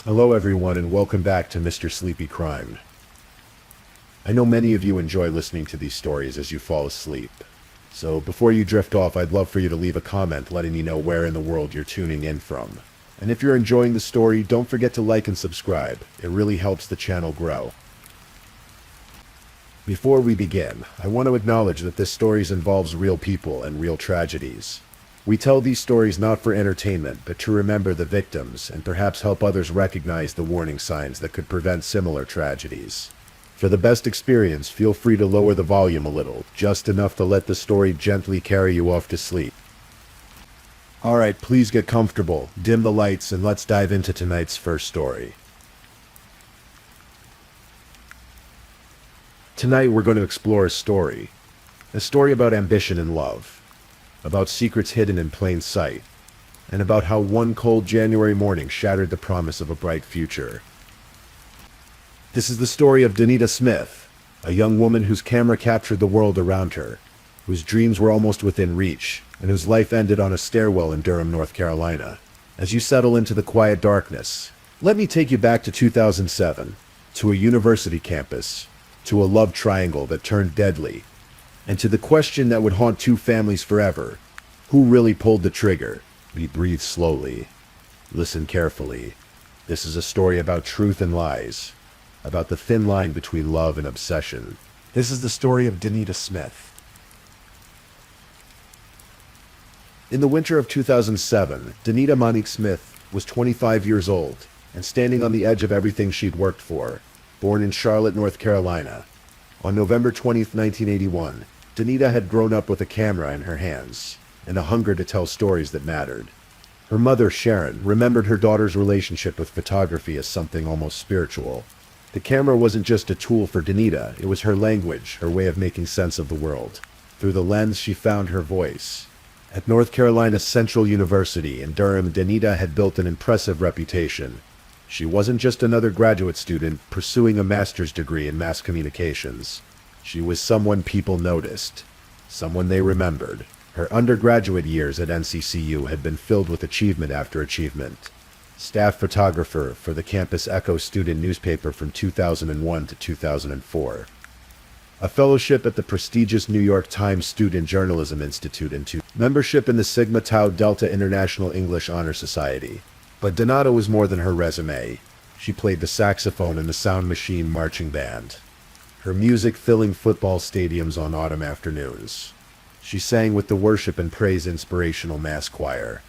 Hello everyone and welcome back to Mr. Sleepy Crime. I know many of you enjoy listening to these stories as you fall asleep. So before you drift off, I'd love for you to leave a comment letting me know where in the world you're tuning in from. And if you're enjoying the story, don't forget to like and subscribe. It really helps the channel grow. Before we begin, I want to acknowledge that this story involves real people and real tragedies. We tell these stories not for entertainment, but to remember the victims and perhaps help others recognize the warning signs that could prevent similar tragedies. For the best experience, feel free to lower the volume a little, just enough to let the story gently carry you off to sleep. Alright, please get comfortable, dim the lights, and let's dive into tonight's first story. Tonight we're going to explore a story about ambition and love. About secrets hidden in plain sight, and about how one cold January morning shattered the promise of a bright future. This is the story of Danita Smith, a young woman whose camera captured the world around her, whose dreams were almost within reach, and whose life ended on a stairwell in Durham, North Carolina. As you settle into the quiet darkness, let me take you back to 2007, to a university campus, to a love triangle that turned deadly, and to the question that would haunt two families forever. Who really pulled the trigger? We breathe slowly. Listen carefully. This is a story about truth and lies, about the thin line between love and obsession. This is the story of Danita Smith. In the winter of 2007, Danita Monique Smith was 25 years old and standing on the edge of everything she'd worked for. Born in Charlotte, North Carolina. On November 20th, 1981, Danita had grown up with a camera in her hands, and a hunger to tell stories that mattered. Her mother, Sharon, remembered her daughter's relationship with photography as something almost spiritual. The camera wasn't just a tool for Danita, it was her language, her way of making sense of the world. Through the lens, she found her voice. At North Carolina Central University in Durham, Danita had built an impressive reputation. She wasn't just another graduate student pursuing a master's degree in mass communications. She was someone people noticed, someone they remembered. Her undergraduate years at NCCU had been filled with achievement after achievement. Staff photographer for the Campus Echo student newspaper from 2001 to 2004. A fellowship at the prestigious New York Times Student Journalism Institute and membership in the Sigma Tau Delta International English Honor Society. But Danita was more than her resume. She played the saxophone in the Sound Machine marching band. Her music filling football stadiums on autumn afternoons. She sang with the worship and praise inspirational mass choir,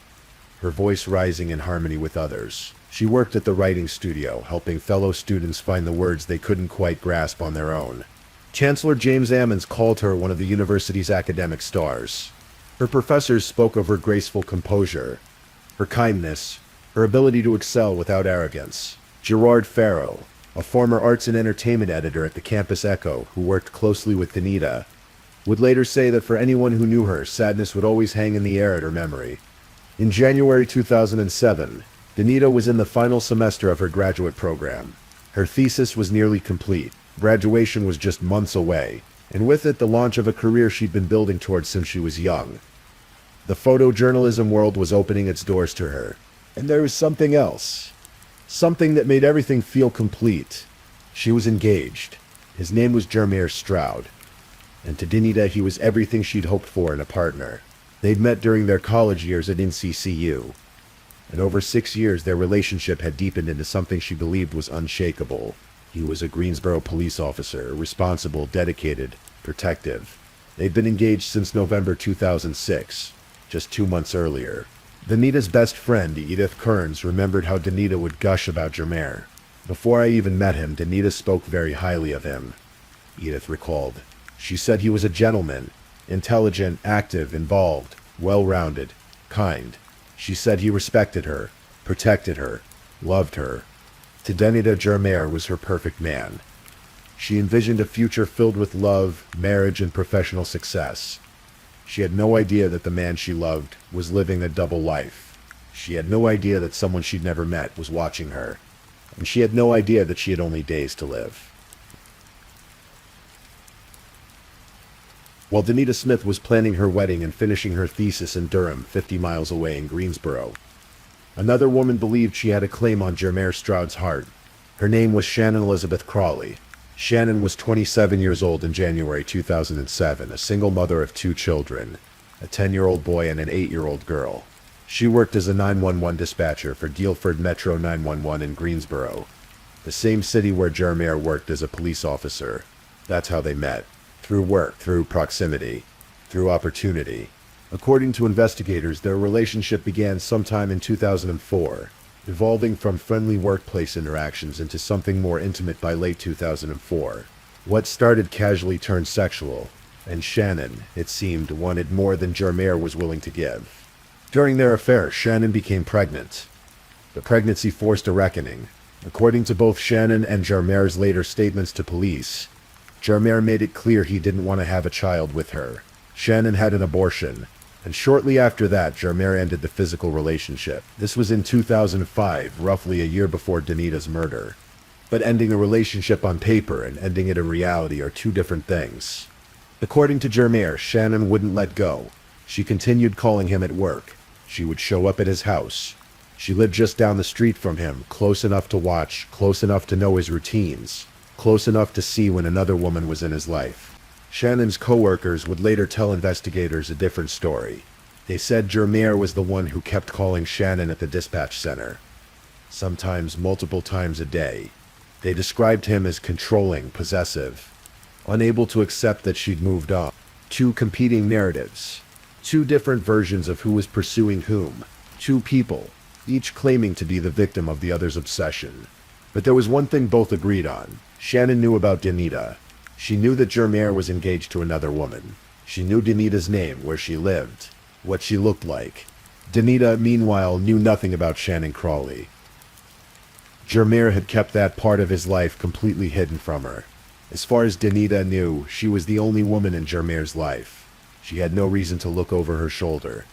her voice rising in harmony with others. She worked at the writing studio, helping fellow students find the words they couldn't quite grasp on their own. Chancellor James Ammons called her one of the university's academic stars. Her professors spoke of her graceful composure, her kindness, her ability to excel without arrogance. Gerard Farrow, a former arts and entertainment editor at the Campus Echo who worked closely with Danita, would later say that for anyone who knew her, sadness would always hang in the air at her memory. In January 2007, Danita was in the final semester of her graduate program. Her thesis was nearly complete. Graduation was just months away, and with it the launch of a career she'd been building towards since she was young. The photojournalism world was opening its doors to her. And there was something else. Something that made everything feel complete. She was engaged. His name was Jermaine Stroud. And to Danita, he was everything she'd hoped for in a partner. They'd met during their college years at NCCU. And over 6 years, their relationship had deepened into something she believed was unshakable. He was a Greensboro police officer, responsible, dedicated, protective. They'd been engaged since November 2006, just 2 months earlier. Danita's best friend, Edith Kearns, remembered how Danita would gush about Jermaine. Before I even met him, Danita spoke very highly of him, Edith recalled. She said he was a gentleman, intelligent, active, involved, well-rounded, kind. She said he respected her, protected her, loved her. To Danita, Jermaine was her perfect man. She envisioned a future filled with love, marriage, and professional success. She had no idea that the man she loved was living a double life. She had no idea that someone she'd never met was watching her. And she had no idea that she had only days to live. While Danita Smith was planning her wedding and finishing her thesis in Durham, 50 miles away in Greensboro, Another woman believed she had a claim on Jermaire Stroud's heart. Her name was Shannon Elizabeth Crawley. Shannon was 27 years old in January 2007, a single mother of 2 children, a 10-year-old boy and an 8-year-old girl. She worked as a 911 dispatcher for Guilford Metro 911 in Greensboro, the same city where Jermaire worked as a police officer. That's how they met. Through work, through proximity, through opportunity. According to investigators, their relationship began sometime in 2004, evolving from friendly workplace interactions into something more intimate by late 2004. What started casually turned sexual, and Shannon, it seemed, wanted more than Jermaire was willing to give. During their affair, Shannon became pregnant. The pregnancy forced a reckoning. According to both Shannon and Jermaire's later statements to police, Jermaire made it clear he didn't want to have a child with her. Shannon had an abortion, and shortly after that, Jermaire ended the physical relationship. This was in 2005, roughly a year before Danita's murder. But ending a relationship on paper and ending it in reality are 2 different things. According to Jermaire, Shannon wouldn't let go. She continued calling him at work. She would show up at his house. She lived just down the street from him, close enough to watch, close enough to know his routines, close enough to see when another woman was in his life. Shannon's co-workers would later tell investigators a different story. They said Jermaire was the one who kept calling Shannon at the dispatch center, sometimes multiple times a day. They described him as controlling, possessive, unable to accept that she'd moved on. 2 competing narratives. 2 different versions of who was pursuing whom. 2 people, each claiming to be the victim of the other's obsession. But there was one thing both agreed on. Shannon knew about Danita. She knew that Jermaire was engaged to another woman. She knew Danita's name, where she lived, what she looked like. Danita, meanwhile, knew nothing about Shannon Crawley. Jermaire had kept that part of his life completely hidden from her. As far as Danita knew, she was the only woman in Jermaire's life. She had no reason to look over her shoulder.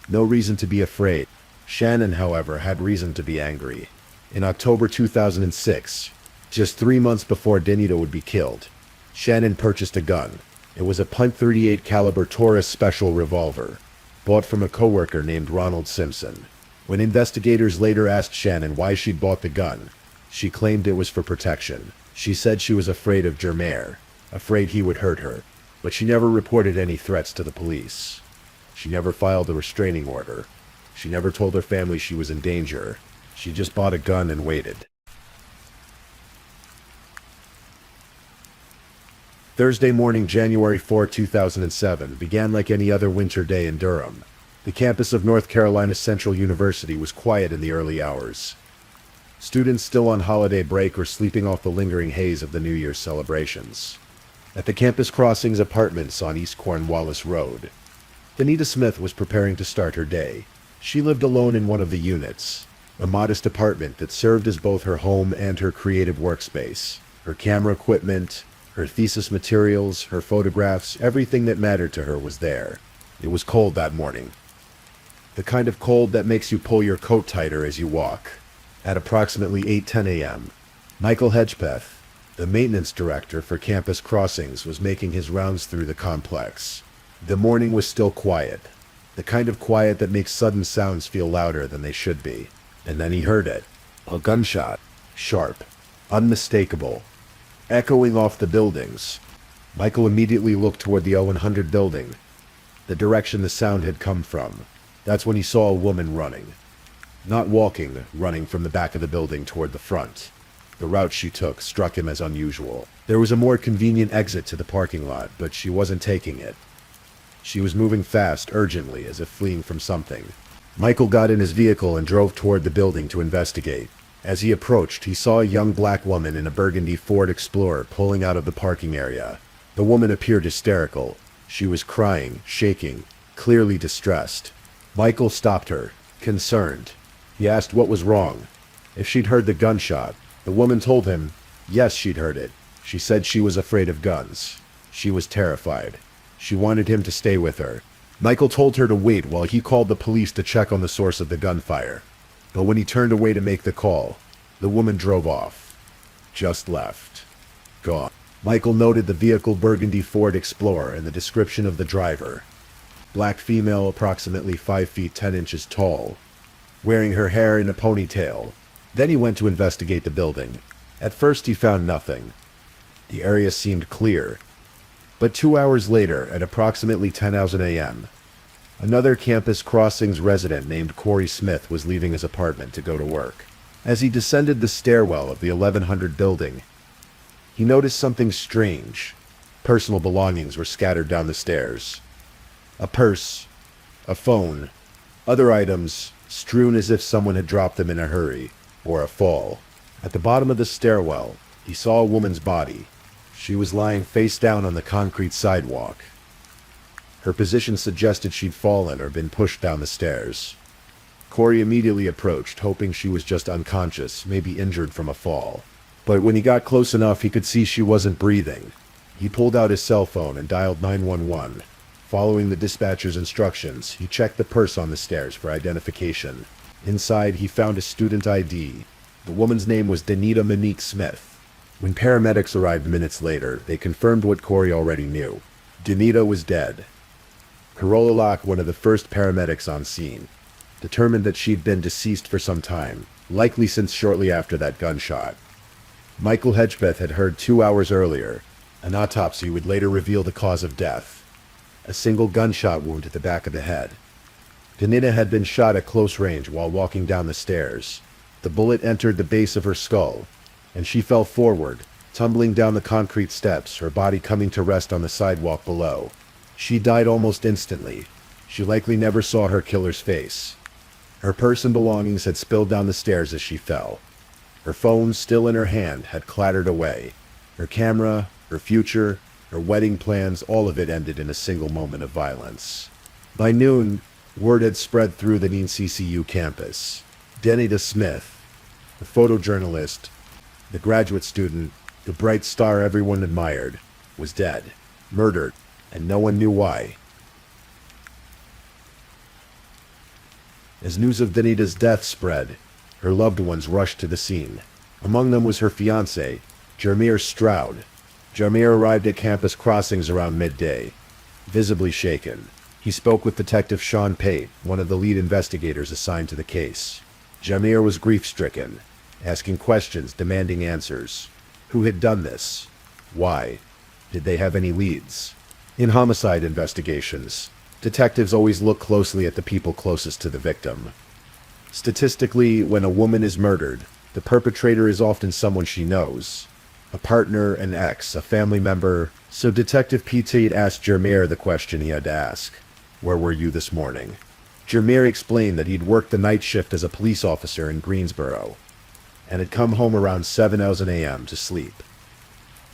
No reason to be afraid. Shannon, however, had reason to be angry. In October 2006, just 3 months before Danita would be killed, Shannon purchased a gun. It was a .38 caliber Taurus special revolver, bought from a coworker named Ronald Simpson. When investigators later asked Shannon why she'd bought the gun, she claimed it was for protection. She said she was afraid of Jermaire, afraid he would hurt her, but she never reported any threats to the police. She never filed a restraining order. She never told her family she was in danger. She just bought a gun and waited. Thursday morning, January 4, 2007, began like any other winter day in Durham. The campus of North Carolina Central University was quiet in the early hours. Students still on holiday break or sleeping off the lingering haze of the New Year's celebrations. At the Campus Crossings apartments on East Cornwallis Road, Danita Smith was preparing to start her day. She lived alone in one of the units, a modest apartment that served as both her home and her creative workspace. Her camera equipment, her thesis materials, her photographs, everything that mattered to her was there. It was cold that morning. The kind of cold that makes you pull your coat tighter as you walk. At approximately 8:10 a.m., Michael Hedgepeth, the maintenance director for Campus Crossings, was making his rounds through the complex. The morning was still quiet, the kind of quiet that makes sudden sounds feel louder than they should be. And then he heard it. A gunshot. Sharp. Unmistakable. Echoing off the buildings. Michael immediately looked toward the O100 building, the direction the sound had come from. That's when he saw a woman running. Not walking, running from the back of the building toward the front. The route she took struck him as unusual. There was a more convenient exit to the parking lot, but she wasn't taking it. She was moving fast, urgently, as if fleeing from something. Michael got in his vehicle and drove toward the building to investigate. As he approached, he saw a young black woman in a burgundy Ford Explorer pulling out of the parking area. The woman appeared hysterical. She was crying, shaking, clearly distressed. Michael stopped her, concerned. He asked what was wrong, if she'd heard the gunshot. The woman told him, yes, she'd heard it. She said she was afraid of guns. She was terrified. She wanted him to stay with her. Michael told her to wait while he called the police to check on the source of the gunfire. But when he turned away to make the call, the woman drove off. Just left. Gone. Michael noted the vehicle burgundy Ford Explorer and the description of the driver. Black female, approximately 5 feet 10 inches tall. wearing her hair in a ponytail. Then he went to investigate the building. At first he found nothing. The area seemed clear. But 2 hours later, at approximately 10:00 a.m., another Campus Crossings resident named Corey Smith was leaving his apartment to go to work. As he descended the stairwell of the 1100 building, he noticed something strange. Personal belongings were scattered down the stairs. A purse, a phone, other items strewn as if someone had dropped them in a hurry or a fall. At the bottom of the stairwell, he saw a woman's body. She was lying face down on the concrete sidewalk. Her position suggested she'd fallen or been pushed down the stairs. Corey immediately approached, hoping she was just unconscious, maybe injured from a fall. But when he got close enough, he could see she wasn't breathing. He pulled out his cell phone and dialed 911. Following the dispatcher's instructions, he checked the purse on the stairs for identification. Inside, he found a student ID. The woman's name was Danita Monique Smith. When paramedics arrived minutes later, they confirmed what Corey already knew. Danita was dead. Carola Locke, one of the first paramedics on scene, determined that she'd been deceased for some time, likely since shortly after that gunshot. Michael Hedgebeth had heard 2 hours earlier. An autopsy would later reveal the cause of death: a single gunshot wound to the back of the head. Danita had been shot at close range while walking down the stairs. The bullet entered the base of her skull, and she fell forward, tumbling down the concrete steps, her body coming to rest on the sidewalk below. She died almost instantly. She likely never saw her killer's face. Her purse and belongings had spilled down the stairs as she fell. Her phone, still in her hand, had clattered away. Her camera, her future, her wedding plans, all of it ended in a single moment of violence. By noon, word had spread through the NCCU campus. Danita Smith, the photojournalist, the graduate student, the bright star everyone admired, was dead, murdered, and no one knew why. As news of Danita's death spread, her loved ones rushed to the scene. Among them was her fiancé, Jermier Stroud. Jermier arrived at Campus Crossings around midday, visibly shaken. He spoke with Detective Sean Pate, one of the lead investigators assigned to the case. Jermier was grief-stricken, asking questions, demanding answers. Who had done this? Why? Did they have any leads? In homicide investigations, detectives always look closely at the people closest to the victim. Statistically, when a woman is murdered, the perpetrator is often someone she knows. A partner, an ex, a family member. So Detective Pete asked Jermier the question he had to ask. Where were you this morning? Jermier explained that he'd worked the night shift as a police officer in Greensboro, and had come home around 7:00 a.m. to sleep.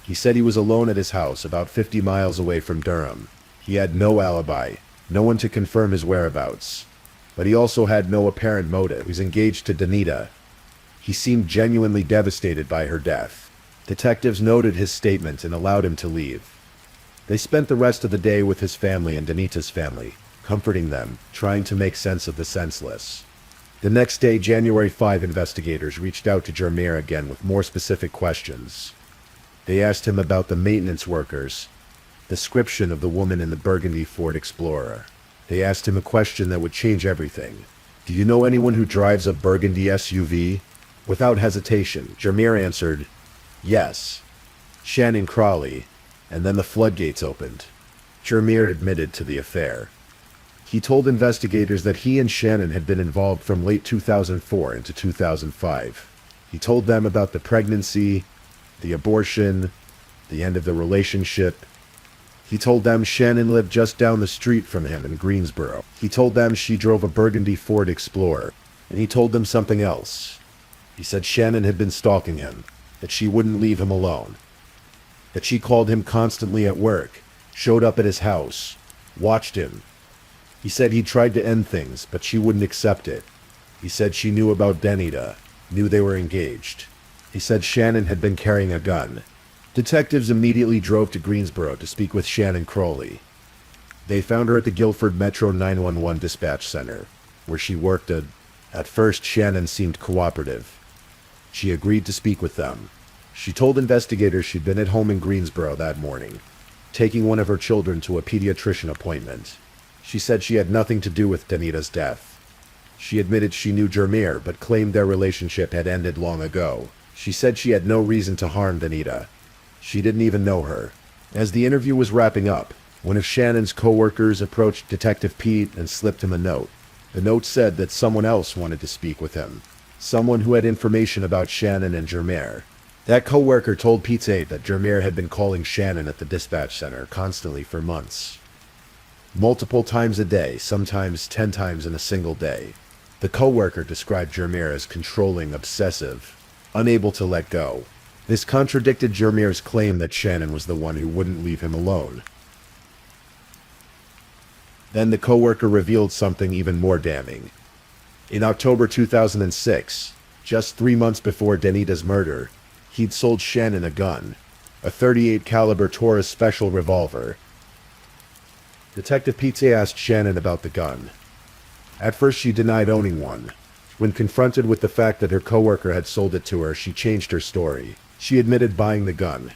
He said he was alone at his house about 50 miles away from Durham. He had no alibi, no one to confirm his whereabouts. But he also had no apparent motive. He was engaged to Danita. He seemed genuinely devastated by her death. Detectives noted his statement and allowed him to leave. They spent the rest of the day with his family and Danita's family, comforting them, trying to make sense of the senseless. The next day, January 5, investigators reached out to Jermier again with more specific questions. They asked him about the maintenance workers, the description of the woman in the burgundy Ford Explorer. They asked him a question that would change everything. Do you know anyone who drives a burgundy SUV? Without hesitation, Jermier answered, yes, Shannon Crawley, and then the floodgates opened. Jermier admitted to the affair. He told investigators that he and Shannon had been involved from late 2004 into 2005. He told them about the pregnancy, the abortion, the end of the relationship. He told them Shannon lived just down the street from him in Greensboro. He told them she drove a burgundy Ford Explorer. And he told them something else. He said Shannon had been stalking him, that she wouldn't leave him alone, that she called him constantly at work, showed up at his house, watched him. He said he tried to end things, but she wouldn't accept it. He said she knew about Danita, knew they were engaged. He said Shannon had been carrying a gun. Detectives immediately drove to Greensboro to speak with Shannon Crowley. They found her at the Guilford Metro 911 dispatch center, where she worked. At first, Shannon seemed cooperative. She agreed to speak with them. She told investigators she'd been at home in Greensboro that morning, taking one of her children to a pediatrician appointment. She said she had nothing to do with Danita's death. She admitted she knew Jermier, but claimed their relationship had ended long ago. She said she had no reason to harm Danita. She didn't even know her. As the interview was wrapping up, one of Shannon's co-workers approached Detective Pete and slipped him a note. The note said that someone else wanted to speak with him. Someone who had information about Shannon and Jermier. That co-worker told Pete that Jermier had been calling Shannon at the dispatch center constantly for months. Multiple times a day, sometimes 10 times in a single day. The co-worker described Jermier as controlling, obsessive, unable to let go. This contradicted Jermier's claim that Shannon was the one who wouldn't leave him alone. Then the co-worker revealed something even more damning. In October 2006, just 3 months before Danita's murder, he'd sold Shannon a gun, a .38 caliber Taurus special revolver. Detective Pete asked Shannon about the gun. At first she denied owning one. When confronted with the fact that her coworker had sold it to her, she changed her story. She admitted buying the gun,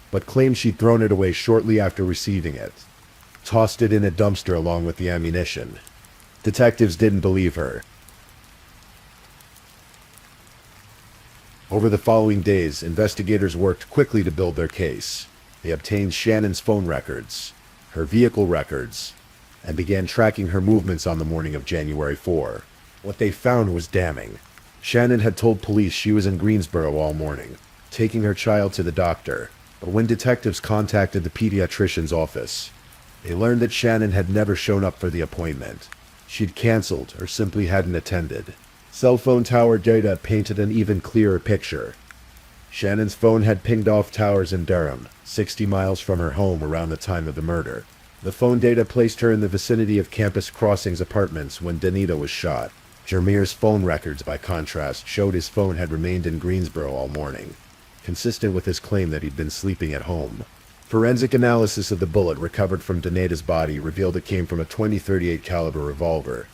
but claimed she'd thrown it away shortly after receiving it. Tossed it in a dumpster along with the ammunition. Detectives didn't believe her. Over the following days, investigators worked quickly to build their case. They obtained Shannon's phone records, her vehicle records, and began tracking her movements on the morning of January 4. What they found was damning. Shannon had told police she was in Greensboro all morning, taking her child to the doctor. But when detectives contacted the pediatrician's office, they learned that Shannon had never shown up for the appointment. She'd canceled or simply hadn't attended. Cell phone tower data painted an even clearer picture. Shannon's phone had pinged off towers in Durham, 60 miles from her home around the time of the murder. The phone data placed her in the vicinity of Campus Crossings apartments when Danita was shot. Jermier's phone records, by contrast, showed his phone had remained in Greensboro all morning, consistent with his claim that he'd been sleeping at home. Forensic analysis of the bullet recovered from Danita's body revealed it came from a .38 caliber revolver,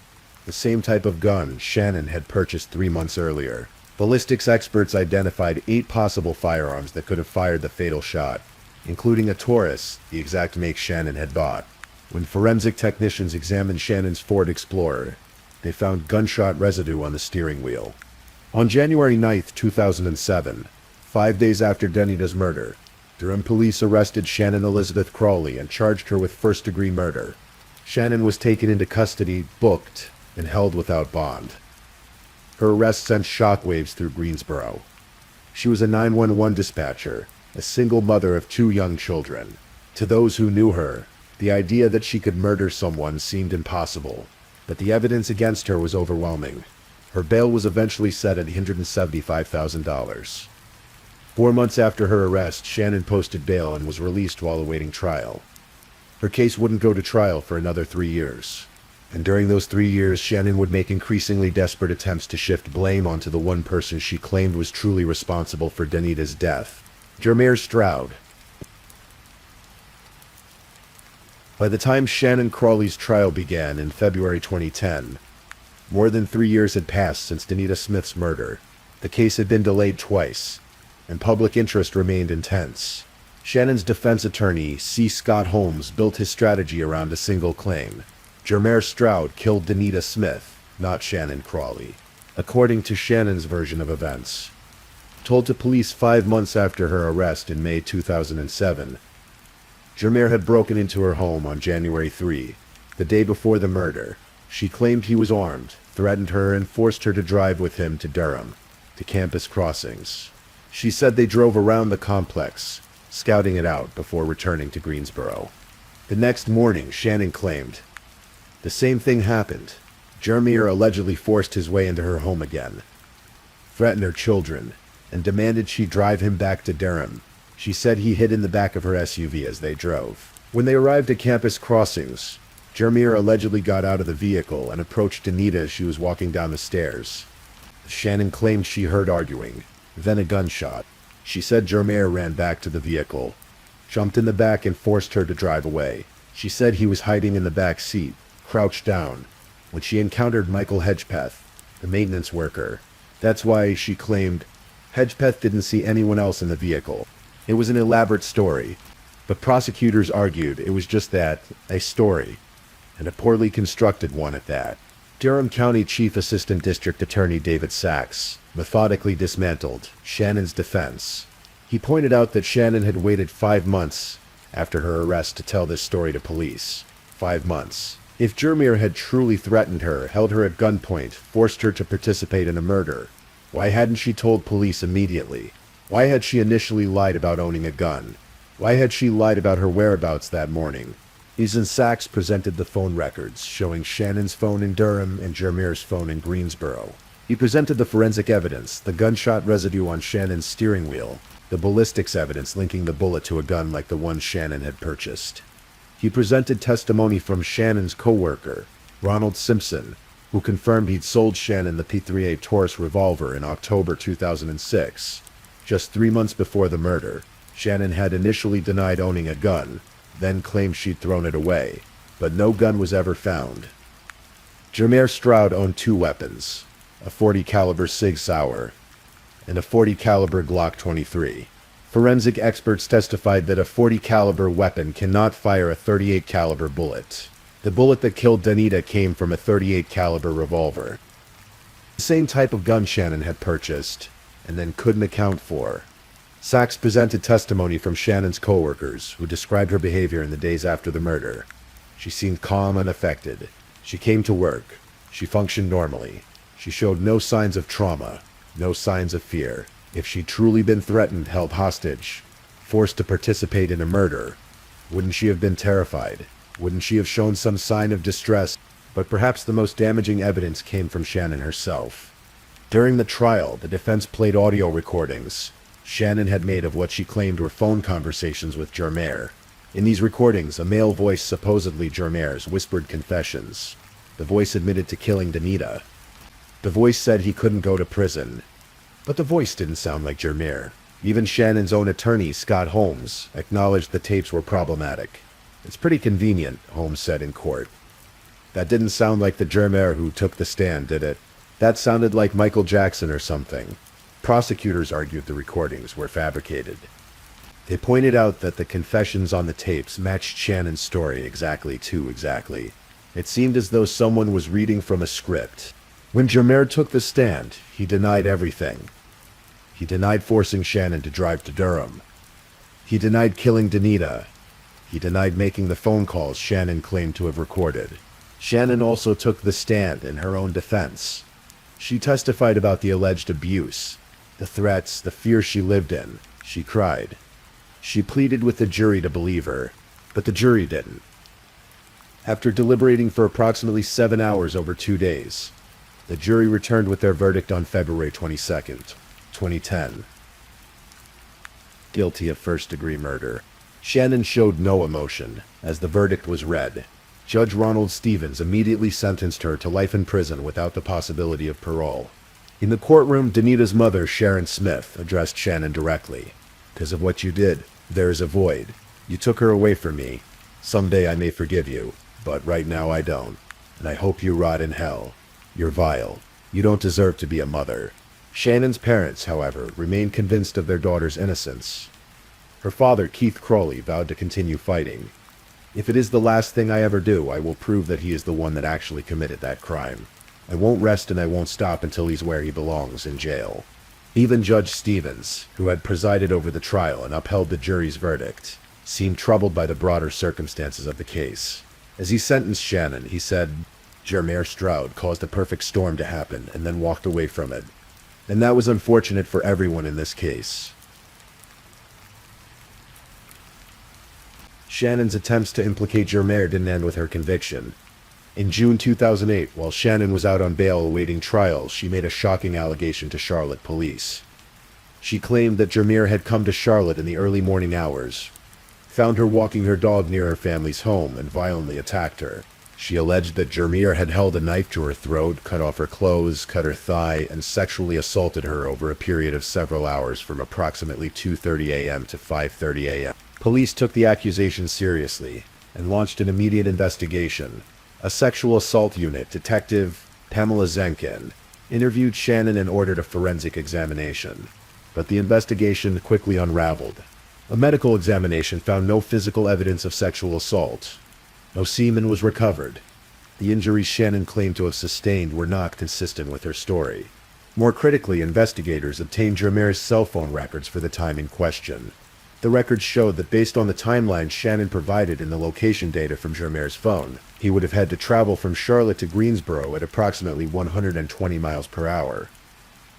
the same type of gun Shannon had purchased 3 months earlier. Ballistics experts identified 8 possible firearms that could have fired the fatal shot, including a Taurus, the exact make Shannon had bought. When forensic technicians examined Shannon's Ford Explorer, they found gunshot residue on the steering wheel. On January 9, 2007, 5 days after Danita's murder, Durham police arrested Shannon Elizabeth Crawley and charged her with first-degree murder. Shannon was taken into custody, booked, and held without bond. Her arrest sent shockwaves through Greensboro. She was a 911 dispatcher, a single mother of 2 young children. To those who knew her, the idea that she could murder someone seemed impossible, but the evidence against her was overwhelming. Her bail was eventually set at $175,000. 4 months after her arrest, Shannon posted bail and was released while awaiting trial. Her case wouldn't go to trial for another 3 years. And during those 3 years, Shannon would make increasingly desperate attempts to shift blame onto the one person she claimed was truly responsible for Danita's death, Jermier Stroud. By the time Shannon Crawley's trial began in February 2010, more than 3 years had passed since Danita Smith's murder. The case had been delayed twice, and public interest remained intense. Shannon's defense attorney, C. Scott Holmes, built his strategy around a single claim. Jermier Stroud killed Danita Smith, not Shannon Crawley, according to Shannon's version of events. Told to police 5 months after her arrest in May 2007, Jermier had broken into her home on January 3, the day before the murder. She claimed he was armed, threatened her, and forced her to drive with him to Durham, to Campus Crossings. She said they drove around the complex, scouting it out before returning to Greensboro. The next morning, Shannon claimed the same thing happened. Jermier allegedly forced his way into her home again, threatened her children, and demanded she drive him back to Durham. She said he hid in the back of her SUV as they drove. When they arrived at Campus Crossings, Jermier allegedly got out of the vehicle and approached Danita as she was walking down the stairs. Shannon claimed she heard arguing, then a gunshot. She said Jermier ran back to the vehicle, jumped in the back, and forced her to drive away. She said he was hiding in the back seat, crouched down, when she encountered Michael Hedgepeth, the maintenance worker. That's why, she claimed, Hedgepeth didn't see anyone else in the vehicle. It was an elaborate story, but prosecutors argued it was just that, a story, and a poorly constructed one at that. Durham County Chief Assistant District Attorney David Sachs methodically dismantled Shannon's defense. He pointed out that Shannon had waited 5 months after her arrest to tell this story to police. 5 months. If Jermier had truly threatened her, held her at gunpoint, forced her to participate in a murder, why hadn't she told police immediately? Why had she initially lied about owning a gun? Why had she lied about her whereabouts that morning? Agent Sachs presented the phone records, showing Shannon's phone in Durham and Jermier's phone in Greensboro. He presented the forensic evidence, the gunshot residue on Shannon's steering wheel, the ballistics evidence linking the bullet to a gun like the one Shannon had purchased. He presented testimony from Shannon's co-worker, Ronald Simpson, who confirmed he'd sold Shannon the .308 Taurus revolver in October 2006. Just 3 months before the murder, Shannon had initially denied owning a gun, then claimed she'd thrown it away, but no gun was ever found. Jermier Stroud owned 2 weapons, a .40 caliber Sig Sauer and a .40 caliber Glock 23. Forensic experts testified that a .40 caliber weapon cannot fire a .38 caliber bullet. The bullet that killed Danita came from a .38 caliber revolver. The same type of gun Shannon had purchased and then couldn't account for. Sachs presented testimony from Shannon's co-workers, who described her behavior in the days after the murder. She seemed calm and unaffected. She came to work. She functioned normally. She showed no signs of trauma, no signs of fear. If she'd truly been threatened, held hostage, forced to participate in a murder, wouldn't she have been terrified? Wouldn't she have shown some sign of distress? But perhaps the most damaging evidence came from Shannon herself. During the trial, the defense played audio recordings Shannon had made of what she claimed were phone conversations with Jermier. In these recordings, a male voice, supposedly Jermier's, whispered confessions. The voice admitted to killing Danita. The voice said he couldn't go to prison. But the voice didn't sound like Jermier. Even Shannon's own attorney, Scott Holmes, acknowledged the tapes were problematic. "It's pretty convenient," Holmes said in court. "That didn't sound like the Jermier who took the stand, did it? That sounded like Michael Jackson or something." Prosecutors argued the recordings were fabricated. They pointed out that the confessions on the tapes matched Shannon's story exactly. It seemed as though someone was reading from a script. When Jermier took the stand, he denied everything. He denied forcing Shannon to drive to Durham. He denied killing Danita. He denied making the phone calls Shannon claimed to have recorded. Shannon also took the stand in her own defense. She testified about the alleged abuse, the threats, the fear she lived in. She cried. She pleaded with the jury to believe her, but the jury didn't. After deliberating for approximately 7 hours over 2 days, the jury returned with their verdict on February 22nd, 2010. Guilty of first-degree murder. Shannon showed no emotion as the verdict was read. Judge Ronald Stevens immediately sentenced her to life in prison without the possibility of parole. In the courtroom, Danita's mother, Sharon Smith, addressed Shannon directly. "Because of what you did, there is a void. You took her away from me. Someday I may forgive you, but right now I don't. And I hope you rot in hell. You're vile. You don't deserve to be a mother." Shannon's parents, however, remained convinced of their daughter's innocence. Her father, Keith Crowley, vowed to continue fighting. "If it is the last thing I ever do, I will prove that he is the one that actually committed that crime. I won't rest and I won't stop until he's where he belongs, in jail." Even Judge Stevens, who had presided over the trial and upheld the jury's verdict, seemed troubled by the broader circumstances of the case. As he sentenced Shannon, he said, "Jermier Stroud caused a perfect storm to happen and then walked away from it. And that was unfortunate for everyone in this case." Shannon's attempts to implicate Jermier didn't end with her conviction. In June 2008, while Shannon was out on bail awaiting trial, she made a shocking allegation to Charlotte police. She claimed that Jermier had come to Charlotte in the early morning hours, found her walking her dog near her family's home, and violently attacked her. She alleged that Jermier had held a knife to her throat, cut off her clothes, cut her thigh, and sexually assaulted her over a period of several hours from approximately 2:30 a.m. to 5:30 a.m. Police took the accusation seriously and launched an immediate investigation. A sexual assault unit, Detective Pamela Zenkin, interviewed Shannon and ordered a forensic examination. But the investigation quickly unraveled. A medical examination found no physical evidence of sexual assault. No semen was recovered. The injuries Shannon claimed to have sustained were not consistent with her story. More critically, investigators obtained Jermair's cell phone records for the time in question. The records showed that based on the timeline Shannon provided in the location data from Jermair's phone, he would have had to travel from Charlotte to Greensboro at approximately 120 miles per hour,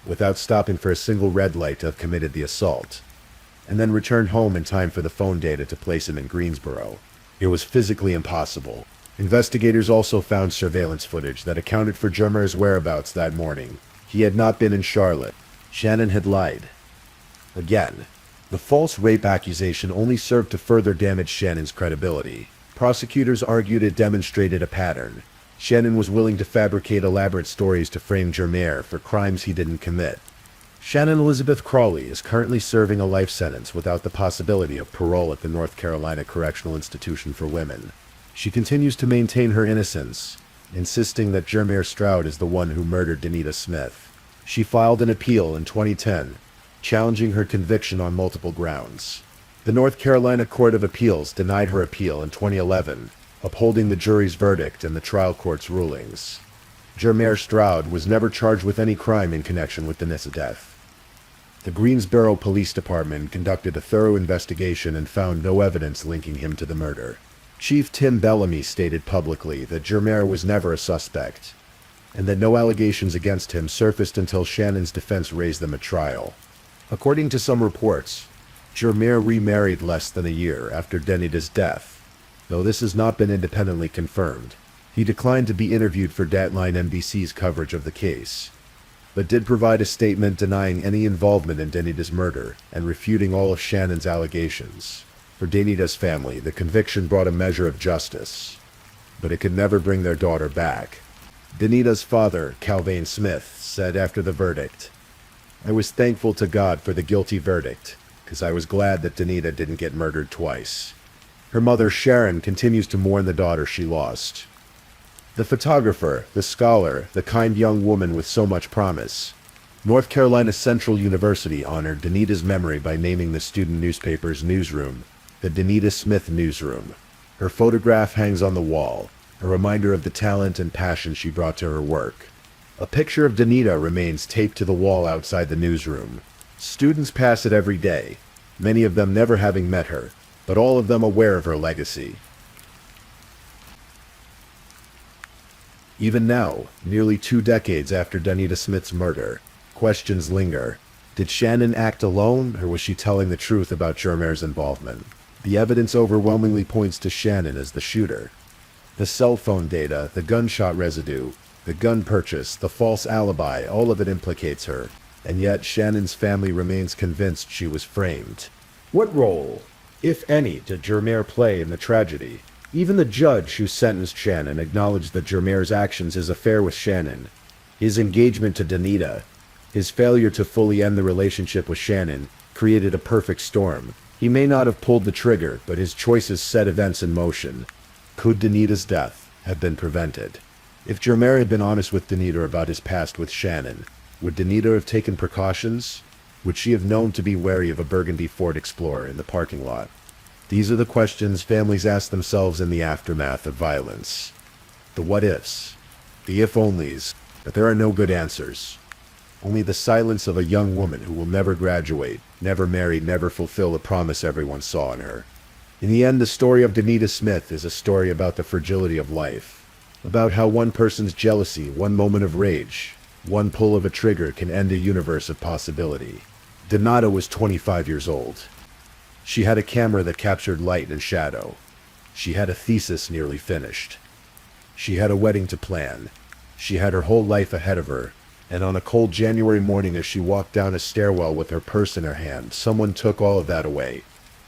without stopping for a single red light to have committed the assault, and then returned home in time for the phone data to place him in Greensboro. It was physically impossible. Investigators also found surveillance footage that accounted for Jermair's whereabouts that morning. He had not been in Charlotte. Shannon had lied. Again. The false rape accusation only served to further damage Shannon's credibility. Prosecutors argued it demonstrated a pattern. Shannon was willing to fabricate elaborate stories to frame Jermair for crimes he didn't commit. Shannon Elizabeth Crawley is currently serving a life sentence without the possibility of parole at the North Carolina Correctional Institution for Women. She continues to maintain her innocence, insisting that Jermair Stroud is the one who murdered Danita Smith. She filed an appeal in 2010, challenging her conviction on multiple grounds. The North Carolina Court of Appeals denied her appeal in 2011, upholding the jury's verdict and the trial court's rulings. Jermair Stroud was never charged with any crime in connection with Danita's death. The Greensboro Police Department conducted a thorough investigation and found no evidence linking him to the murder. Chief Tim Bellamy stated publicly that Jermair was never a suspect, and that no allegations against him surfaced until Shannon's defense raised them at trial. According to some reports, Jermair remarried less than a year after Danita's death, though this has not been independently confirmed. He declined to be interviewed for Dateline NBC's coverage of the case, but did provide a statement denying any involvement in Danita's murder and refuting all of Shannon's allegations. For Danita's family, the conviction brought a measure of justice, but it could never bring their daughter back. Danita's father, Calvin Smith, said after the verdict, "I was thankful to God for the guilty verdict, because I was glad that Danita didn't get murdered twice." Her mother, Sharon, continues to mourn the daughter she lost. The photographer, the scholar, the kind young woman with so much promise. North Carolina Central University honored Danita's memory by naming the student newspaper's newsroom the Danita Smith Newsroom. Her photograph hangs on the wall, a reminder of the talent and passion she brought to her work. A picture of Danita remains taped to the wall outside the newsroom. Students pass it every day, many of them never having met her, but all of them aware of her legacy. Even now, nearly 2 decades after Danita Smith's murder, questions linger. Did Shannon act alone, or was she telling the truth about Jermair's involvement? The evidence overwhelmingly points to Shannon as the shooter. The cell phone data, the gunshot residue, the gun purchase, the false alibi, all of it implicates her, and yet Shannon's family remains convinced she was framed. What role, if any, did Jermair play in the tragedy? Even the judge who sentenced Shannon acknowledged that Jermair's actions, his affair with Shannon, his engagement to Danita, his failure to fully end the relationship with Shannon, created a perfect storm. He may not have pulled the trigger, but his choices set events in motion. Could Danita's death have been prevented? If Jermair had been honest with Danita about his past with Shannon, would Danita have taken precautions? Would she have known to be wary of a burgundy Ford Explorer in the parking lot? These are the questions families ask themselves in the aftermath of violence. The what-ifs, the if-onlys, but there are no good answers. Only the silence of a young woman who will never graduate, never marry, never fulfill the promise everyone saw in her. In the end, the story of Danita Smith is a story about the fragility of life, about how one person's jealousy, one moment of rage, one pull of a trigger can end a universe of possibility. Danita was 25 years old. She had a camera that captured light and shadow. She had a thesis nearly finished. She had a wedding to plan. She had her whole life ahead of her. And on a cold January morning, as she walked down a stairwell with her purse in her hand, someone took all of that away.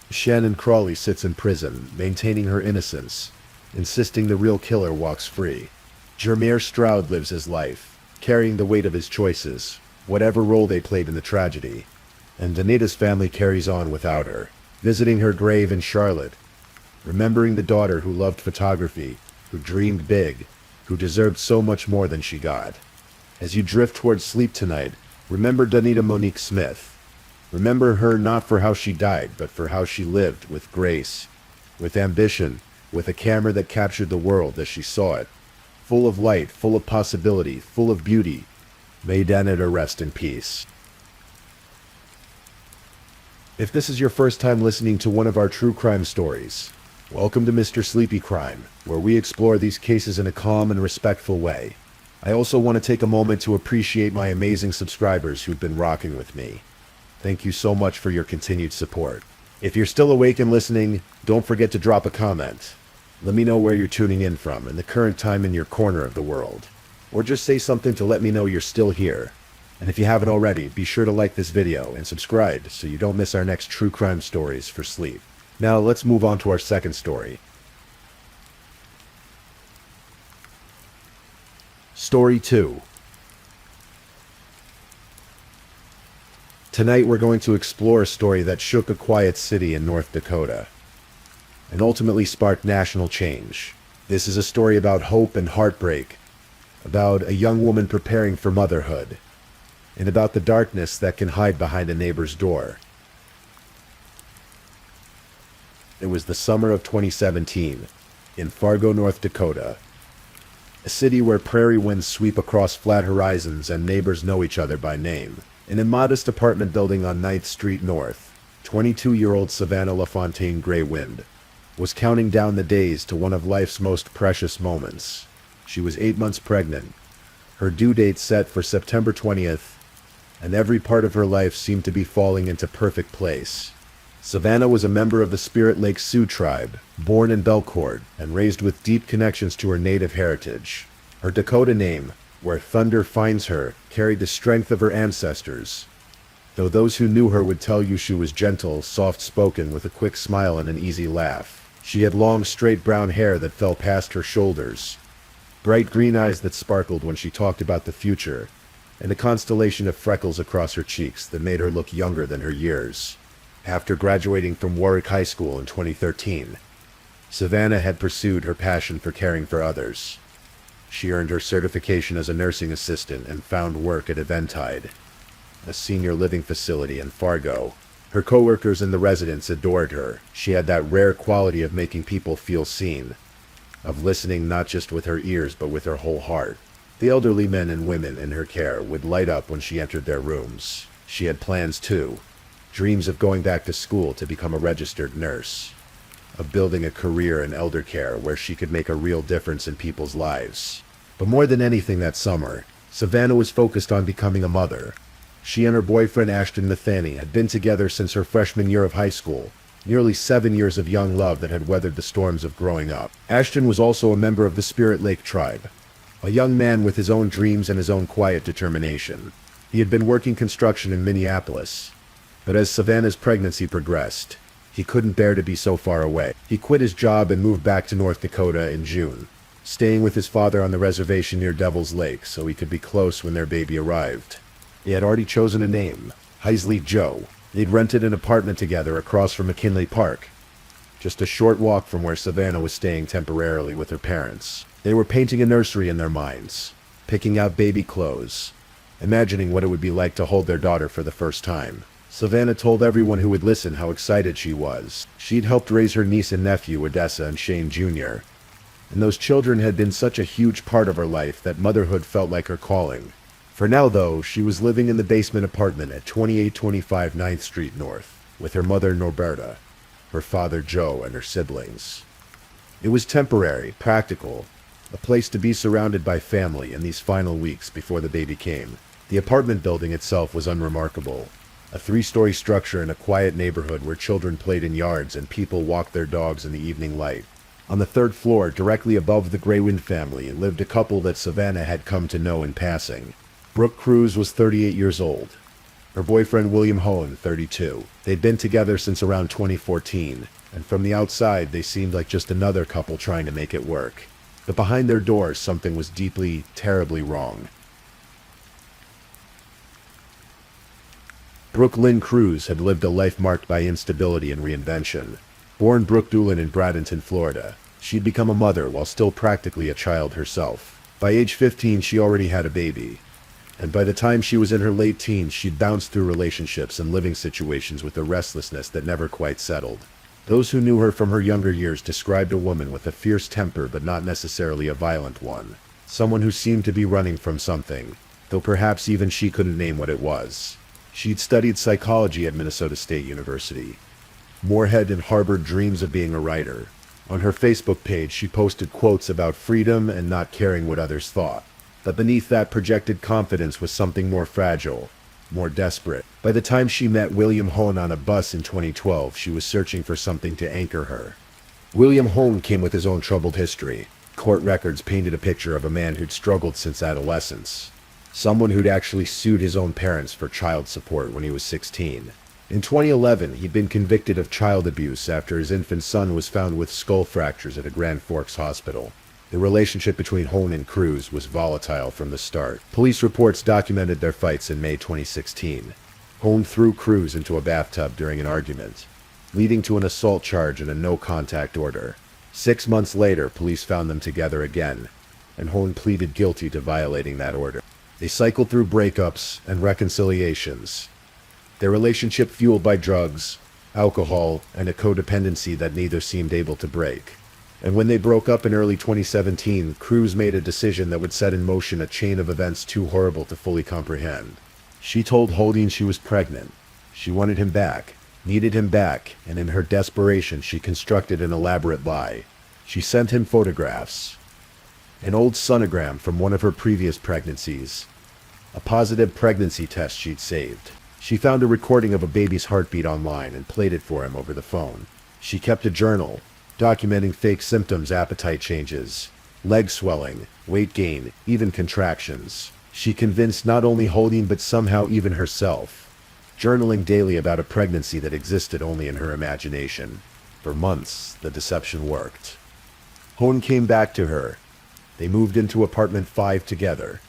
Shannon Crawley sits in prison, maintaining her innocence, insisting the real killer walks free. Jermair Stroud lives his life, carrying the weight of his choices, whatever role they played in the tragedy. And Danita's family carries on without her, visiting her grave in Charlotte, remembering the daughter who loved photography, who dreamed big, who deserved so much more than she got. As you drift towards sleep tonight, remember Danita Monique Smith. Remember her not for how she died, but for how she lived, with grace, with ambition, with a camera that captured the world as she saw it. full of light, full of possibility, full of beauty. May Danita rest in peace. If this is your first time listening to one of our true crime stories, welcome to Mr. Sleepy Crime, where we explore these cases in a calm and respectful way. I also want to take a moment to appreciate my amazing subscribers who've been rocking with me. Thank you so much for your continued support. If you're still awake and listening, don't forget to drop a comment. Let me know where you're tuning in from and the current time in your corner of the world. Or just say something to let me know you're still here. And if you haven't already, be sure to like this video and subscribe so you don't miss our next true crime stories for sleep. Now let's move on to our second story. Story 2. Tonight we're going to explore a story that shook a quiet city in North Dakota and ultimately sparked national change. This is a story about hope and heartbreak, about a young woman preparing for motherhood, and about the darkness that can hide behind a neighbor's door. It was the summer of 2017 in Fargo, North Dakota, a city where prairie winds sweep across flat horizons and neighbors know each other by name. In a modest apartment building on 9th Street North, 22-year-old Savannah LaFontaine Graywind was counting down the days to one of life's most precious moments. She was 8 months pregnant, her due date set for September 20th, and every part of her life seemed to be falling into perfect place. Savannah was a member of the Spirit Lake Sioux tribe, born in Belcourt and raised with deep connections to her native heritage. Her Dakota name, Where Thunder Finds Her, carried the strength of her ancestors, though those who knew her would tell you she was gentle, soft-spoken, with a quick smile and an easy laugh. She had long, straight brown hair that fell past her shoulders, bright green eyes that sparkled when she talked about the future, and a constellation of freckles across her cheeks that made her look younger than her years. After graduating from Warwick High School in 2013, Savannah had pursued her passion for caring for others. She earned her certification as a nursing assistant and found work at Eventide, a senior living facility in Fargo. Her coworkers and the residents adored her. She had that rare quality of making people feel seen, of listening not just with her ears but with her whole heart. The elderly men and women in her care would light up when she entered their rooms. She had plans too, dreams of going back to school to become a registered nurse, of building a career in elder care where she could make a real difference in people's lives. But more than anything that summer, Savannah was focused on becoming a mother. She and her boyfriend Ashton Nathany had been together since her freshman year of high school, nearly 7 years of young love that had weathered the storms of growing up. Ashton was also a member of the Spirit Lake tribe, a young man with his own dreams and his own quiet determination. He had been working construction in Minneapolis, but as Savannah's pregnancy progressed, he couldn't bear to be so far away. He quit his job and moved back to North Dakota in June, staying with his father on the reservation near Devil's Lake so he could be close when their baby arrived. He had already chosen a name, Heisley Joe. They'd rented an apartment together across from McKinley Park, just a short walk from where Savannah was staying temporarily with her parents. They were painting a nursery in their minds, picking out baby clothes, imagining what it would be like to hold their daughter for the first time. Savannah told everyone who would listen how excited she was. She'd helped raise her niece and nephew, Odessa and Shane Jr., and those children had been such a huge part of her life that motherhood felt like her calling. For now, though, she was living in the basement apartment at 2825 9th Street North, with her mother Norberta, her father Joe, and her siblings. It was temporary, practical, a place to be surrounded by family in these final weeks before the baby came. The apartment building itself was unremarkable, a 3-story structure in a quiet neighborhood where children played in yards and people walked their dogs in the evening light. On the 3rd floor, directly above the Graywind family, lived a couple that Savannah had come to know in passing. Brooke Cruz was 38 years old. Her boyfriend William Hohen, 32. They'd been together since around 2014, and from the outside they seemed like just another couple trying to make it work. But behind their doors something was deeply, terribly wrong. Brooke Lynn Cruz had lived a life marked by instability and reinvention. Born Brooke Doolin in Bradenton, Florida, she'd become a mother while still practically a child herself. By age 15 she already had a baby, and by the time she was in her late teens she'd bounced through relationships and living situations with a restlessness that never quite settled. Those who knew her from her younger years described a woman with a fierce temper but not necessarily a violent one. Someone who seemed to be running from something, though perhaps even she couldn't name what it was. She'd studied psychology at Minnesota State University. Moorhead and harbored dreams of being a writer. On her Facebook page, she posted quotes about freedom and not caring what others thought. But beneath that projected confidence was something more fragile, more desperate. By the time she met William Hone on a bus in 2012, she was searching for something to anchor her. William Hone came with his own troubled history. Court records painted a picture of a man who'd struggled since adolescence. Someone who'd actually sued his own parents for child support when he was 16. In 2011, he'd been convicted of child abuse after his infant son was found with skull fractures at a Grand Forks hospital. The relationship between Hone and Cruz was volatile from the start. Police reports documented their fights in May 2016. Hone threw Cruz into a bathtub during an argument, leading to an assault charge and a no-contact order. 6 months later, police found them together again, and Hone pleaded guilty to violating that order. They cycled through breakups and reconciliations, their relationship fueled by drugs, alcohol, and a codependency that neither seemed able to break. And when they broke up in early 2017, Cruz made a decision that would set in motion a chain of events too horrible to fully comprehend. She told Holding she was pregnant. She wanted him back, needed him back, and in her desperation she constructed an elaborate lie. She sent him photographs, an old sonogram from one of her previous pregnancies, a positive pregnancy test she'd saved. She found a recording of a baby's heartbeat online and played it for him over the phone. She kept a journal, documenting fake symptoms, appetite changes, leg swelling, weight gain, even contractions. She convinced not only Holding but somehow even herself, journaling daily about a pregnancy that existed only in her imagination. For months, the deception worked. Hone came back to her. They moved into apartment 5 together,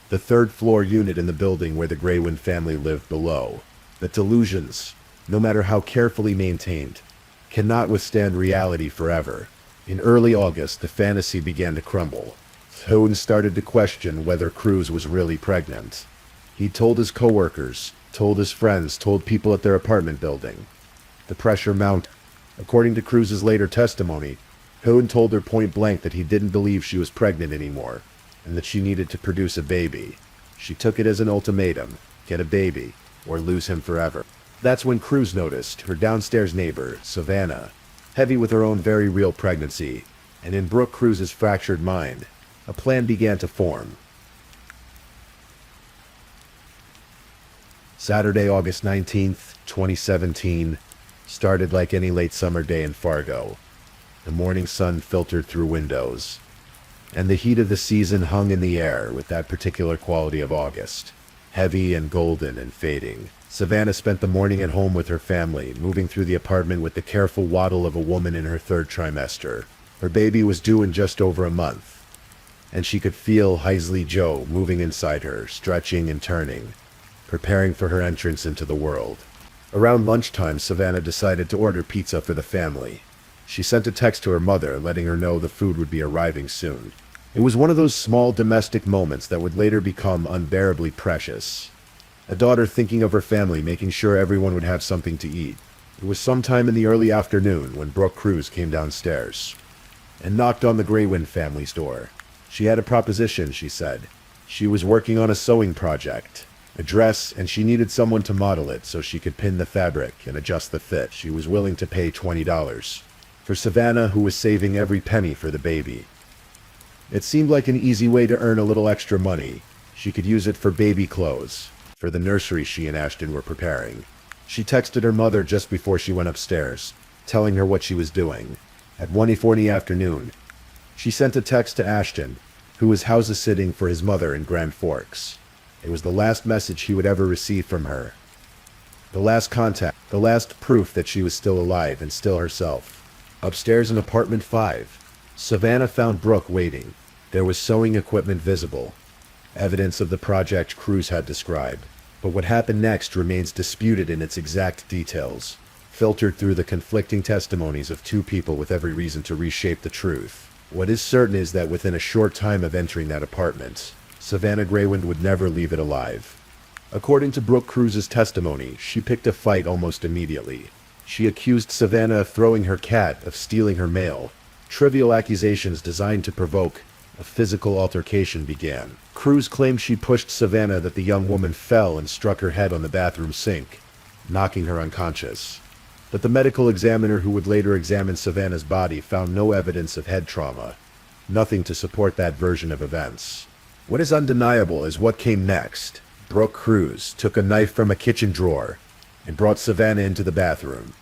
the third-floor unit in the building where the Graywin family lived below. But delusions, no matter how carefully maintained, cannot withstand reality forever. In early August, the fantasy began to crumble. Hone started to question whether Cruz was really pregnant. He told his coworkers, told his friends, told people at their apartment building. The pressure mounted. According to Cruz's later testimony, Hone told her point blank that he didn't believe she was pregnant anymore, and that she needed to produce a baby. She took it as an ultimatum: get a baby, or lose him forever. That's when Cruz noticed her downstairs neighbor, Savannah, heavy with her own very real pregnancy, and in Brooke Cruz's fractured mind, a plan began to form. Saturday, August 19th, 2017, started like any late summer day in Fargo. The morning sun filtered through windows, and the heat of the season hung in the air with that particular quality of August, heavy and golden and fading. Savannah spent the morning at home with her family, moving through the apartment with the careful waddle of a woman in her third trimester. Her baby was due in just over a month, and she could feel Heisley Joe moving inside her, stretching and turning, preparing for her entrance into the world. Around lunchtime, Savannah decided to order pizza for the family. She sent a text to her mother, letting her know the food would be arriving soon. It was one of those small domestic moments that would later become unbearably precious. A daughter thinking of her family, making sure everyone would have something to eat. It was sometime in the early afternoon when Brooke Cruz came downstairs and knocked on the Graywin family's door. She had a proposition, she said. She was working on a sewing project, a dress, and she needed someone to model it so she could pin the fabric and adjust the fit. She was willing to pay $20. For Savannah, who was saving every penny for the baby. It seemed like an easy way to earn a little extra money. She could use it for baby clothes, for the nursery she and Ashton were preparing. She texted her mother just before she went upstairs, telling her what she was doing. At 1:40 in the afternoon, she sent a text to Ashton, who was house-sitting for his mother in Grand Forks. It was the last message he would ever receive from her. The last contact, the last proof that she was still alive and still herself. Upstairs in apartment 5, Savannah found Brooke waiting. There was sewing equipment visible, evidence of the project Cruz had described. But what happened next remains disputed in its exact details, filtered through the conflicting testimonies of two people with every reason to reshape the truth. What is certain is that within a short time of entering that apartment, Savannah Graywin would never leave it alive. According to Brooke Cruz's testimony, she picked a fight almost immediately. She accused Savannah of throwing her cat, of stealing her mail, trivial accusations designed to provoke A physical altercation began. Cruz claimed she pushed Savannah, that the young woman fell and struck her head on the bathroom sink, knocking her unconscious. But the medical examiner who would later examine Savannah's body found no evidence of head trauma, nothing to support that version of events. What is undeniable is what came next. Brooke Cruz took a knife from a kitchen drawer and brought Savannah into the bathroom.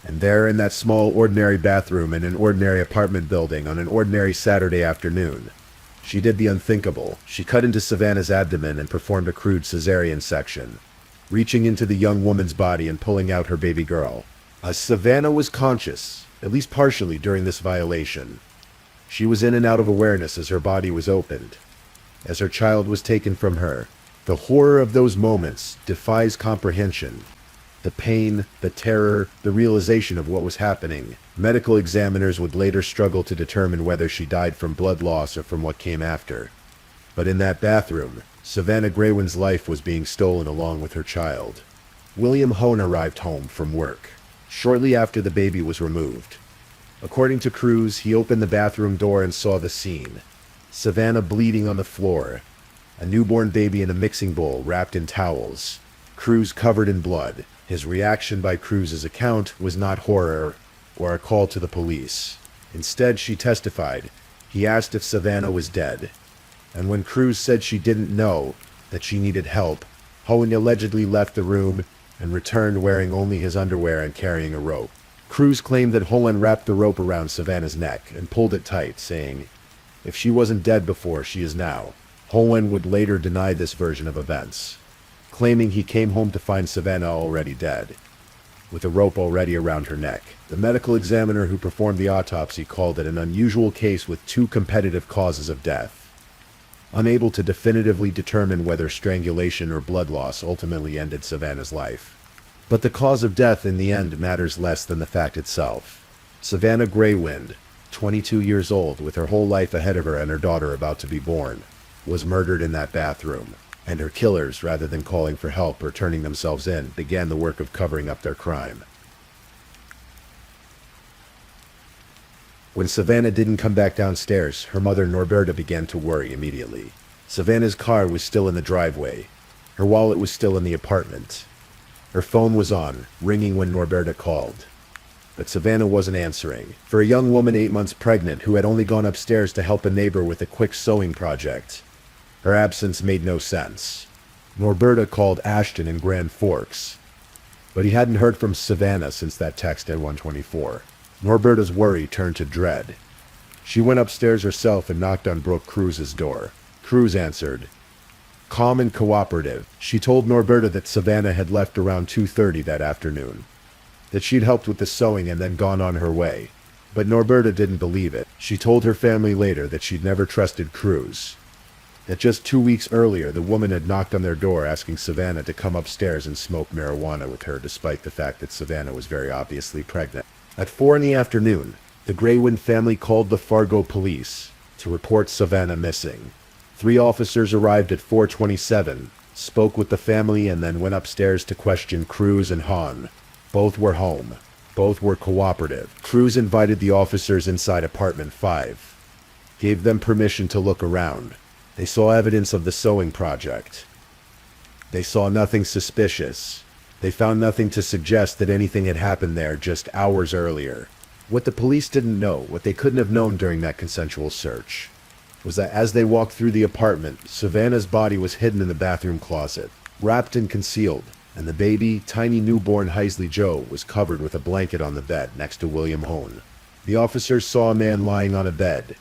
And there, in that small, ordinary bathroom in an ordinary apartment building on an ordinary Saturday afternoon, she did the unthinkable. She cut into Savannah's abdomen and performed a crude cesarean section, reaching into the young woman's body and pulling out her baby girl. Savannah was conscious, at least partially, during this violation. She was in and out of awareness as her body was opened, as her child was taken from her. The horror of those moments defies comprehension. The pain, the terror, the realization of what was happening. Medical examiners would later struggle to determine whether she died from blood loss or from what came after. But in that bathroom, Savannah Graywin's life was being stolen along with her child. William Hone arrived home from work shortly after the baby was removed. According to Cruz, he opened the bathroom door and saw the scene. Savannah bleeding on the floor, a newborn baby in a mixing bowl wrapped in towels, Cruz covered in blood. His reaction, by Cruz's account, was not horror or a call to the police. Instead, she testified, he asked if Savannah was dead. And when Cruz said she didn't know, that she needed help, Hone allegedly left the room and returned wearing only his underwear and carrying a rope. Cruz claimed that Hone wrapped the rope around Savannah's neck and pulled it tight, saying, "If she wasn't dead before, she is now." Hone would later deny this version of events, claiming he came home to find Savannah already dead, with a rope already around her neck. The medical examiner who performed the autopsy called it an unusual case with two competitive causes of death, unable to definitively determine whether strangulation or blood loss ultimately ended Savannah's life. But the cause of death in the end matters less than the fact itself. Savannah Graywin, 22 years old, with her whole life ahead of her and her daughter about to be born, was murdered in that bathroom. And her killers, rather than calling for help or turning themselves in, began the work of covering up their crime. When Savannah didn't come back downstairs, her mother Norberta began to worry immediately. Savannah's car was still in the driveway. Her wallet was still in the apartment. Her phone was on, ringing when Norberta called. But Savannah wasn't answering. For a young woman 8 months pregnant who had only gone upstairs to help a neighbor with a quick sewing project, her absence made no sense. Norberta called Ashton in Grand Forks, but he hadn't heard from Savannah since that text at 1:24. Norberta's worry turned to dread. She went upstairs herself and knocked on Brooke Cruz's door. Cruz answered. Calm and cooperative, she told Norberta that Savannah had left around 2:30 that afternoon, that she'd helped with the sewing and then gone on her way. But Norberta didn't believe it. She told her family later that she'd never trusted Cruz, that just 2 weeks earlier the woman had knocked on their door asking Savannah to come upstairs and smoke marijuana with her, despite the fact that Savannah was very obviously pregnant. At 4 in the afternoon, the Graywin family called the Fargo police to report Savannah missing. 3 officers arrived at 4:27, spoke with the family, and then went upstairs to question Cruz and Hahn. Both were home. Both were cooperative. Cruz invited the officers inside apartment 5, gave them permission to look around. They saw evidence of the sewing project. They saw nothing suspicious. They found nothing to suggest that anything had happened there just hours earlier. What the police didn't know, what they couldn't have known during that consensual search, was that as they walked through the apartment, Savannah's body was hidden in the bathroom closet, wrapped and concealed, and the baby, tiny newborn Heisley Joe, was covered with a blanket on the bed next to William Hone. The officers saw a man lying on a bed.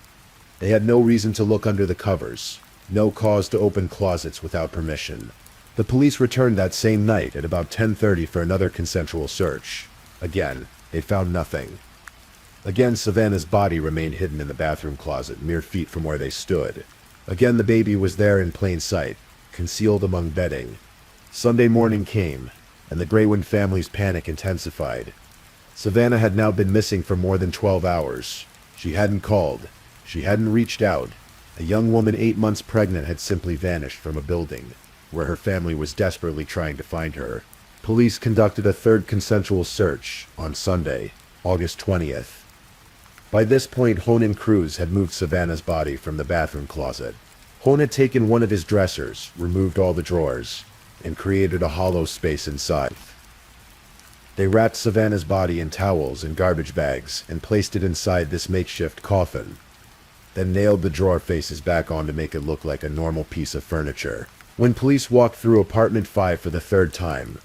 They had no reason to look under the covers, no cause to open closets without permission. The police returned that same night at about 10:30 for another consensual search. Again, they found nothing. Again, Savannah's body remained hidden in the bathroom closet, mere feet from where they stood. Again, the baby was there in plain sight, concealed among bedding. Sunday morning came, and the Graywin family's panic intensified. Savannah had now been missing for more than 12 hours. She hadn't called. She hadn't reached out. A young woman 8 months pregnant had simply vanished from a building where her family was desperately trying to find her. Police conducted a third consensual search on Sunday, August 20th. By this point, Hone and Cruz had moved Savannah's body from the bathroom closet. Hone had taken one of his dressers, removed all the drawers, and created a hollow space inside. They wrapped Savannah's body in towels and garbage bags and placed it inside this makeshift coffin, then nailed the drawer faces back on to make it look like a normal piece of furniture. When police walked through apartment 5 for the third time,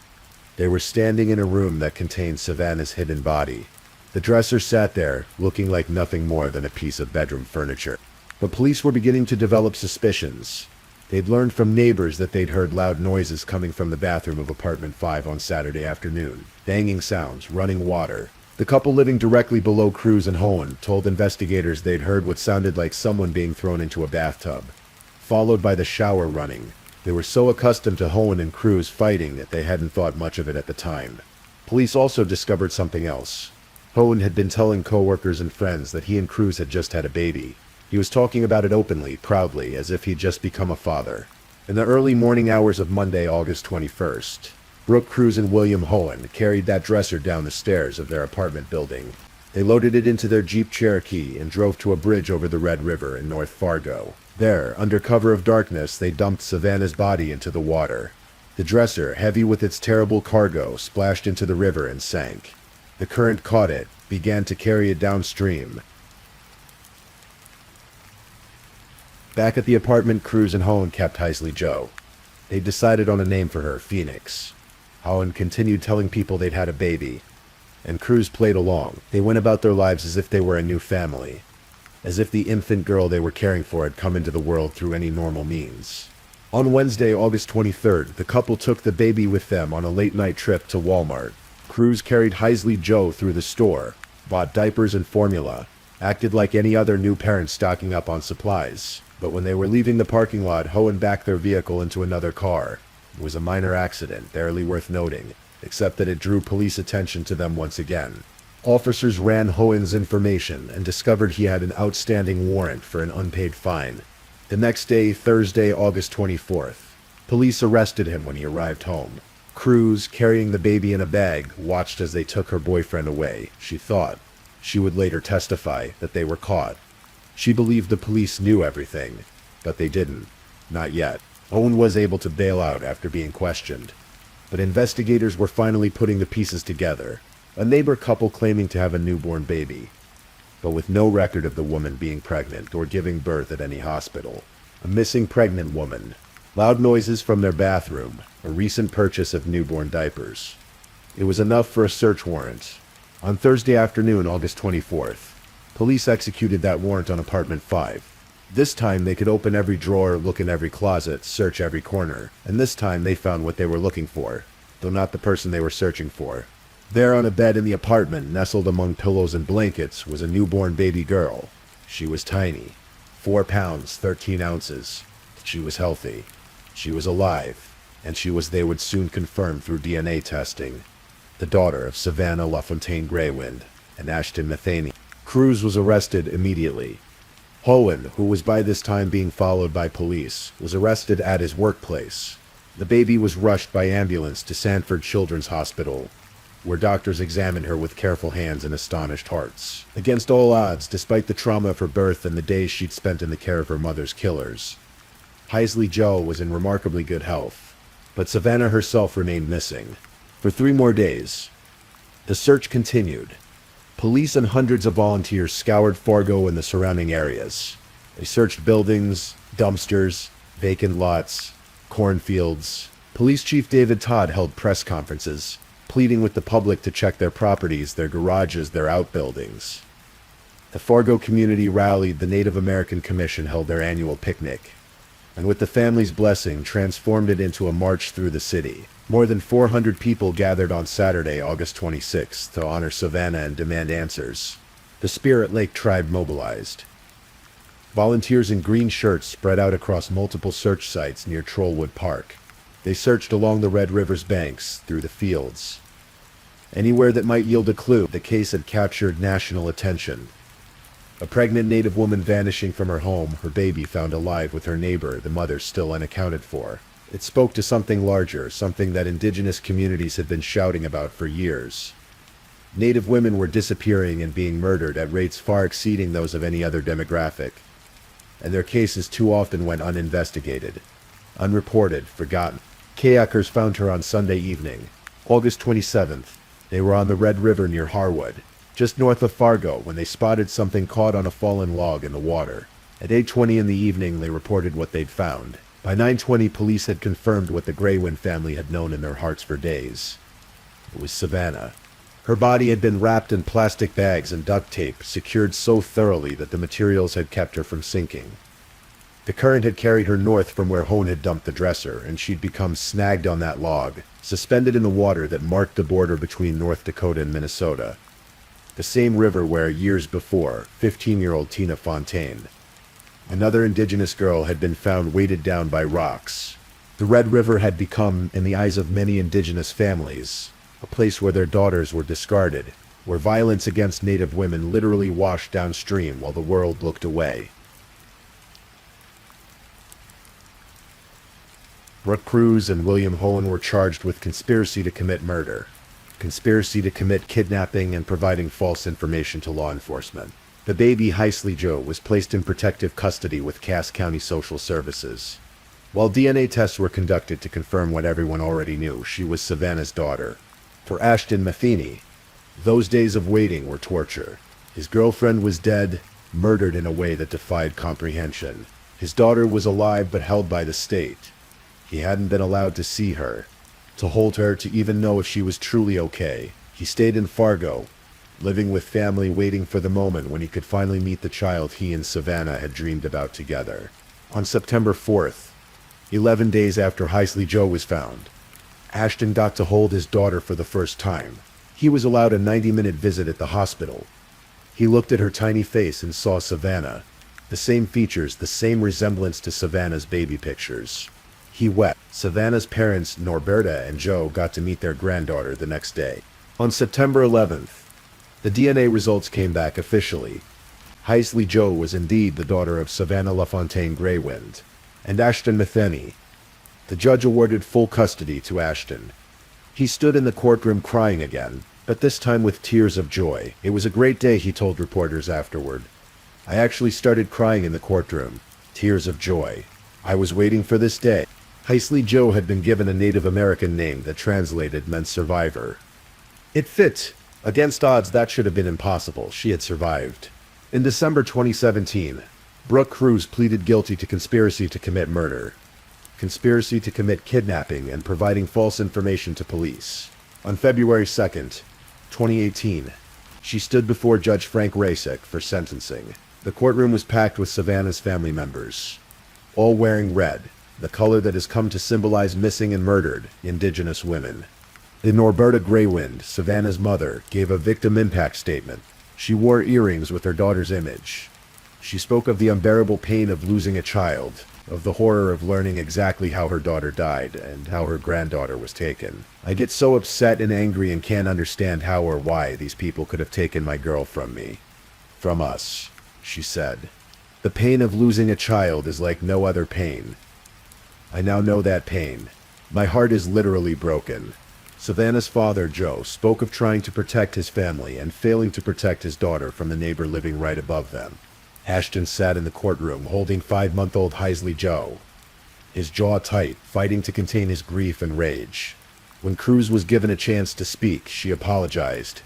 they were standing in a room that contained Savannah's hidden body. The dresser sat there, looking like nothing more than a piece of bedroom furniture. But police were beginning to develop suspicions. They'd learned from neighbors that they'd heard loud noises coming from the bathroom of apartment 5 on Saturday afternoon. Banging sounds, running water. The couple living directly below Cruz and Hone told investigators they'd heard what sounded like someone being thrown into a bathtub, followed by the shower running. They were so accustomed to Hone and Cruz fighting that they hadn't thought much of it at the time. Police also discovered something else. Hone had been telling coworkers and friends that he and Cruz had just had a baby. He was talking about it openly, proudly, as if he'd just become a father. In the early morning hours of Monday, August 21st, Brooke Cruz and William Hone carried that dresser down the stairs of their apartment building. They loaded it into their Jeep Cherokee and drove to a bridge over the Red River in North Fargo. There, under cover of darkness, they dumped Savannah's body into the water. The dresser, heavy with its terrible cargo, splashed into the river and sank. The current caught it, began to carry it downstream. Back at the apartment, Cruz and Hone kept Heisley Joe. They decided on a name for her, Phoenix. Hone continued telling people they'd had a baby, and Cruz played along. They went about their lives as if they were a new family, as if the infant girl they were caring for had come into the world through any normal means. On Wednesday, August 23rd, the couple took the baby with them on a late-night trip to Walmart. Cruz carried Heisley Joe through the store, bought diapers and formula, acted like any other new parent stocking up on supplies. But when they were leaving the parking lot, Hone backed their vehicle into another car. It was a minor accident, barely worth noting, except that it drew police attention to them once again. Officers ran Hohen's information and discovered he had an outstanding warrant for an unpaid fine. The next day, Thursday, August 24th, police arrested him when he arrived home. Cruz, carrying the baby in a bag, watched as they took her boyfriend away. She thought. She would later testify that they were caught. She believed the police knew everything, but they didn't. Not yet. Owen was able to bail out after being questioned. But investigators were finally putting the pieces together. A neighbor couple claiming to have a newborn baby, but with no record of the woman being pregnant or giving birth at any hospital. A missing pregnant woman. Loud noises from their bathroom. A recent purchase of newborn diapers. It was enough for a search warrant. On Thursday afternoon, August 24th, police executed that warrant on apartment 5. This time they could open every drawer, look in every closet, search every corner, and this time they found what they were looking for, though not the person they were searching for. There on a bed in the apartment, nestled among pillows and blankets, was a newborn baby girl. She was tiny, 4 pounds, 13 ounces. She was healthy. She was alive, and she was, they would soon confirm through DNA testing, the daughter of Savannah LaFontaine Greywind and Ashton Matheny. Cruz was arrested immediately. Hone, who was by this time being followed by police, was arrested at his workplace. The baby was rushed by ambulance to Sanford Children's Hospital, where doctors examined her with careful hands and astonished hearts. Against all odds, despite the trauma of her birth and the days she'd spent in the care of her mother's killers, Heisley Joe was in remarkably good health, but Savannah herself remained missing. For 3 more days, the search continued. Police and hundreds of volunteers scoured Fargo and the surrounding areas. They searched buildings, dumpsters, vacant lots, cornfields. Police Chief David Todd held press conferences, pleading with the public to check their properties, their garages, their outbuildings. The Fargo community rallied. The Native American Commission held their annual picnic, and with the family's blessing, transformed it into a march through the city. More than 400 people gathered on Saturday, August 26th, to honor Savannah and demand answers. The Spirit Lake tribe mobilized. Volunteers in green shirts spread out across multiple search sites near Trollwood Park. They searched along the Red River's banks, through the fields. Anywhere that might yield a clue. The case had captured national attention. A pregnant Native woman vanishing from her home, her baby found alive with her neighbor, the mother still unaccounted for. It spoke to something larger, something that indigenous communities had been shouting about for years. Native women were disappearing and being murdered at rates far exceeding those of any other demographic, and their cases too often went uninvestigated, unreported, forgotten. Kayakers found her on Sunday evening, August 27th. They were on the Red River near Harwood, just north of Fargo, when they spotted something caught on a fallen log in the water. At 8:20 in the evening, they reported what they'd found. By 9:20, police had confirmed what the Graywind family had known in their hearts for days. It was Savannah. Her body had been wrapped in plastic bags and duct tape, secured so thoroughly that the materials had kept her from sinking. The current had carried her north from where Hone had dumped the dresser, and she'd become snagged on that log, suspended in the water that marked the border between North Dakota and Minnesota. The same river where, years before, 15-year-old Tina Fontaine, another indigenous girl, had been found weighted down by rocks. The Red River had become, in the eyes of many indigenous families, a place where their daughters were discarded, where violence against Native women literally washed downstream while the world looked away. Brooke Cruz and William Hone were charged with conspiracy to commit murder, conspiracy to commit kidnapping, and providing false information to law enforcement. The baby, Heisley Jo, was placed in protective custody with Cass County Social Services. While DNA tests were conducted to confirm what everyone already knew, she was Savannah's daughter. For Ashton Matheny, those days of waiting were torture. His girlfriend was dead, murdered in a way that defied comprehension. His daughter was alive but held by the state. He hadn't been allowed to see her, to hold her, to even know if she was truly okay. He stayed in Fargo, living with family, waiting for the moment when he could finally meet the child he and Savannah had dreamed about together. On September 4th, 11 days after Heisley Jo was found, Ashton got to hold his daughter for the first time. He was allowed a 90-minute visit at the hospital. He looked at her tiny face and saw Savannah. The same features, the same resemblance to Savannah's baby pictures. He wept. Savannah's parents, Norberta and Joe, got to meet their granddaughter the next day. On September 11th, the DNA results came back officially. Heisley Jo was indeed the daughter of Savannah LaFontaine Graywind and Ashton Matheny. The judge awarded full custody to Ashton. He stood in the courtroom crying again, but this time with tears of joy. It was a great day, he told reporters afterward. I actually started crying in the courtroom. Tears of joy. I was waiting for this day. Heisley Jo had been given a Native American name that translated meant survivor. It fit. Against odds, that should have been impossible. She had survived. In December 2017, Brooke Cruz pleaded guilty to conspiracy to commit murder, conspiracy to commit kidnapping, and providing false information to police. On February 2nd, 2018, she stood before Judge Frank Rasek for sentencing. The courtroom was packed with Savannah's family members, all wearing red, the color that has come to symbolize missing and murdered indigenous women. The Norberta Graywind, Savannah's mother, gave a victim impact statement. She wore earrings with her daughter's image. She spoke of the unbearable pain of losing a child, of the horror of learning exactly how her daughter died and how her granddaughter was taken. I get so upset and angry and can't understand how or why these people could have taken my girl from me. From us, she said. The pain of losing a child is like no other pain. I now know that pain. My heart is literally broken. Savannah's father, Joe, spoke of trying to protect his family and failing to protect his daughter from the neighbor living right above them. Ashton sat in the courtroom holding 5-month-old Heisley Jo, his jaw tight, fighting to contain his grief and rage. When Cruz was given a chance to speak, she apologized.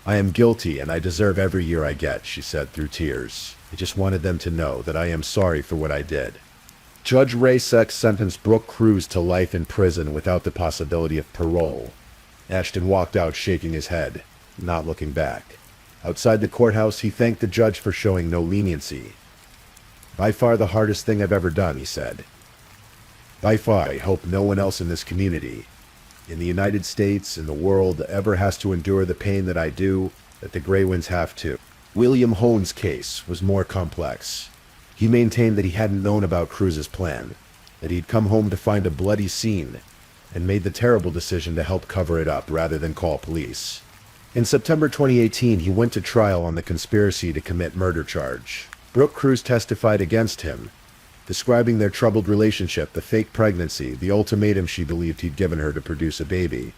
I am guilty and I deserve every year I get, she said through tears. I just wanted them to know that I am sorry for what I did. Judge Rasek sentenced Brooke Cruz to life in prison without the possibility of parole. Ashton walked out shaking his head, not looking back. Outside the courthouse, he thanked the judge for showing no leniency. By far the hardest thing I've ever done, he said. By far, I hope no one else in this community, in the United States, in the world, ever has to endure the pain that I do, that the Graywinds have too. William Hone's case was more complex. He maintained that he hadn't known about Cruz's plan, that he'd come home to find a bloody scene, and made the terrible decision to help cover it up rather than call police. In September 2018, he went to trial on the conspiracy to commit murder charge. Brooke Cruz testified against him, describing their troubled relationship, the fake pregnancy, the ultimatum she believed he'd given her to produce a baby.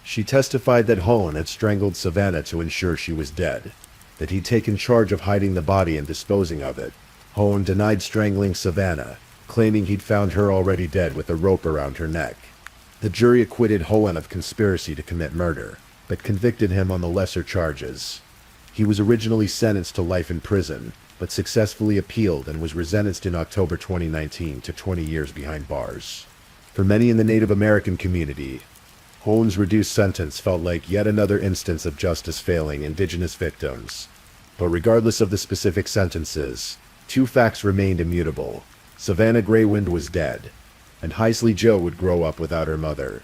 She testified that Hohen had strangled Savannah to ensure she was dead, that he'd taken charge of hiding the body and disposing of it. Hohen denied strangling Savannah, claiming he'd found her already dead with a rope around her neck. The jury acquitted Hohen of conspiracy to commit murder, but convicted him on the lesser charges. He was originally sentenced to life in prison, but successfully appealed and was resentenced in October 2019 to 20 years behind bars. For many in the Native American community, Hohen's reduced sentence felt like yet another instance of justice failing indigenous victims. But regardless of the specific sentences, two facts remained immutable. Savannah Greywind was dead, and Heisley Jo would grow up without her mother.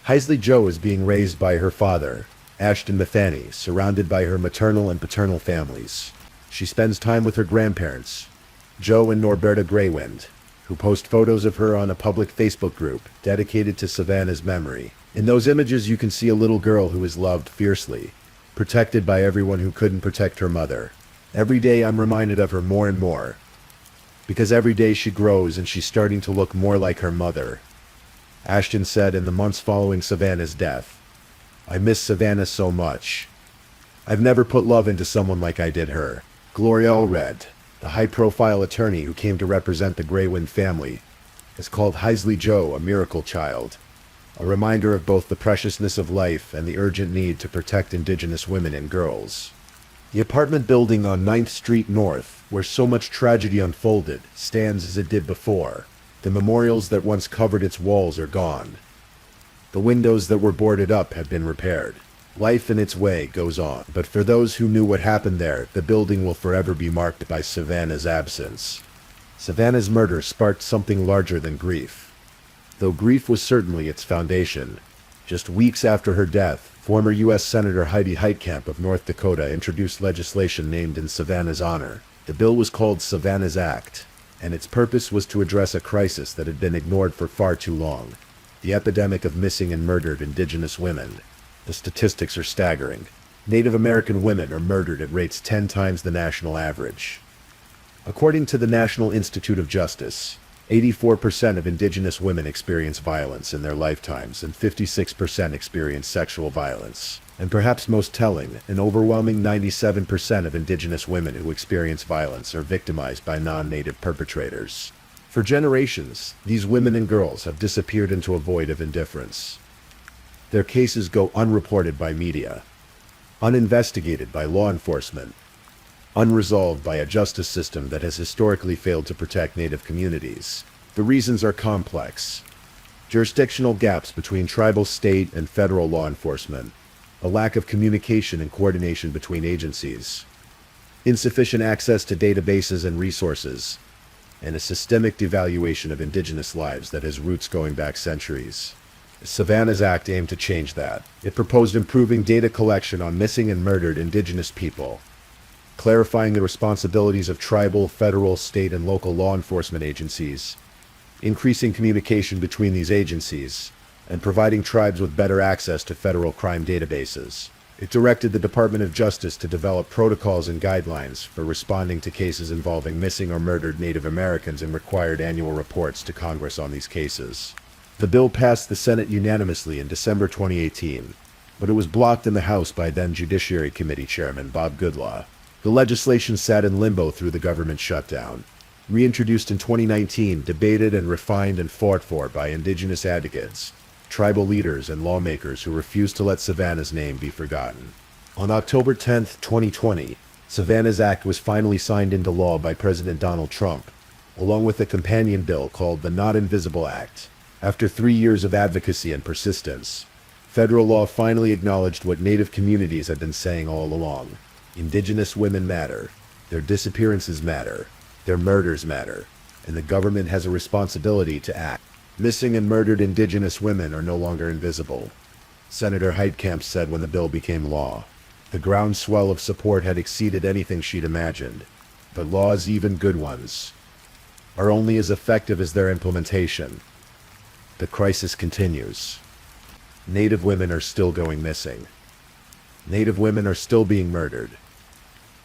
Heisley Jo is being raised by her father, Ashton Matheny, surrounded by her maternal and paternal families. She spends time with her grandparents, Joe and Norberta Greywind, who post photos of her on a public Facebook group dedicated to Savannah's memory. In those images you can see a little girl who is loved fiercely, protected by everyone who couldn't protect her mother. Every day I'm reminded of her more and more, because every day she grows and she's starting to look more like her mother. Ashton said in the months following Savannah's death, "I miss Savannah so much. I've never put love into someone like I did her." Gloria Allred, the high-profile attorney who came to represent the Greywind family, has called Heisley Jo a miracle child, a reminder of both the preciousness of life and the urgent need to protect indigenous women and girls. The apartment building on 9th Street North, where so much tragedy unfolded, stands as it did before. The memorials that once covered its walls are gone. The windows that were boarded up have been repaired. Life in its way goes on, but for those who knew what happened there, the building will forever be marked by Savannah's absence. Savannah's murder sparked something larger than grief, though grief was certainly its foundation. Just weeks after her death, former U.S. Senator Heidi Heitkamp of North Dakota introduced legislation named in Savannah's honor. The bill was called Savannah's Act, and its purpose was to address a crisis that had been ignored for far too long: the epidemic of missing and murdered indigenous women. The statistics are staggering. Native American women are murdered at rates 10 times the national average. According to the National Institute of Justice, 84% of indigenous women experience violence in their lifetimes, and 56% experience sexual violence. And perhaps most telling, an overwhelming 97% of indigenous women who experience violence are victimized by non-native perpetrators. For generations, these women and girls have disappeared into a void of indifference. Their cases go unreported by media, uninvestigated by law enforcement, unresolved by a justice system that has historically failed to protect Native communities. The reasons are complex: jurisdictional gaps between tribal, state, and federal law enforcement, a lack of communication and coordination between agencies, insufficient access to databases and resources, and a systemic devaluation of indigenous lives that has roots going back centuries. Savannah's Act aimed to change that. It proposed improving data collection on missing and murdered indigenous people, clarifying the responsibilities of tribal, federal, state, and local law enforcement agencies, increasing communication between these agencies, and providing tribes with better access to federal crime databases. It directed the Department of Justice to develop protocols and guidelines for responding to cases involving missing or murdered Native Americans and required annual reports to Congress on these cases. The bill passed the Senate unanimously in December 2018, but it was blocked in the House by then Judiciary Committee Chairman Bob Goodlaw. The legislation sat in limbo through the government shutdown. Reintroduced in 2019, debated and refined and fought for by indigenous advocates, tribal leaders, and lawmakers who refused to let Savannah's name be forgotten. On October 10, 2020, Savannah's Act was finally signed into law by President Donald Trump, along with a companion bill called the Not Invisible Act. After 3 years of advocacy and persistence, federal law finally acknowledged what Native communities had been saying all along. Indigenous women matter, their disappearances matter, their murders matter, and the government has a responsibility to act. Missing and murdered indigenous women are no longer invisible, Senator Heitkamp said when the bill became law. The groundswell of support had exceeded anything she'd imagined, but laws, even good ones, are only as effective as their implementation. The crisis continues. Native women are still going missing. Native women are still being murdered.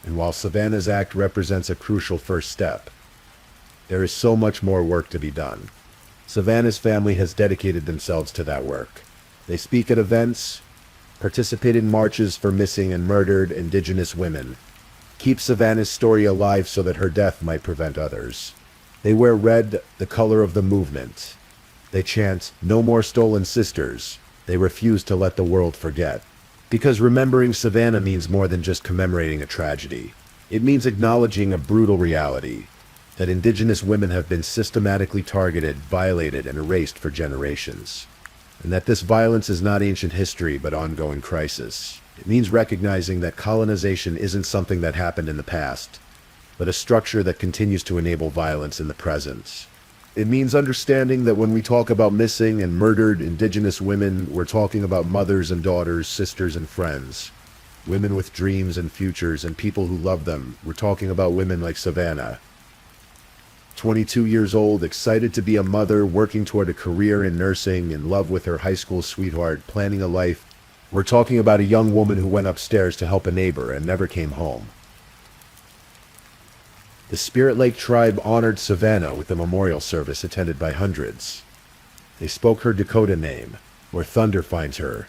And while Savannah's Act represents a crucial first step, there is so much more work to be done. Savannah's family has dedicated themselves to that work. They speak at events, participate in marches for missing and murdered Indigenous women, keep Savannah's story alive so that her death might prevent others. They wear red, the color of the movement. They chant, "No more stolen sisters." They refuse to let the world forget. Because remembering Savannah means more than just commemorating a tragedy. It means acknowledging a brutal reality, that Indigenous women have been systematically targeted, violated, and erased for generations. And that this violence is not ancient history, but ongoing crisis. It means recognizing that colonization isn't something that happened in the past, but a structure that continues to enable violence in the present. It means understanding that when we talk about missing and murdered Indigenous women, we're talking about mothers and daughters, sisters and friends. Women with dreams and futures and people who love them. We're talking about women like Savannah. 22 years old, excited to be a mother, working toward a career in nursing, in love with her high school sweetheart, planning a life. We're talking about a young woman who went upstairs to help a neighbor and never came home. The Spirit Lake tribe honored Savannah with a memorial service attended by hundreds. They spoke her Dakota name, where thunder finds her.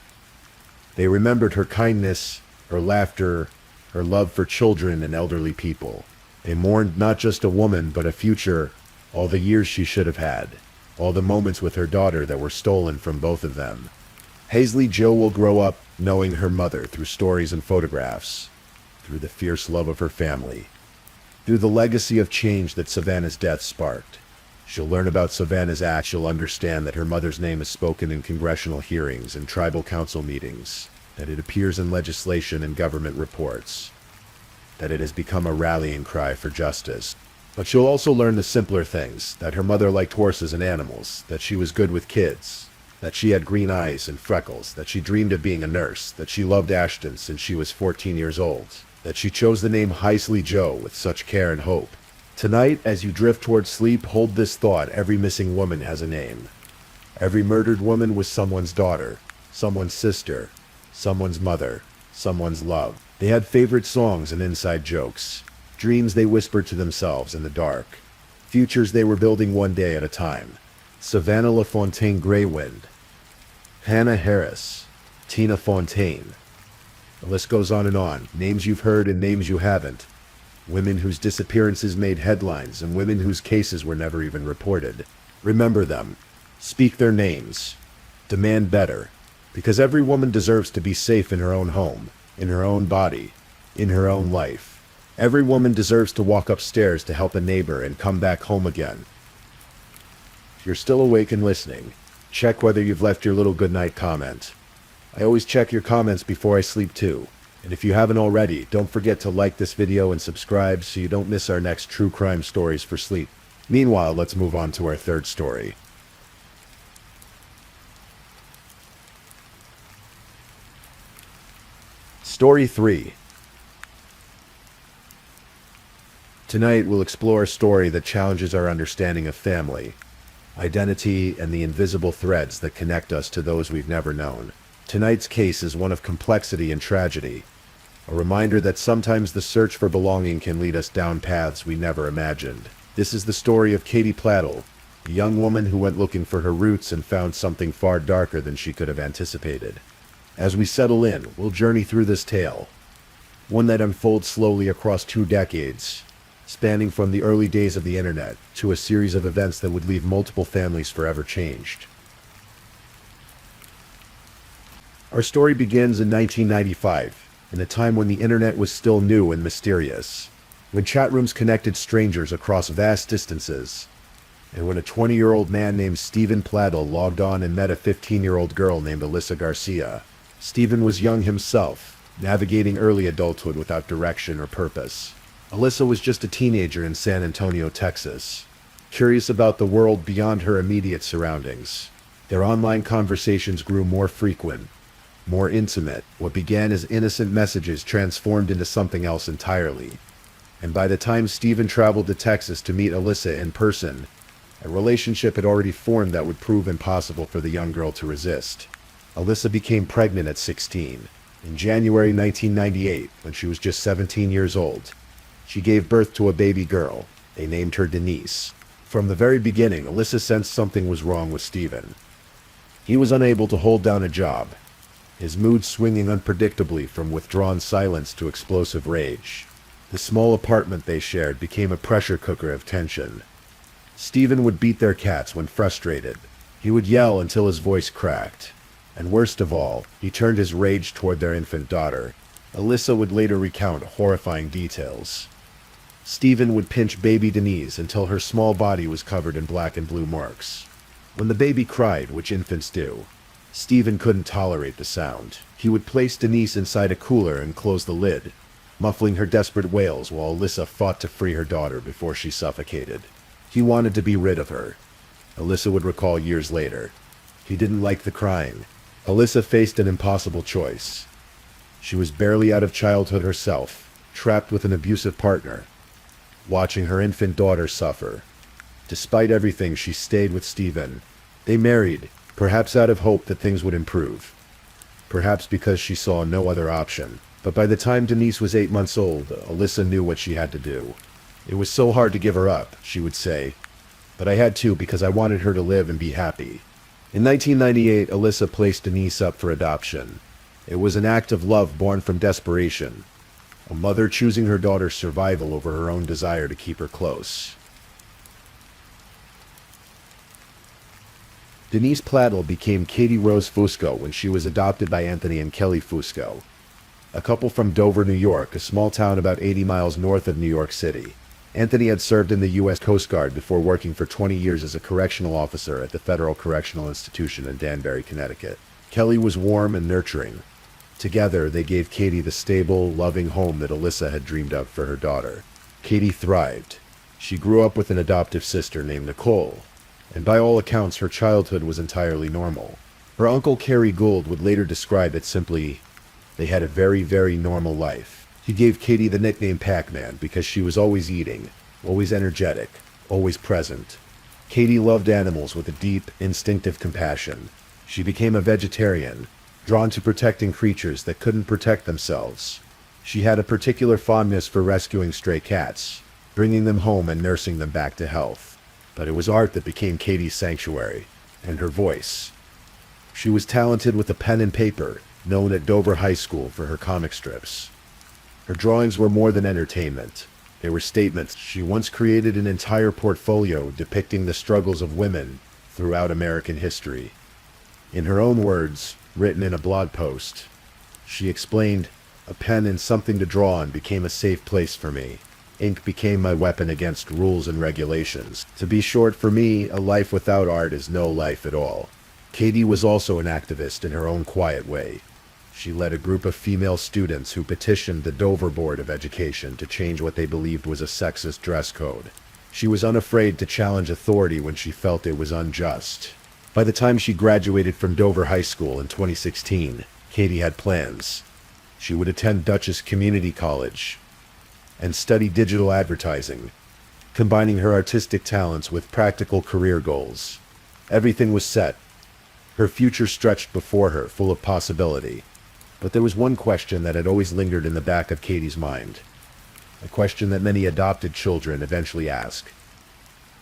They remembered her kindness, her laughter, her love for children and elderly people. They mourned not just a woman, but a future, all the years she should have had, all the moments with her daughter that were stolen from both of them. Hazley Jo will grow up knowing her mother through stories and photographs, through the fierce love of her family, through the legacy of change that Savannah's death sparked. She'll learn about Savannah's act. She'll understand that her mother's name is spoken in congressional hearings and tribal council meetings, that it appears in legislation and government reports, that it has become a rallying cry for justice. But she'll also learn the simpler things, that her mother liked horses and animals, that she was good with kids, that she had green eyes and freckles, that she dreamed of being a nurse, that she loved Ashton since she was 14 years old, that she chose the name Hazley Jo with such care and hope. Tonight, as you drift towards sleep, hold this thought: every missing woman has a name. Every murdered woman was someone's daughter, someone's sister, someone's mother, someone's love. They had favorite songs and inside jokes, dreams they whispered to themselves in the dark, futures they were building one day at a time. Savannah LaFontaine Greywind, Hannah Harris, Tina Fontaine. The list goes on, names you've heard and names you haven't. Women whose disappearances made headlines and women whose cases were never even reported. Remember them. Speak their names. Demand better. Because every woman deserves to be safe in her own home, in her own body, in her own life. Every woman deserves to walk upstairs to help a neighbor and come back home again. If you're still awake and listening, check whether you've left your little goodnight comment. I always check your comments before I sleep too. And if you haven't already, don't forget to like this video and subscribe so you don't miss our next true crime stories for sleep. Meanwhile, let's move on to our third story. Story 3. Tonight we'll explore a story that challenges our understanding of family, identity, and the invisible threads that connect us to those we've never known. Tonight's case is one of complexity and tragedy, a reminder that sometimes the search for belonging can lead us down paths we never imagined. This is the story of Katie Plattle, a young woman who went looking for her roots and found something far darker than she could have anticipated. As we settle in, we'll journey through this tale, one that unfolds slowly across 2 decades, spanning from the early days of the internet to a series of events that would leave multiple families forever changed. Our story begins in 1995, in a time when the internet was still new and mysterious, when chat rooms connected strangers across vast distances, and when a 20-year-old man named Stephen Plattle logged on and met a 15-year-old girl named Alyssa Garcia. Stephen was young himself, navigating early adulthood without direction or purpose. Alyssa was just a teenager in San Antonio, Texas, curious about the world beyond her immediate surroundings. Their online conversations grew more frequent, more intimate. What began as innocent messages transformed into something else entirely. And by the time Stephen traveled to Texas to meet Alyssa in person, a relationship had already formed that would prove impossible for the young girl to resist. Alyssa became pregnant at 16. In January 1998, when she was just 17 years old, she gave birth to a baby girl. They named her Denise. From the very beginning, Alyssa sensed something was wrong with Stephen. He was unable to hold down a job, his mood swinging unpredictably from withdrawn silence to explosive rage. The small apartment they shared became a pressure cooker of tension. Stephen would beat their cats when frustrated. He would yell until his voice cracked. And worst of all, he turned his rage toward their infant daughter. Alyssa would later recount horrifying details. Stephen would pinch baby Denise until her small body was covered in black and blue marks. When the baby cried, which infants do, Stephen couldn't tolerate the sound. He would place Denise inside a cooler and close the lid, muffling her desperate wails while Alyssa fought to free her daughter before she suffocated. He wanted to be rid of her. Alyssa would recall years later. He didn't like the crying. Alyssa faced an impossible choice. She was barely out of childhood herself, trapped with an abusive partner, watching her infant daughter suffer. Despite everything, she stayed with Stephen. They married, perhaps out of hope that things would improve. Perhaps because she saw no other option. But by the time Denise was 8 months old, Alyssa knew what she had to do. It was so hard to give her up, she would say. But I had to because I wanted her to live and be happy. In 1998, Alyssa placed Denise up for adoption. It was an act of love born from desperation. A mother choosing her daughter's survival over her own desire to keep her close. Denise Plattell became Katie Rose Fusco when she was adopted by Anthony and Kelly Fusco, a couple from Dover, New York, a small town about 80 miles north of New York City. Anthony had served in the U.S. Coast Guard before working for 20 years as a correctional officer at the Federal Correctional Institution in Danbury, Connecticut. Kelly was warm and nurturing. Together, they gave Katie the stable, loving home that Alyssa had dreamed of for her daughter. Katie thrived. She grew up with an adoptive sister named Nicole, and by all accounts, her childhood was entirely normal. Her uncle Kerry Gould would later describe it simply, they had a very, very normal life. He gave Katie the nickname Pac-Man because she was always eating, always energetic, always present. Katie loved animals with a deep, instinctive compassion. She became a vegetarian, drawn to protecting creatures that couldn't protect themselves. She had a particular fondness for rescuing stray cats, bringing them home and nursing them back to health. But it was art that became Katie's sanctuary, and her voice. She was talented with a pen and paper, known at Dover High School for her comic strips. Her drawings were more than entertainment. They were statements. She once created an entire portfolio depicting the struggles of women throughout American history. In her own words, written in a blog post, she explained, "A pen and something to draw on became a safe place for me. Ink became my weapon against rules and regulations. To be short, for me, a life without art is no life at all." Katie was also an activist in her own quiet way. She led a group of female students who petitioned the Dover Board of Education to change what they believed was a sexist dress code. She was unafraid to challenge authority when she felt it was unjust. By the time she graduated from Dover High School in 2016, Katie had plans. She would attend Dutchess Community College and study digital advertising, combining her artistic talents with practical career goals. Everything was set. Her future stretched before her, full of possibility. But there was one question that had always lingered in the back of Katie's mind. A question that many adopted children eventually ask.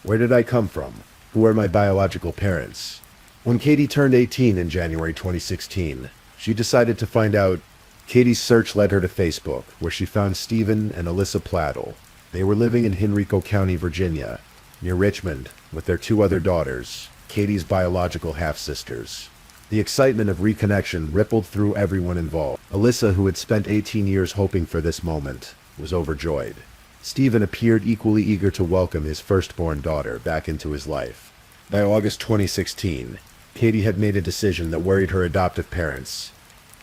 Where did I come from? Who are my biological parents? When Katie turned 18 in January 2016, she decided to find out. Katie's search led her to Facebook, where she found Stephen and Alyssa Plattell. They were living in Henrico County, Virginia, near Richmond, with their 2 other daughters, Katie's biological half-sisters. The excitement of reconnection rippled through everyone involved. Alyssa, who had spent 18 years hoping for this moment, was overjoyed. Stephen appeared equally eager to welcome his firstborn daughter back into his life. By August 2016, Katie had made a decision that worried her adoptive parents,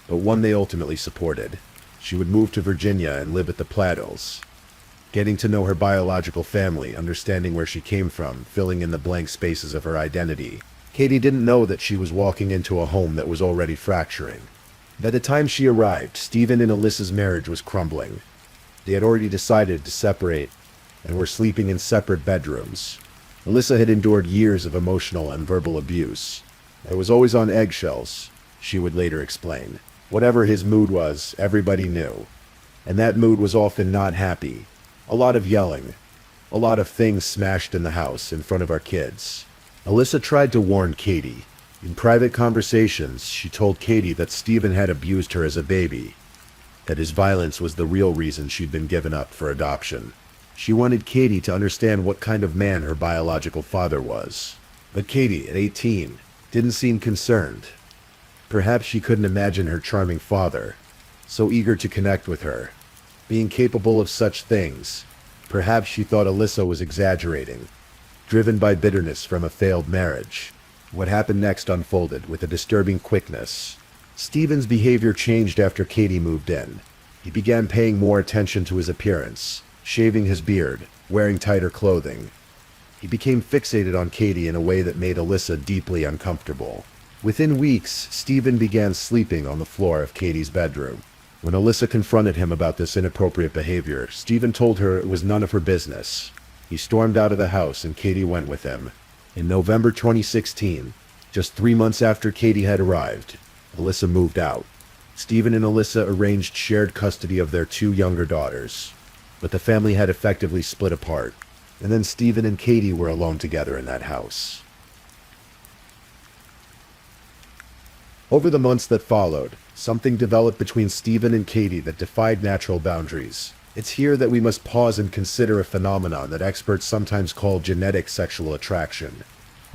but one they ultimately supported. She would move to Virginia and live with the Plattells, getting to know her biological family, understanding where she came from, filling in the blank spaces of her identity. Katie didn't know that she was walking into a home that was already fracturing. By the time she arrived, Stephen and Alyssa's marriage was crumbling. They had already decided to separate and were sleeping in separate bedrooms. Alyssa had endured years of emotional and verbal abuse. I was always on eggshells, she would later explain. Whatever his mood was, everybody knew. And that mood was often not happy. A lot of yelling. A lot of things smashed in the house in front of our kids. Alyssa tried to warn Katie. In private conversations, she told Katie that Stephen had abused her as a baby, that his violence was the real reason she'd been given up for adoption. She wanted Katie to understand what kind of man her biological father was. But Katie, at 18, didn't seem concerned. Perhaps she couldn't imagine her charming father, so eager to connect with her, being capable of such things. Perhaps she thought Alyssa was exaggerating, driven by bitterness from a failed marriage. What happened next unfolded with a disturbing quickness. Stephen's behavior changed after Katie moved in. He began paying more attention to his appearance, shaving his beard, wearing tighter clothing. He became fixated on Katie in a way that made Alyssa deeply uncomfortable. Within weeks, Stephen began sleeping on the floor of Katie's bedroom. When Alyssa confronted him about this inappropriate behavior, Stephen told her it was none of her business. He stormed out of the house and Katie went with him. In November 2016, just 3 months after Katie had arrived, Alyssa moved out. Stephen and Alyssa arranged shared custody of their 2 younger daughters, but the family had effectively split apart, and then Stephen and Katie were alone together in that house. Over the months that followed, something developed between Stephen and Katie that defied natural boundaries. It's here that we must pause and consider a phenomenon that experts sometimes call genetic sexual attraction,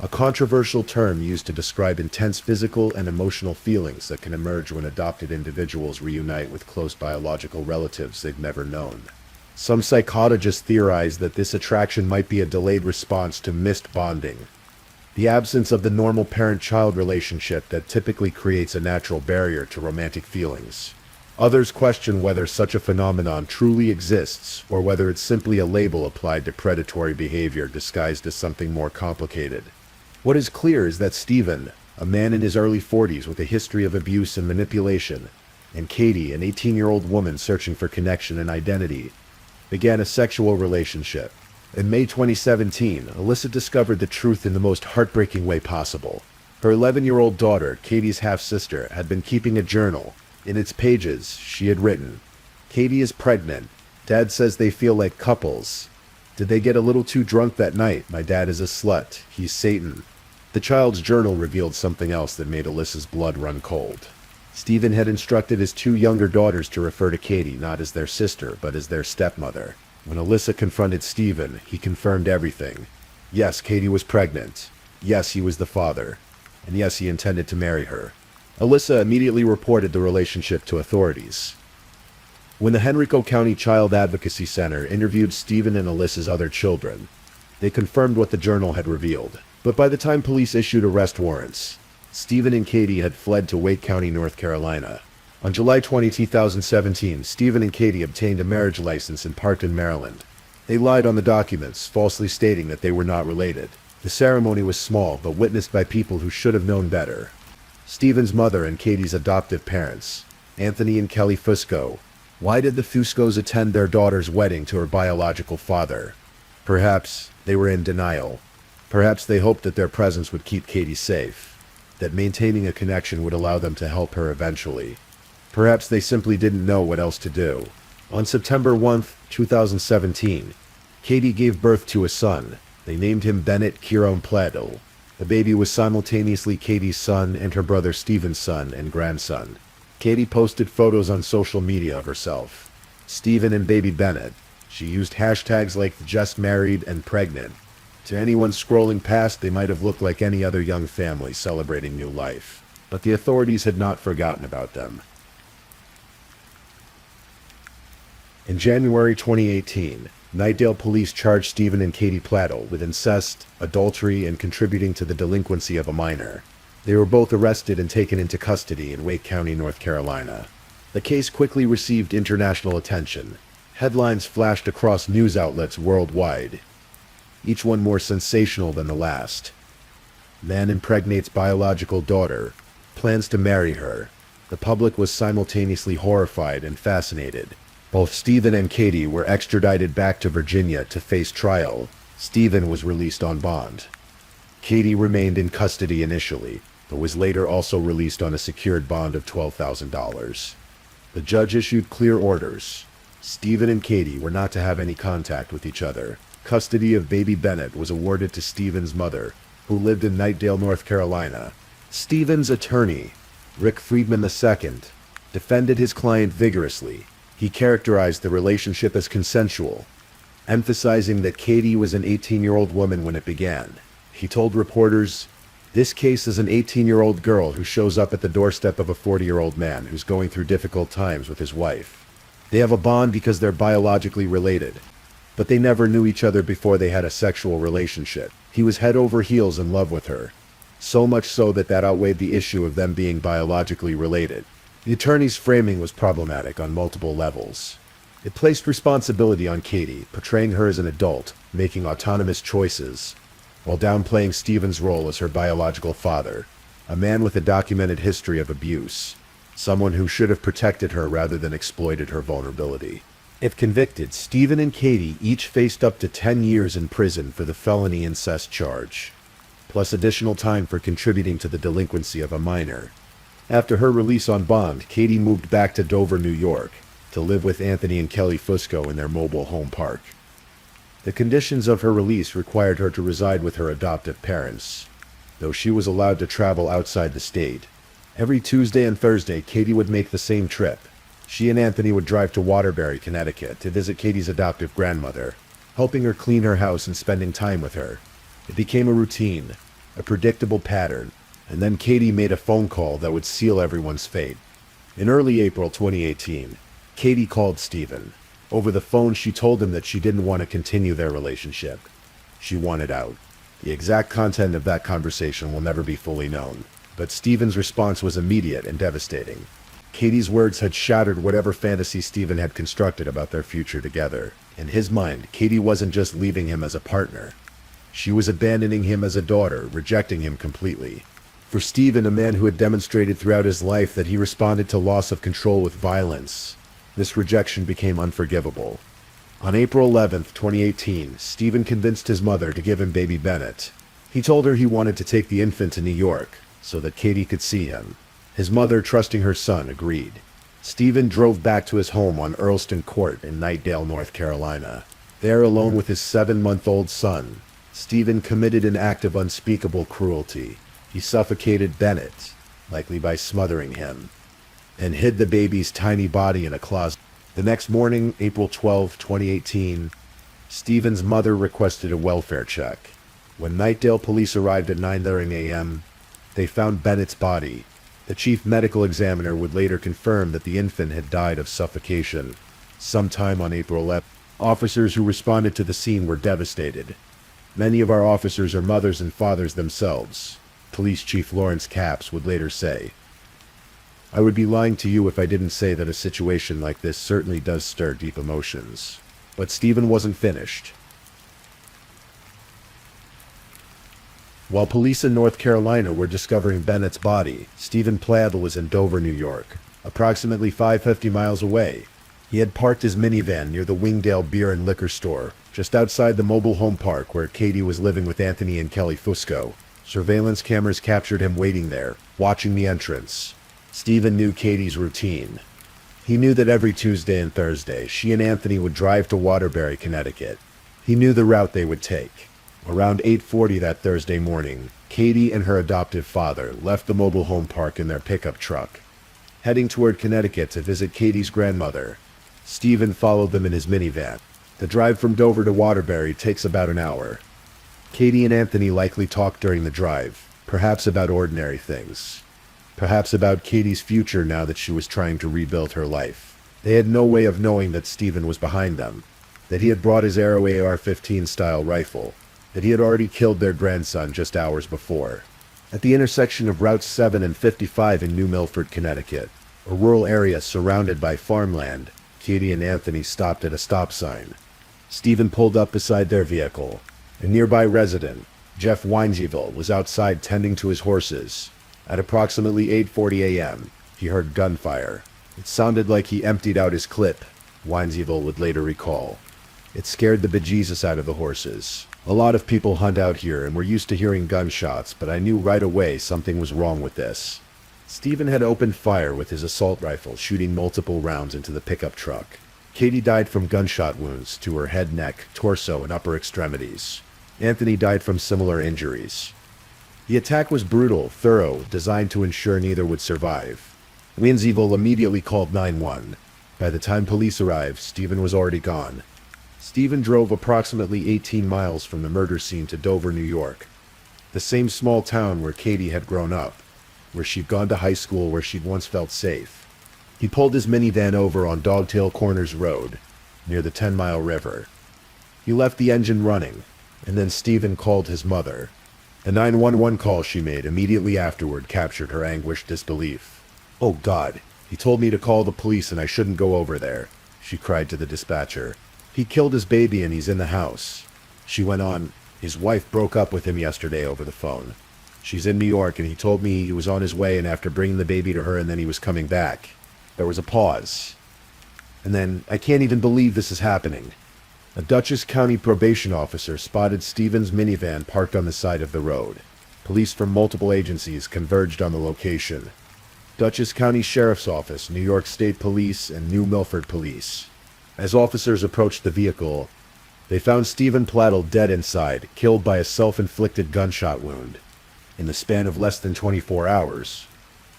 a controversial term used to describe intense physical and emotional feelings that can emerge when adopted individuals reunite with close biological relatives they've never known. Some psychologists theorize that this attraction might be a delayed response to missed bonding, the absence of the normal parent-child relationship that typically creates a natural barrier to romantic feelings. Others question whether such a phenomenon truly exists, or whether it's simply a label applied to predatory behavior disguised as something more complicated. What is clear is that Stephen, a man in his early 40s with a history of abuse and manipulation, and Katie, an 18-year-old woman searching for connection and identity, began a sexual relationship. In May 2017, Alyssa discovered the truth in the most heartbreaking way possible. Her 11-year-old daughter, Katie's half-sister, had been keeping a journal. In its pages, she had written, "Katie is pregnant. Dad says they feel like couples. Did they get a little too drunk that night? My dad is a slut. He's Satan." The child's journal revealed something else that made Alyssa's blood run cold. Stephen had instructed his 2 younger daughters to refer to Katie not as their sister, but as their stepmother. When Alyssa confronted Stephen, he confirmed everything. Yes, Katie was pregnant. Yes, he was the father. And yes, he intended to marry her. Alyssa immediately reported the relationship to authorities. When the Henrico County Child Advocacy Center interviewed Stephen and Alyssa's other children, they confirmed what the journal had revealed. But by the time police issued arrest warrants, Stephen and Katie had fled to Wake County, North Carolina. On July 20, 2017, Stephen and Katie obtained a marriage license in Parkton, Maryland. They lied on the documents, falsely stating that they were not related. The ceremony was small, but witnessed by people who should have known better. Stephen's mother and Katie's adoptive parents, Anthony and Kelly Fusco. Why did the Fuscos attend their daughter's wedding to her biological father? Perhaps they were in denial. Perhaps they hoped that their presence would keep Katie safe, that maintaining a connection would allow them to help her eventually. Perhaps they simply didn't know what else to do. On September 1, 2017, Katie gave birth to a son. They named him Bennett Kieron Pledl. The baby was simultaneously Katie's son and her brother Stephen's son and grandson. Katie posted photos on social media of herself, Stephen and baby Bennett. She used hashtags like just married and pregnant. To anyone scrolling past, they might have looked like any other young family celebrating new life. But the authorities had not forgotten about them. In January 2018, Knightdale police charged Stephen and Katie Pledl with incest, adultery, and contributing to the delinquency of a minor. They were both arrested and taken into custody in Wake County, North Carolina. The case quickly received international attention. Headlines flashed across news outlets worldwide, each one more sensational than the last. Man impregnates biological daughter, plans to marry her. The public was simultaneously horrified and fascinated. Both Stephen and Katie were extradited back to Virginia to face trial. Stephen was released on bond. Katie remained in custody initially, but was later also released on a secured bond of $12,000. The judge issued clear orders. Stephen and Katie were not to have any contact with each other. Custody of baby Bennett was awarded to Stephen's mother, who lived in Knightdale, North Carolina. Stephen's attorney, Rick Friedman II, defended his client vigorously. He characterized the relationship as consensual, emphasizing that Katie was an 18-year-old woman when it began. He told reporters, "This case is an 18-year-old girl who shows up at the doorstep of a 40-year-old man who's going through difficult times with his wife. They have a bond because they're biologically related, but they never knew each other before they had a sexual relationship. He was head over heels in love with her, so much so that outweighed the issue of them being biologically related." The attorney's framing was problematic on multiple levels. It placed responsibility on Katie, portraying her as an adult, making autonomous choices, while downplaying Stephen's role as her biological father, a man with a documented history of abuse, someone who should have protected her rather than exploited her vulnerability. If convicted, Stephen and Katie each faced up to 10 years in prison for the felony incest charge, plus additional time for contributing to the delinquency of a minor. After her release on bond, Katie moved back to Dover, New York, to live with Anthony and Kelly Fusco in their mobile home park. The conditions of her release required her to reside with her adoptive parents, though she was allowed to travel outside the state. Every Tuesday and Thursday, Katie would make the same trip. She and Anthony would drive to Waterbury, Connecticut, to visit Katie's adoptive grandmother, helping her clean her house and spending time with her. It became a routine, a predictable pattern, and then Katie made a phone call that would seal everyone's fate. In early April 2018, Katie called Stephen. Over the phone, she told him that she didn't want to continue their relationship. She wanted out. The exact content of that conversation will never be fully known, but Stephen's response was immediate and devastating. Katie's words had shattered whatever fantasy Stephen had constructed about their future together. In his mind, Katie wasn't just leaving him as a partner. She was abandoning him as a daughter, rejecting him completely. For Stephen, a man who had demonstrated throughout his life that he responded to loss of control with violence, this rejection became unforgivable. On April 11th, 2018, Stephen convinced his mother to give him baby Bennett. He told her he wanted to take the infant to New York so that Katie could see him. His mother, trusting her son, agreed. Stephen drove back to his home on Earlston Court in Knightdale, North Carolina. There, alone with his 7-month-old son, Stephen committed an act of unspeakable cruelty. He suffocated Bennett, likely by smothering him, and hid the baby's tiny body in a closet. The next morning, April 12, 2018, Stephen's mother requested a welfare check. When Knightdale police arrived at 9:30 a.m., they found Bennett's body. The chief medical examiner would later confirm that the infant had died of suffocation. Sometime on April 11th, officers who responded to the scene were devastated. Many of our officers are mothers and fathers themselves, Police Chief Lawrence Capps would later say. "I would be lying to you if I didn't say that a situation like this certainly does stir deep emotions." But Stephen wasn't finished. While police in North Carolina were discovering Bennett's body, Stephen Pladl was in Dover, New York, approximately 550 miles away. He had parked his minivan near the Wingdale Beer and Liquor Store, just outside the mobile home park where Katie was living with Anthony and Kelly Fusco. Surveillance cameras captured him waiting there, watching the entrance. Stephen knew Katie's routine. He knew that every Tuesday and Thursday, she and Anthony would drive to Waterbury, Connecticut. He knew the route they would take. Around 8:40 that Thursday morning, Katie and her adoptive father left the mobile home park in their pickup truck, heading toward Connecticut to visit Katie's grandmother. Stephen followed them in his minivan. The drive from Dover to Waterbury takes about an hour. Katie and Anthony likely talked during the drive, perhaps about ordinary things. Perhaps about Katie's future now that she was trying to rebuild her life. They had no way of knowing that Stephen was behind them, that he had brought his Arrow AR-15 style rifle, that he had already killed their grandson just hours before. At the intersection of Route 7 and 55 in New Milford, Connecticut, a rural area surrounded by farmland, Katie and Anthony stopped at a stop sign. Stephen pulled up beside their vehicle. A nearby resident, Jeff Weinzierville, was outside tending to his horses. At approximately 8:40 a.m., he heard gunfire. It sounded like he emptied out his clip, Weinzierville would later recall. It scared the bejesus out of the horses. "A lot of people hunt out here and were used to hearing gunshots, but I knew right away something was wrong with this." Stephen had opened fire with his assault rifle, shooting multiple rounds into the pickup truck. Katie died from gunshot wounds to her head, neck, torso, and upper extremities. Anthony died from similar injuries. The attack was brutal, thorough, designed to ensure neither would survive. Lindsayville immediately called 911. By the time police arrived, Stephen was already gone. Stephen drove approximately 18 miles from the murder scene to Dover, New York, the same small town where Katie had grown up, where she'd gone to high school, where she'd once felt safe. He pulled his minivan over on Dogtail Corners Road, near the 10-Mile River. He left the engine running, and then Stephen called his mother. The 911 call she made immediately afterward captured her anguished disbelief. "Oh God, he told me to call the police and I shouldn't go over there," she cried to the dispatcher. "He killed his baby and he's in the house." She went on, "His wife broke up with him yesterday over the phone. She's in New York and he told me he was on his way and after bringing the baby to her and then he was coming back." There was a pause. And then, "I can't even believe this is happening." A Dutchess County probation officer spotted Stephen's minivan parked on the side of the road. Police from multiple agencies converged on the location. Dutchess County Sheriff's Office, New York State Police, and New Milford Police. As officers approached the vehicle, they found Stephen Plattle dead inside, killed by a self-inflicted gunshot wound. In the span of less than 24 hours,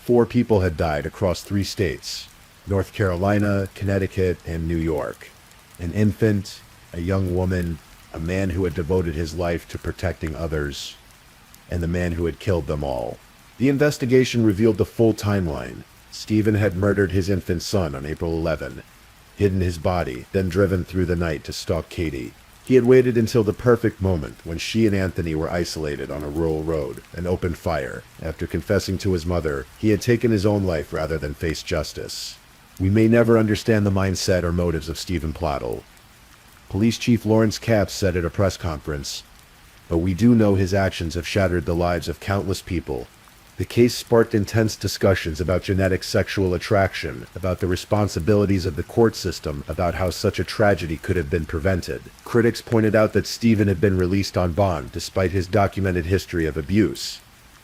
4 people had died across 3 states, North Carolina, Connecticut, and New York. An infant, a young woman, a man who had devoted his life to protecting others, and the man who had killed them all. The investigation revealed the full timeline. Stephen had murdered his infant son on April 11, hidden his body, then driven through the night to stalk Katie. He had waited until the perfect moment when she and Anthony were isolated on a rural road and opened fire. After confessing to his mother, he had taken his own life rather than face justice. We may never understand the mindset or motives of Stephen Plattle. Police Chief Lawrence Capps said at a press conference, "But we do know his actions have shattered the lives of countless people." The case sparked intense discussions about genetic sexual attraction, about the responsibilities of the court system, about how such a tragedy could have been prevented. Critics pointed out that Stephen had been released on bond despite his documented history of abuse,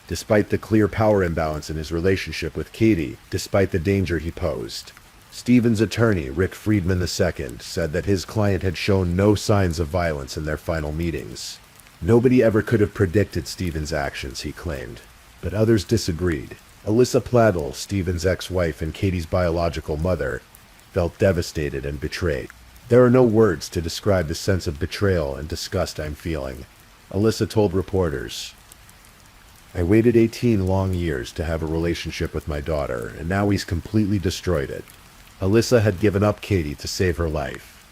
despite the clear power imbalance in his relationship with Katie, despite the danger he posed. Stephen's attorney, Rick Friedman II, said that his client had shown no signs of violence in their final meetings. Nobody ever could have predicted Stephen's actions, he claimed. But others disagreed. Alyssa Plattle, Stephen's ex-wife and Katie's biological mother, felt devastated and betrayed. "There are no words to describe the sense of betrayal and disgust I'm feeling," Alyssa told reporters. "I waited 18 long years to have a relationship with my daughter, and now he's completely destroyed it." Alyssa had given up Katie to save her life.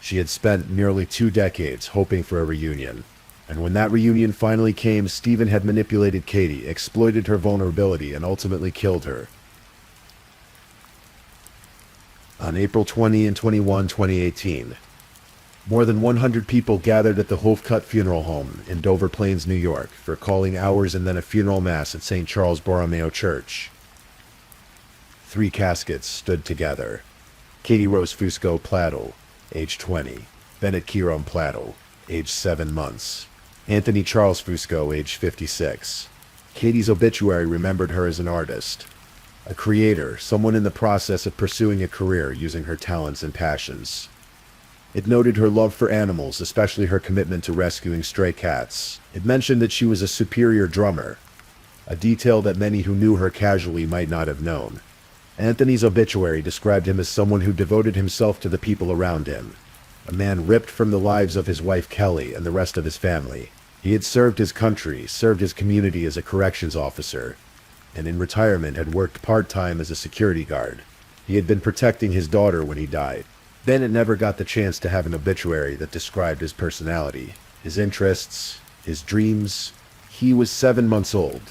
She had spent nearly 2 decades hoping for a reunion. And when that reunion finally came, Stephen had manipulated Katie, exploited her vulnerability, and ultimately killed her. On April 20 and 21, 2018, more than 100 people gathered at the Hofcut Funeral Home in Dover Plains, New York, for calling hours and then a funeral mass at St. Charles Borromeo Church. 3 caskets stood together. Katie Rose Fusco Plattle, age 20. Bennett Kieron Plattle, age 7 months. Anthony Charles Fusco, age 56. Katie's obituary remembered her as an artist, a creator, someone in the process of pursuing a career using her talents and passions. It noted her love for animals, especially her commitment to rescuing stray cats. It mentioned that she was a superior drummer, a detail that many who knew her casually might not have known. Anthony's obituary described him as someone who devoted himself to the people around him, a man ripped from the lives of his wife Kelly and the rest of his family. He had served his country, served his community as a corrections officer, and in retirement had worked part-time as a security guard. He had been protecting his daughter when he died. Bennett never got the chance to have an obituary that described his personality, his interests, his dreams. He was 7 months old.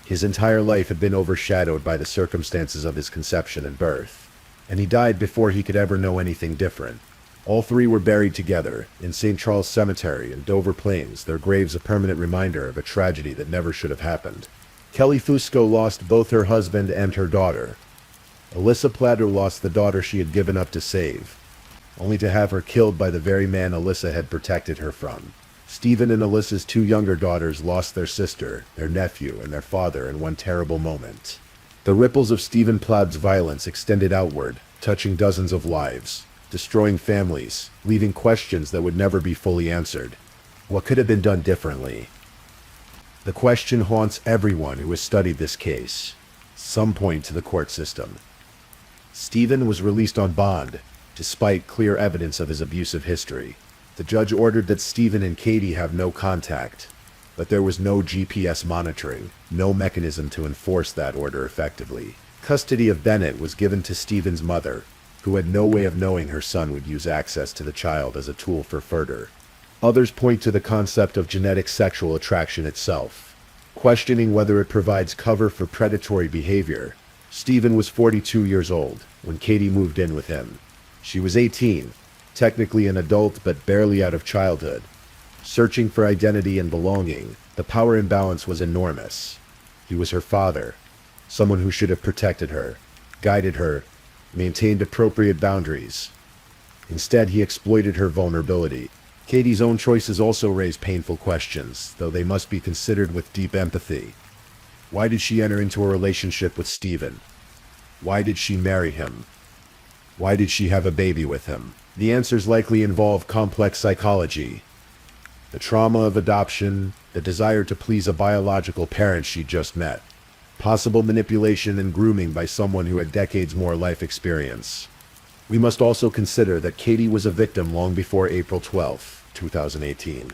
His entire life had been overshadowed by the circumstances of his conception and birth, and he died before he could ever know anything different. All 3 were buried together in St. Charles Cemetery in Dover Plains, their graves a permanent reminder of a tragedy that never should have happened. Kelly Fusco lost both her husband and her daughter. Alyssa Plattle lost the daughter she had given up to save, only to have her killed by the very man Alyssa had protected her from. Stephen and Alyssa's 2 younger daughters lost their sister, their nephew, and their father in one terrible moment. The ripples of Stephen Platt's violence extended outward, touching dozens of lives. destroying families, leaving questions that would never be fully answered. What could have been done differently? The question haunts everyone who has studied this case. Some point to the court system. Stephen was released on bond, despite clear evidence of his abusive history. The judge ordered that Stephen and Katie have no contact, but there was no GPS monitoring, no mechanism to enforce that order effectively. Custody of Bennett was given to Stephen's mother, who had no way of knowing her son would use access to the child as a tool for murder. Others point to the concept of genetic sexual attraction itself, questioning whether it provides cover for predatory behavior. Stephen was 42 years old when Katie moved in with him. She was 18, technically an adult but barely out of childhood. Searching for identity and belonging, the power imbalance was enormous. He was her father, someone who should have protected her, guided her, maintained appropriate boundaries. Instead, he exploited her vulnerability. Katie's own choices also raise painful questions, though they must be considered with deep empathy. Why did she enter into a relationship with Stephen? Why did she marry him? Why did she have a baby with him? The answers likely involve complex psychology. The trauma of adoption, the desire to please a biological parent she just met, possible manipulation and grooming by someone who had decades more life experience. We must also consider that Katie was a victim long before April 12, 2018.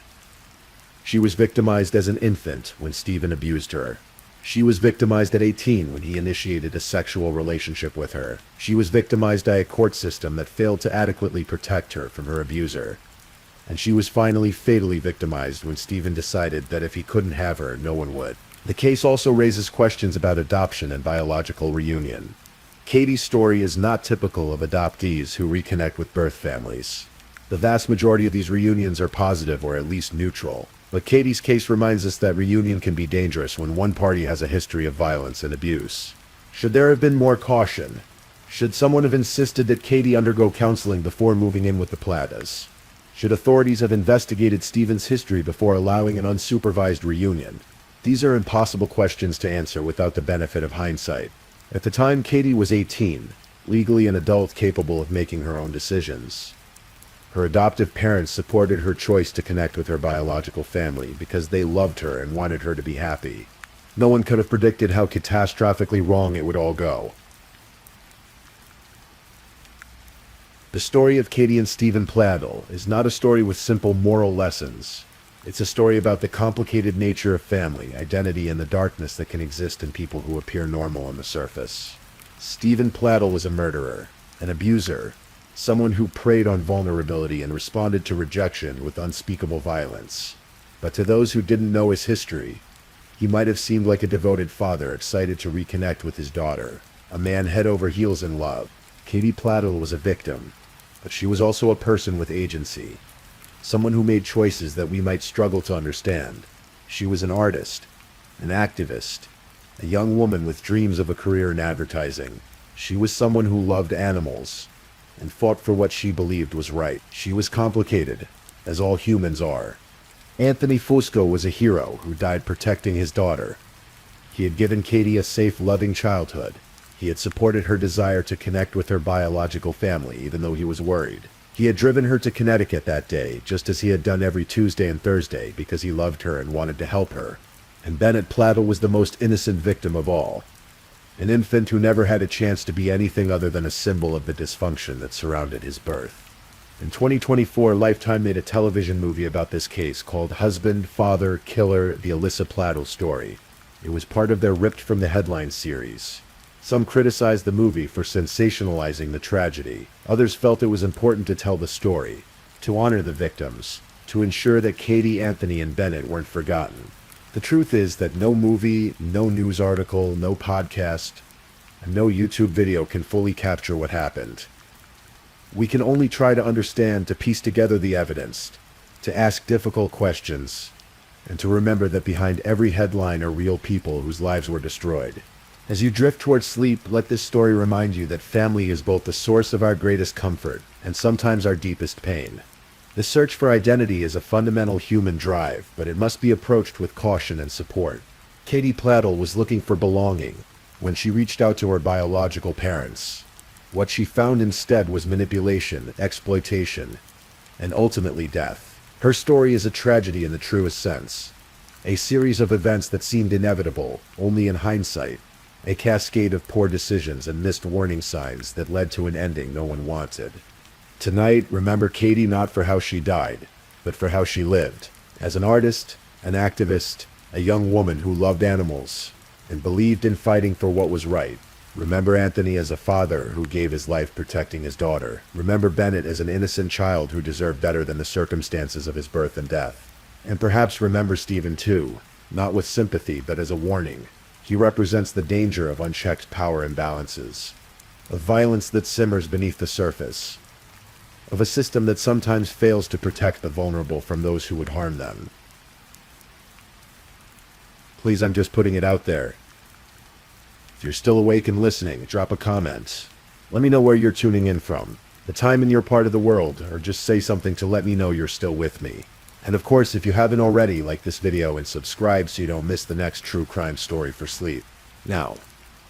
She was victimized as an infant when Stephen abused her. She was victimized at 18 when he initiated a sexual relationship with her. She was victimized by a court system that failed to adequately protect her from her abuser. And she was finally fatally victimized when Stephen decided that if he couldn't have her, no one would. The case also raises questions about adoption and biological reunion. Katie's story is not typical of adoptees who reconnect with birth families. The vast majority of these reunions are positive or at least neutral. But Katie's case reminds us that reunion can be dangerous when one party has a history of violence and abuse. Should there have been more caution? Should someone have insisted that Katie undergo counseling before moving in with the Platas? Should authorities have investigated Stephen's history before allowing an unsupervised reunion? These are impossible questions to answer without the benefit of hindsight. At the time, Katie was 18, legally an adult capable of making her own decisions. Her adoptive parents supported her choice to connect with her biological family because they loved her and wanted her to be happy. No one could have predicted how catastrophically wrong it would all go. The story of Katie and Stephen Pladl is not a story with simple moral lessons. It's a story about the complicated nature of family, identity, and the darkness that can exist in people who appear normal on the surface. Stephen Pladl was a murderer, an abuser, someone who preyed on vulnerability and responded to rejection with unspeakable violence. But to those who didn't know his history, he might have seemed like a devoted father excited to reconnect with his daughter, a man head over heels in love. Katie Pladl was a victim, but she was also a person with agency, someone who made choices that we might struggle to understand. She was an artist, an activist, a young woman with dreams of a career in advertising. She was someone who loved animals and fought for what she believed was right. She was complicated, as all humans are. Anthony Fusco was a hero who died protecting his daughter. He had given Katie a safe, loving childhood. He had supported her desire to connect with her biological family, even though he was worried. He had driven her to Connecticut that day, just as he had done every Tuesday and Thursday, because he loved her and wanted to help her. And Bennett Pladl was the most innocent victim of all. An infant who never had a chance to be anything other than a symbol of the dysfunction that surrounded his birth. In 2024, Lifetime made a television movie about this case called Husband, Father, Killer, The Alyssa Pladl Story. It was part of their Ripped from the Headlines series. Some criticized the movie for sensationalizing the tragedy. Others felt it was important to tell the story, to honor the victims, to ensure that Katie, Anthony, and Bennett weren't forgotten. The truth is that no movie, no news article, no podcast, and no YouTube video can fully capture what happened. We can only try to understand, to piece together the evidence, to ask difficult questions, and to remember that behind every headline are real people whose lives were destroyed. As you drift towards sleep, let this story remind you that family is both the source of our greatest comfort and sometimes our deepest pain. The search for identity is a fundamental human drive, but it must be approached with caution and support. Katie Pladl was looking for belonging when she reached out to her biological parents. What she found instead was manipulation, exploitation, and ultimately death. Her story is a tragedy in the truest sense. A series of events that seemed inevitable, only in hindsight. A cascade of poor decisions and missed warning signs that led to an ending no one wanted. Tonight, remember Katie not for how she died, but for how she lived. As an artist, an activist, a young woman who loved animals and believed in fighting for what was right. Remember Anthony as a father who gave his life protecting his daughter. Remember Bennett as an innocent child who deserved better than the circumstances of his birth and death. And perhaps remember Stephen too, not with sympathy but as a warning. He represents the danger of unchecked power imbalances, of violence that simmers beneath the surface, of a system that sometimes fails to protect the vulnerable from those who would harm them. Please, I'm just putting it out there. If you're still awake and listening, drop a comment. Let me know where you're tuning in from, the time in your part of the world, or just say something to let me know you're still with me. And of course, if you haven't already, like this video and subscribe so you don't miss the next true crime story for sleep. Now,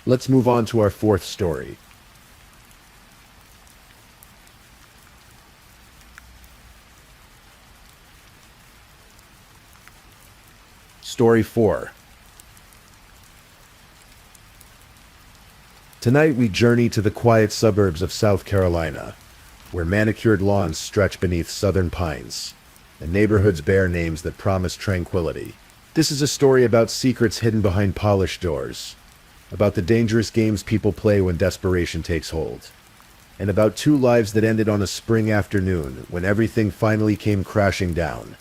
let's move on to our fourth story. Story 4. Tonight we journey to the quiet suburbs of South Carolina, where manicured lawns stretch beneath southern pines, and neighborhoods bear names that promise tranquility. This is a story about secrets hidden behind polished doors, about the dangerous games people play when desperation takes hold, and about two lives that ended on a spring afternoon when everything finally came crashing down.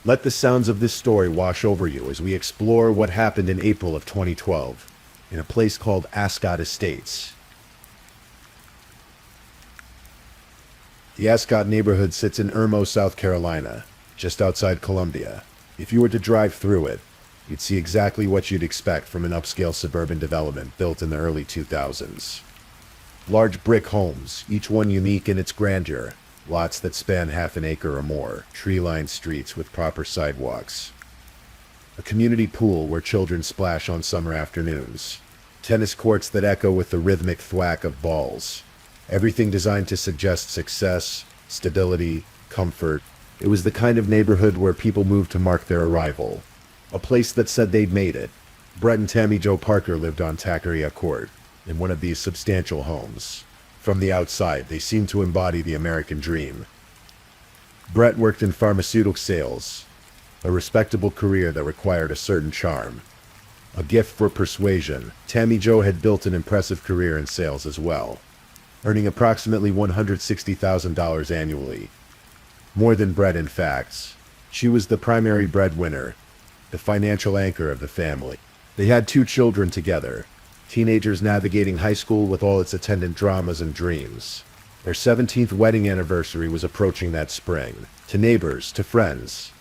Let the sounds of this story wash over you as we explore what happened in April of 2012 in a place called Ascot Estates. The Ascot neighborhood sits in Irmo, South Carolina, just outside Columbia. If you were to drive through it, you'd see exactly what you'd expect from an upscale suburban development built in the early 2000s. Large brick homes, each one unique in its grandeur. Lots that span half an acre or more, tree-lined streets with proper sidewalks. A community pool where children splash on summer afternoons. Tennis courts that echo with the rhythmic thwack of balls. Everything designed to suggest success, stability, comfort. It was the kind of neighborhood where people moved to mark their arrival. A place that said they'd made it. Brett and Tammy Jo Parker lived on Taqueria Court, in one of these substantial homes. From the outside, they seemed to embody the American dream. Brett worked in pharmaceutical sales, a respectable career that required a certain charm. A gift for persuasion, Tammy Jo had built an impressive career in sales as well, earning approximately $160,000 annually. More than Brett, in fact. She was the primary breadwinner, the financial anchor of the family. They had 2 children together, teenagers navigating high school with all its attendant dramas and dreams. Their 17th wedding anniversary was approaching that spring. To neighbors, to friends,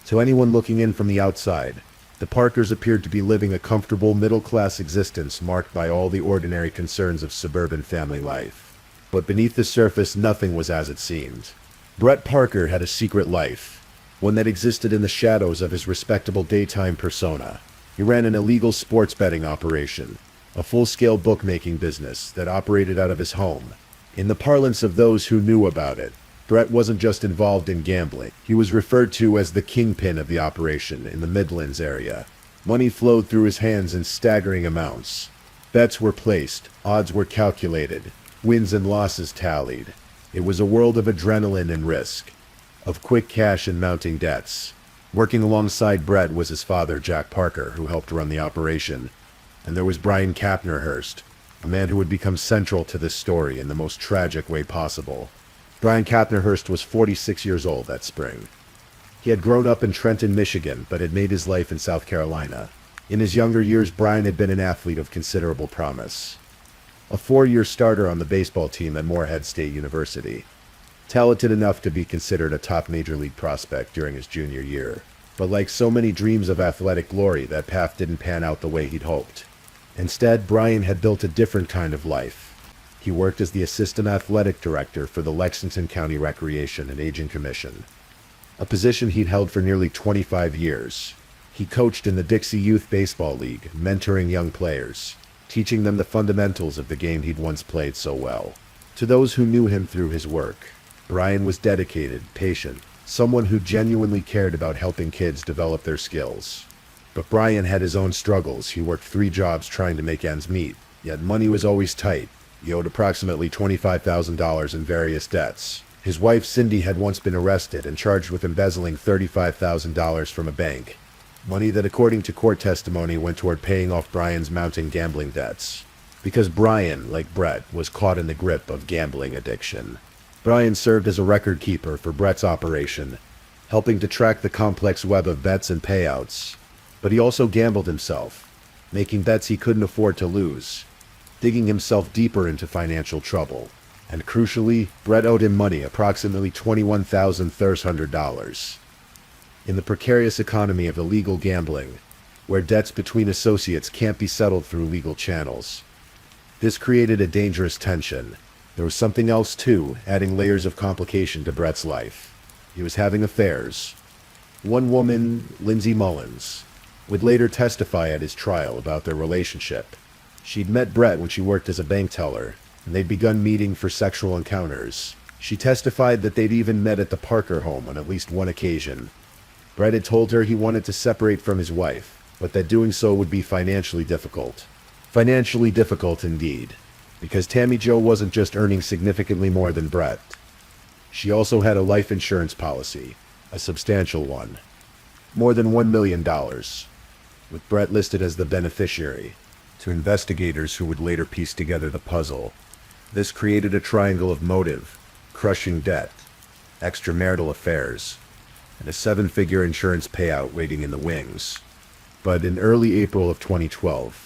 to anyone looking in from the outside, the Parkers appeared to be living a comfortable middle-class existence marked by all the ordinary concerns of suburban family life. But beneath the surface, nothing was as it seemed. Brett Parker had a secret life, one that existed in the shadows of his respectable daytime persona. He ran an illegal sports betting operation, a full-scale bookmaking business that operated out of his home. In the parlance of those who knew about it, Brett wasn't just involved in gambling. He was referred to as the kingpin of the operation in the Midlands area. Money flowed through his hands in staggering amounts. Bets were placed, odds were calculated, wins and losses tallied. It was a world of adrenaline and risk, of quick cash and mounting debts. Working alongside Brett was his father, Jack Parker, who helped run the operation. And there was Brian Kapnerhurst, a man who would become central to this story in the most tragic way possible. Brian Kapnerhurst was 46 years old that spring. He had grown up in Trenton, Michigan, but had made his life in South Carolina. In his younger years, Brian had been an athlete of considerable promise. A 4-year starter on the baseball team at Morehead State University. Talented enough to be considered a top major league prospect during his junior year. But like so many dreams of athletic glory, that path didn't pan out the way he'd hoped. Instead, Brian had built a different kind of life. He worked as the assistant athletic director for the Lexington County Recreation and Aging Commission, a position he'd held for nearly 25 years. He coached in the Dixie Youth Baseball League, mentoring young players, teaching them the fundamentals of the game he'd once played so well. To those who knew him through his work, Brian was dedicated, patient, someone who genuinely cared about helping kids develop their skills. But Brian had his own struggles. He worked 3 jobs trying to make ends meet, yet money was always tight. He owed approximately $25,000 in various debts. His wife Cindy had once been arrested and charged with embezzling $35,000 from a bank. Money that, according to court testimony, went toward paying off Brian's mounting gambling debts. Because Brian, like Brett, was caught in the grip of gambling addiction. Brian served as a record keeper for Brett's operation, helping to track the complex web of bets and payouts. But he also gambled himself, making bets he couldn't afford to lose, digging himself deeper into financial trouble. And crucially, Brett owed him money, approximately $21,300. In the precarious economy of illegal gambling, where debts between associates can't be settled through legal channels, this created a dangerous tension. There was something else too, adding layers of complication to Brett's life. He was having affairs. One woman, Lindsay Mullins, would later testify at his trial about their relationship. She'd met Brett when she worked as a bank teller, and they'd begun meeting for sexual encounters. She testified that they'd even met at the Parker home on at least one occasion. Brett had told her he wanted to separate from his wife, but that doing so would be financially difficult. Financially difficult indeed, because Tammy Jo wasn't just earning significantly more than Brett. She also had a life insurance policy, a substantial one. More than $1 million, with Brett listed as the beneficiary. To investigators who would later piece together the puzzle, this created a triangle of motive, crushing debt, extramarital affairs, and a 7-figure insurance payout waiting in the wings. But in early April of 2012,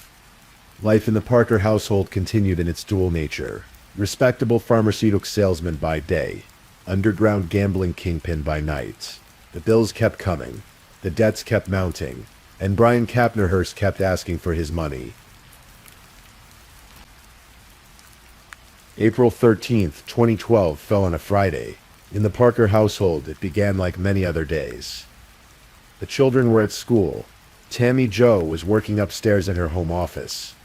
life in the Parker household continued in its dual nature. Respectable pharmaceutical salesman by day, underground gambling kingpin by night. The bills kept coming, the debts kept mounting, and Brian Kapnerhurst kept asking for his money. April 13th, 2012 fell on a Friday. In the Parker household, it began like many other days. The children were at school. Tammy Jo was working upstairs in her home office,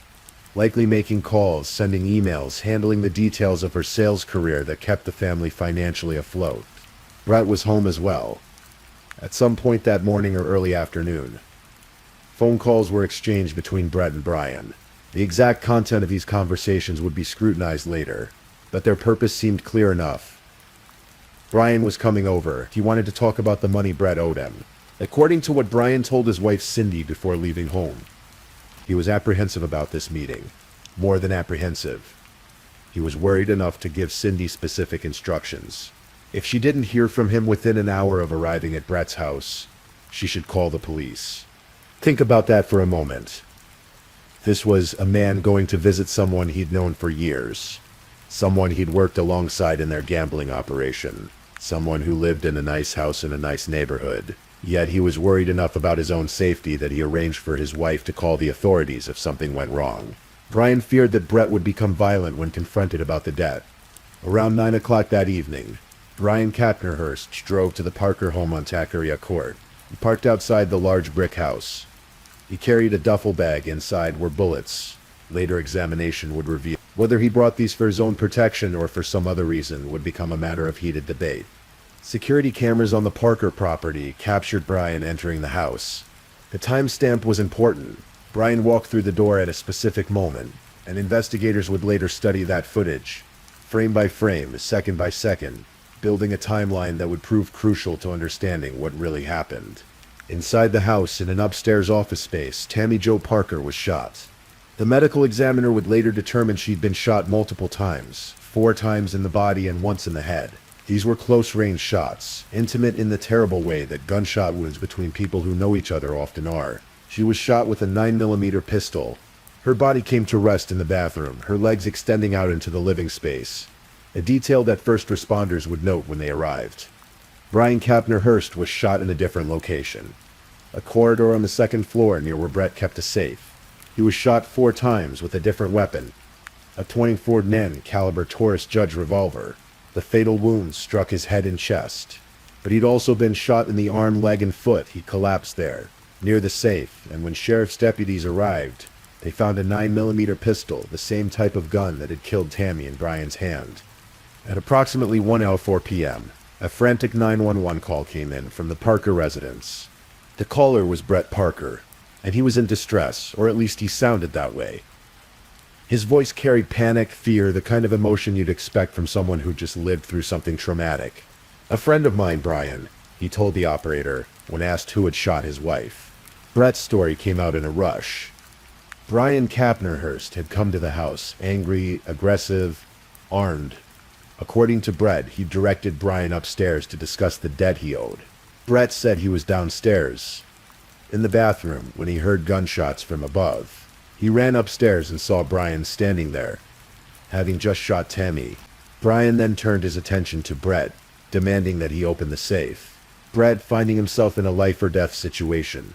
likely making calls, sending emails, handling the details of her sales career that kept the family financially afloat. Brett was home as well, at some point that morning or early afternoon. Phone calls were exchanged between Brett and Brian. The exact content of these conversations would be scrutinized later, but their purpose seemed clear enough. Brian was coming over. He wanted to talk about the money Brett owed him. According to what Brian told his wife Cindy before leaving home, he was apprehensive about this meeting. More than apprehensive. He was worried enough to give Cindy specific instructions. If she didn't hear from him within an hour of arriving at Brett's house, she should call the police. Think about that for a moment. This was a man going to visit someone he'd known for years. Someone he'd worked alongside in their gambling operation. Someone who lived in a nice house in a nice neighborhood. Yet he was worried enough about his own safety that he arranged for his wife to call the authorities if something went wrong. Brian feared that Brett would become violent when confronted about the debt. Around 9 o'clock that evening, Brian Kapnerhurst drove to the Parker home on Taqueria Court. He parked outside the large brick house. He carried a duffel bag. Inside were bullets. Later examination would reveal whether he brought these for his own protection or for some other reason would become a matter of heated debate. Security cameras on the Parker property captured Brian entering the house. The timestamp was important. Brian walked through the door at a specific moment, and investigators would later study that footage, frame by frame, second by second, building a timeline that would prove crucial to understanding what really happened. Inside the house, in an upstairs office space, Tammy Jo Parker was shot. The medical examiner would later determine she'd been shot multiple times, 4 times in the body and once in the head. These were close-range shots, intimate in the terrible way that gunshot wounds between people who know each other often are. She was shot with a 9mm pistol. Her body came to rest in the bathroom, her legs extending out into the living space, a detail that first responders would note when they arrived. Brian Kapnerhurst was shot in a different location, a corridor on the 2nd floor near where Brett kept a safe. He was shot 4 times with a different weapon, a 24 Nen caliber Taurus Judge revolver. The fatal wounds struck his head and chest, but he'd also been shot in the arm, leg, and foot. He collapsed there, near the safe, and when sheriff's deputies arrived, they found a 9mm pistol, the same type of gun that had killed Tammy in Brian's hand. At approximately 1:04 p.m., a frantic 911 call came in from the Parker residence. The caller was Brett Parker, and he was in distress, or at least he sounded that way. His voice carried panic, fear, the kind of emotion you'd expect from someone who just lived through something traumatic. "A friend of mine, Brian," he told the operator when asked who had shot his wife. Brett's story came out in a rush. Brian Kapnerhurst had come to the house, angry, aggressive, armed. According to Brett, he directed Brian upstairs to discuss the debt he owed. Brett said he was downstairs, in the bathroom, when he heard gunshots from above. He ran upstairs and saw Brian standing there, having just shot Tammy. Brian then turned his attention to Brett, demanding that he open the safe. Brett, finding himself in a life-or-death situation,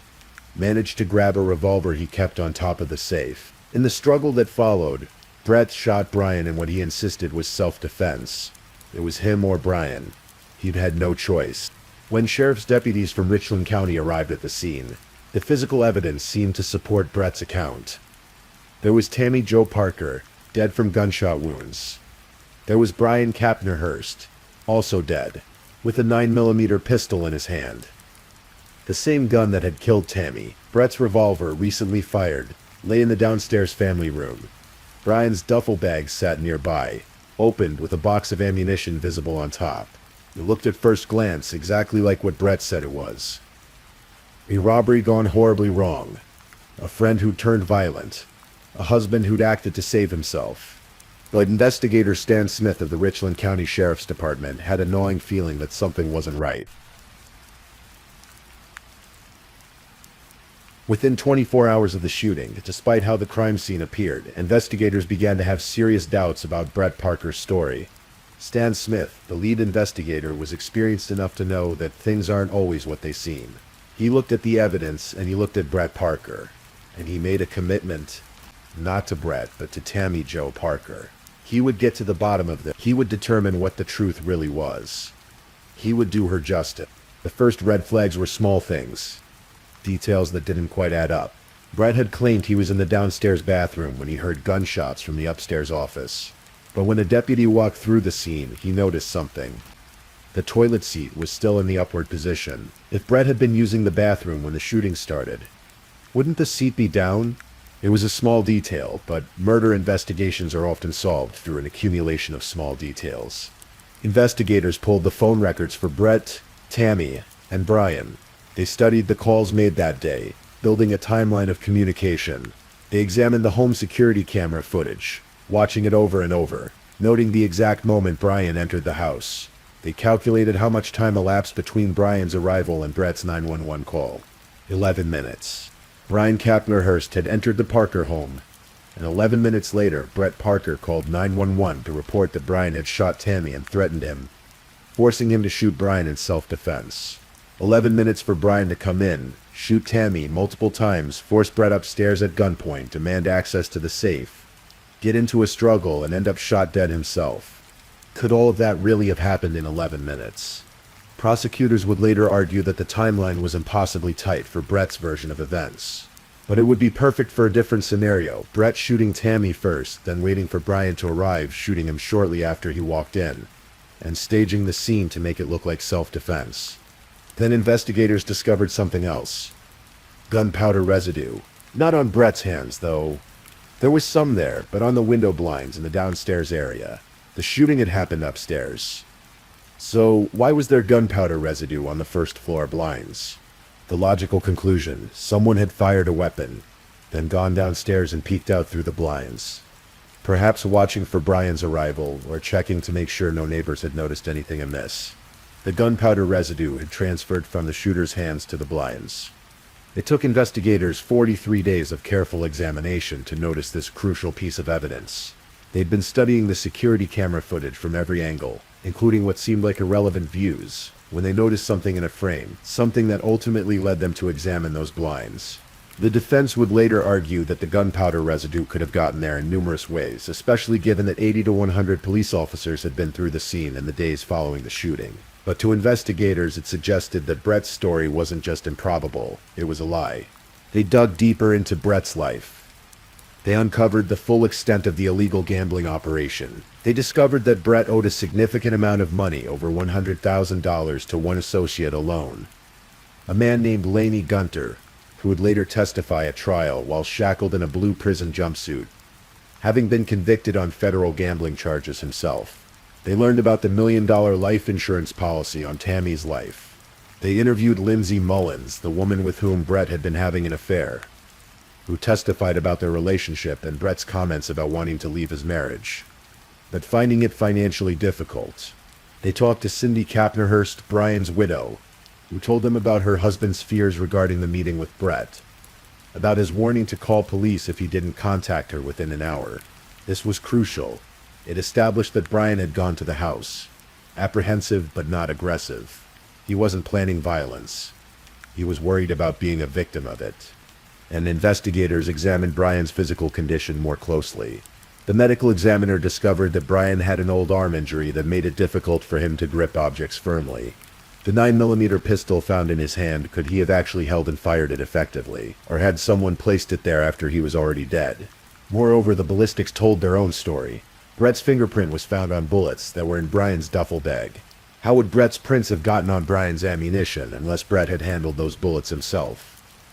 managed to grab a revolver he kept on top of the safe. In the struggle that followed, Brett shot Brian in what he insisted was self-defense. It was him or Brian. He'd had no choice. When sheriff's deputies from Richland County arrived at the scene, the physical evidence seemed to support Brett's account. There was Tammy Jo Parker, dead from gunshot wounds. There was Brian Kapnerhurst, also dead, with a 9mm pistol in his hand. The same gun that had killed Tammy, Brett's revolver, recently fired, lay in the downstairs family room. Brian's duffel bag sat nearby, opened with a box of ammunition visible on top. It looked at first glance exactly like what Brett said it was. A robbery gone horribly wrong. A friend who turned violent. A husband who'd acted to save himself. But investigator Stan Smith of the Richland County Sheriff's Department had a gnawing feeling that something wasn't right. Within 24 hours of the shooting, despite how the crime scene appeared, investigators began to have serious doubts about Brett Parker's story. Stan Smith, the lead investigator, was experienced enough to know that things aren't always what they seem. He looked at the evidence, and he looked at Brett Parker, and he made a commitment, not to Brett, but to Tammy Jo Parker. He would get to the bottom of this. He would determine what the truth really was. He would do her justice. The first red flags were small things, details that didn't quite add up. Brett had claimed he was in the downstairs bathroom when he heard gunshots from the upstairs office. But when a deputy walked through the scene, he noticed something. The toilet seat was still in the upward position. If Brett had been using the bathroom when the shooting started, wouldn't the seat be down? It was a small detail, but murder investigations are often solved through an accumulation of small details. Investigators pulled the phone records for Brett, Tammy, and Brian. They studied the calls made that day, building a timeline of communication. They examined the home security camera footage, watching it over and over, noting the exact moment Brian entered the house. They calculated how much time elapsed between Brian's arrival and Brett's 911 call. 11 minutes. Brian Kapnerhurst had entered the Parker home, and 11 minutes later, Brett Parker called 911 to report that Brian had shot Tammy and threatened him, forcing him to shoot Brian in self-defense. 11 minutes for Brian to come in, shoot Tammy multiple times, force Brett upstairs at gunpoint, demand access to the safe, get into a struggle, and end up shot dead himself. Could all of that really have happened in 11 minutes? Prosecutors would later argue that the timeline was impossibly tight for Brett's version of events. But it would be perfect for a different scenario, Brett shooting Tammy first, then waiting for Brian to arrive, shooting him shortly after he walked in, and staging the scene to make it look like self-defense. Then investigators discovered something else. Gunpowder residue. Not on Brett's hands, though. There was some there, but on the window blinds in the downstairs area. The shooting had happened upstairs. So, why was there gunpowder residue on the first floor blinds? The logical conclusion, someone had fired a weapon, then gone downstairs and peeked out through the blinds. Perhaps watching for Brian's arrival, or checking to make sure no neighbors had noticed anything amiss. The gunpowder residue had transferred from the shooter's hands to the blinds. It took investigators 43 days of careful examination to notice this crucial piece of evidence. They'd been studying the security camera footage from every angle, including what seemed like irrelevant views, when they noticed something in a frame, something that ultimately led them to examine those blinds. The defense would later argue that the gunpowder residue could have gotten there in numerous ways, especially given that 80 to 100 police officers had been through the scene in the days following the shooting. But to investigators, it suggested that Brett's story wasn't just improbable, it was a lie. They dug deeper into Brett's life. They uncovered the full extent of the illegal gambling operation. They discovered that Brett owed a significant amount of money, over $100,000, to one associate alone, a man named Laney Gunter, who would later testify at trial while shackled in a blue prison jumpsuit, having been convicted on federal gambling charges himself. They learned about the $1 million life insurance policy on Tammy's life. They interviewed Lindsay Mullins, the woman with whom Brett had been having an affair, who testified about their relationship and Brett's comments about wanting to leave his marriage, but finding it financially difficult. They talked to Cindy Kapnerhurst, Brian's widow, who told them about her husband's fears regarding the meeting with Brett, about his warning to call police if he didn't contact her within an hour. This was crucial. It established that Brian had gone to the house, apprehensive but not aggressive. He wasn't planning violence. He was worried about being a victim of it. And investigators examined Brian's physical condition more closely. The medical examiner discovered that Brian had an old arm injury that made it difficult for him to grip objects firmly. The 9mm pistol found in his hand, could he have actually held and fired it effectively, or had someone placed it there after he was already dead? Moreover, the ballistics told their own story. Brett's fingerprint was found on bullets that were in Brian's duffel bag. How would Brett's prints have gotten on Brian's ammunition unless Brett had handled those bullets himself?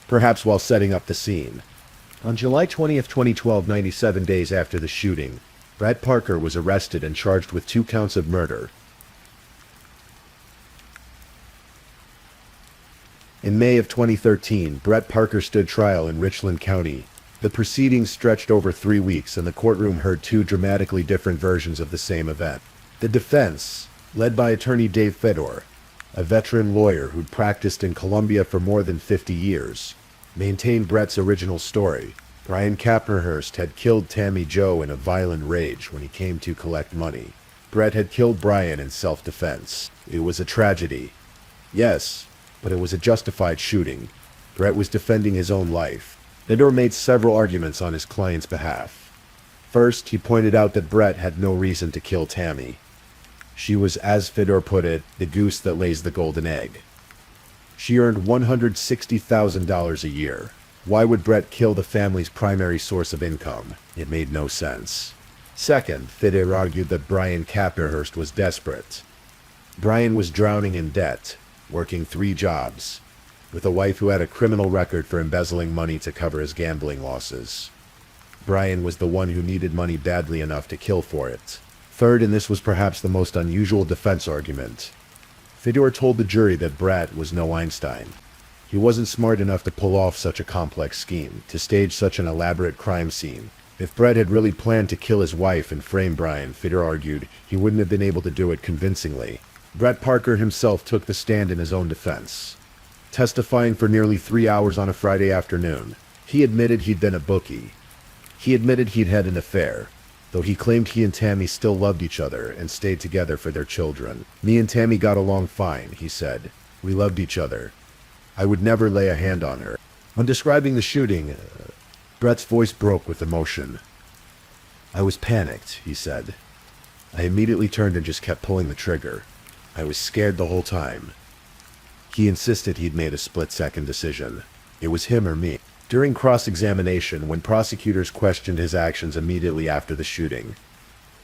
Perhaps while setting up the scene. On July 20th, 2012, 97 days after the shooting, Brett Parker was arrested and charged with 2 counts of murder. In May of 2013, Brett Parker stood trial in Richland County. The proceedings stretched over 3 weeks, and the courtroom heard 2 dramatically different versions of the same event. The defense, led by attorney Dave Fedor, a veteran lawyer who'd practiced in Columbia for more than 50 years, maintained Brett's original story. Brian Kapnerhurst had killed Tammy Jo in a violent rage when he came to collect money. Brett had killed Brian in self-defense. It was a tragedy. Yes, but it was a justified shooting. Brett was defending his own life. Fedor made several arguments on his client's behalf. First, he pointed out that Brett had no reason to kill Tammy. She was, as Fedor put it, the goose that lays the golden egg. She earned $160,000 a year. Why would Brett kill the family's primary source of income? It made no sense. Second, Fedor argued that Brian Kapnerhurst was desperate. Brian was drowning in debt, working 3 jobs, with a wife who had a criminal record for embezzling money to cover his gambling losses. Brian was the one who needed money badly enough to kill for it. Third, and this was perhaps the most unusual defense argument, Fedor told the jury that Brett was no Einstein. He wasn't smart enough to pull off such a complex scheme, to stage such an elaborate crime scene. If Brett had really planned to kill his wife and frame Brian, Fedor argued, he wouldn't have been able to do it convincingly. Brett Parker himself took the stand in his own defense, testifying for nearly 3 hours on a Friday afternoon. He admitted he'd been a bookie. He admitted he'd had an affair, though he claimed he and Tammy still loved each other and stayed together for their children. Me and Tammy got along fine, he said. We loved each other. I would never lay a hand on her. On describing the shooting, Brett's voice broke with emotion. I was panicked, he said. I immediately turned and just kept pulling the trigger. I was scared the whole time. He insisted he'd made a split-second decision. It was him or me. During cross-examination, when prosecutors questioned his actions immediately after the shooting,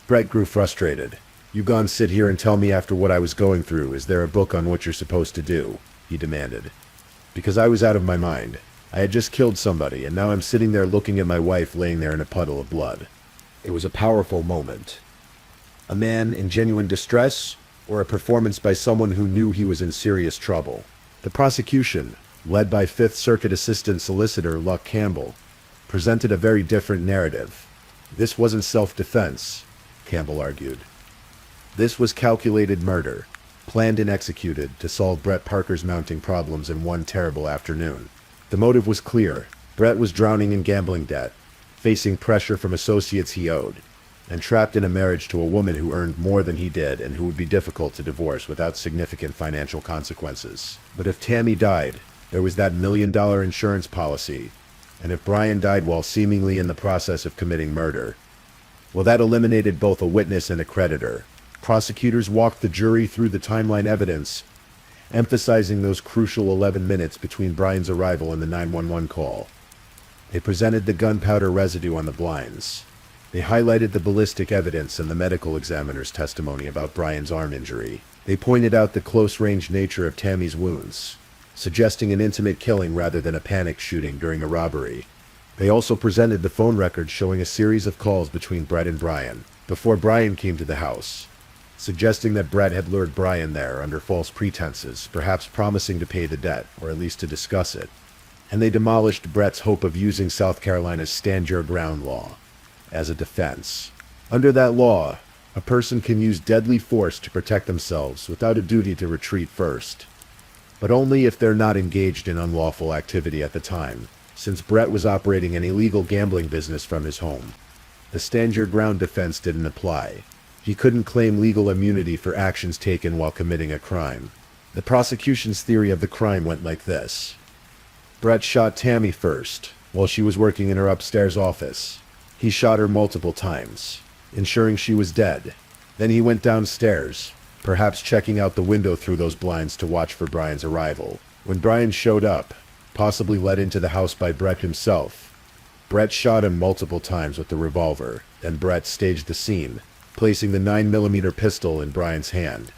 Brett grew frustrated. You gone sit here and tell me after what I was going through, is there a book on what you're supposed to do? He demanded. Because I was out of my mind. I had just killed somebody, and now I'm sitting there looking at my wife laying there in a puddle of blood. It was a powerful moment. A man in genuine distress, or a performance by someone who knew he was in serious trouble. The prosecution, led by Fifth Circuit Assistant Solicitor Luck Campbell, presented a very different narrative. This wasn't self-defense, Campbell argued. This was calculated murder, planned and executed to solve Brett Parker's mounting problems in one terrible afternoon. The motive was clear. Brett was drowning in gambling debt, facing pressure from associates he owed, and trapped in a marriage to a woman who earned more than he did and who would be difficult to divorce without significant financial consequences. But if Tammy died, there was that $1 million insurance policy, and if Brian died while seemingly in the process of committing murder, well, that eliminated both a witness and a creditor. Prosecutors walked the jury through the timeline evidence, emphasizing those crucial 11 minutes between Brian's arrival and the 911 call. They presented the gunpowder residue on the blinds. They highlighted the ballistic evidence and the medical examiner's testimony about Brian's arm injury. They pointed out the close-range nature of Tammy's wounds, suggesting an intimate killing rather than a panicked shooting during a robbery. They also presented the phone records showing a series of calls between Brett and Brian before Brian came to the house, suggesting that Brett had lured Brian there under false pretenses, perhaps promising to pay the debt, or at least to discuss it. And they demolished Brett's hope of using South Carolina's Stand Your Ground law as a defense. Under that law, a person can use deadly force to protect themselves without a duty to retreat first, but only if they're not engaged in unlawful activity at the time, since Brett was operating an illegal gambling business from his home. The Stand Your Ground defense didn't apply. He couldn't claim legal immunity for actions taken while committing a crime. The prosecution's theory of the crime went like this. Brett shot Tammy first, while she was working in her upstairs office. He shot her multiple times, ensuring she was dead. Then he went downstairs, perhaps checking out the window through those blinds to watch for Brian's arrival. When Brian showed up, possibly led into the house by Brett himself, Brett shot him multiple times with the revolver. Then Brett staged the scene, placing the 9mm pistol in Brian's hand,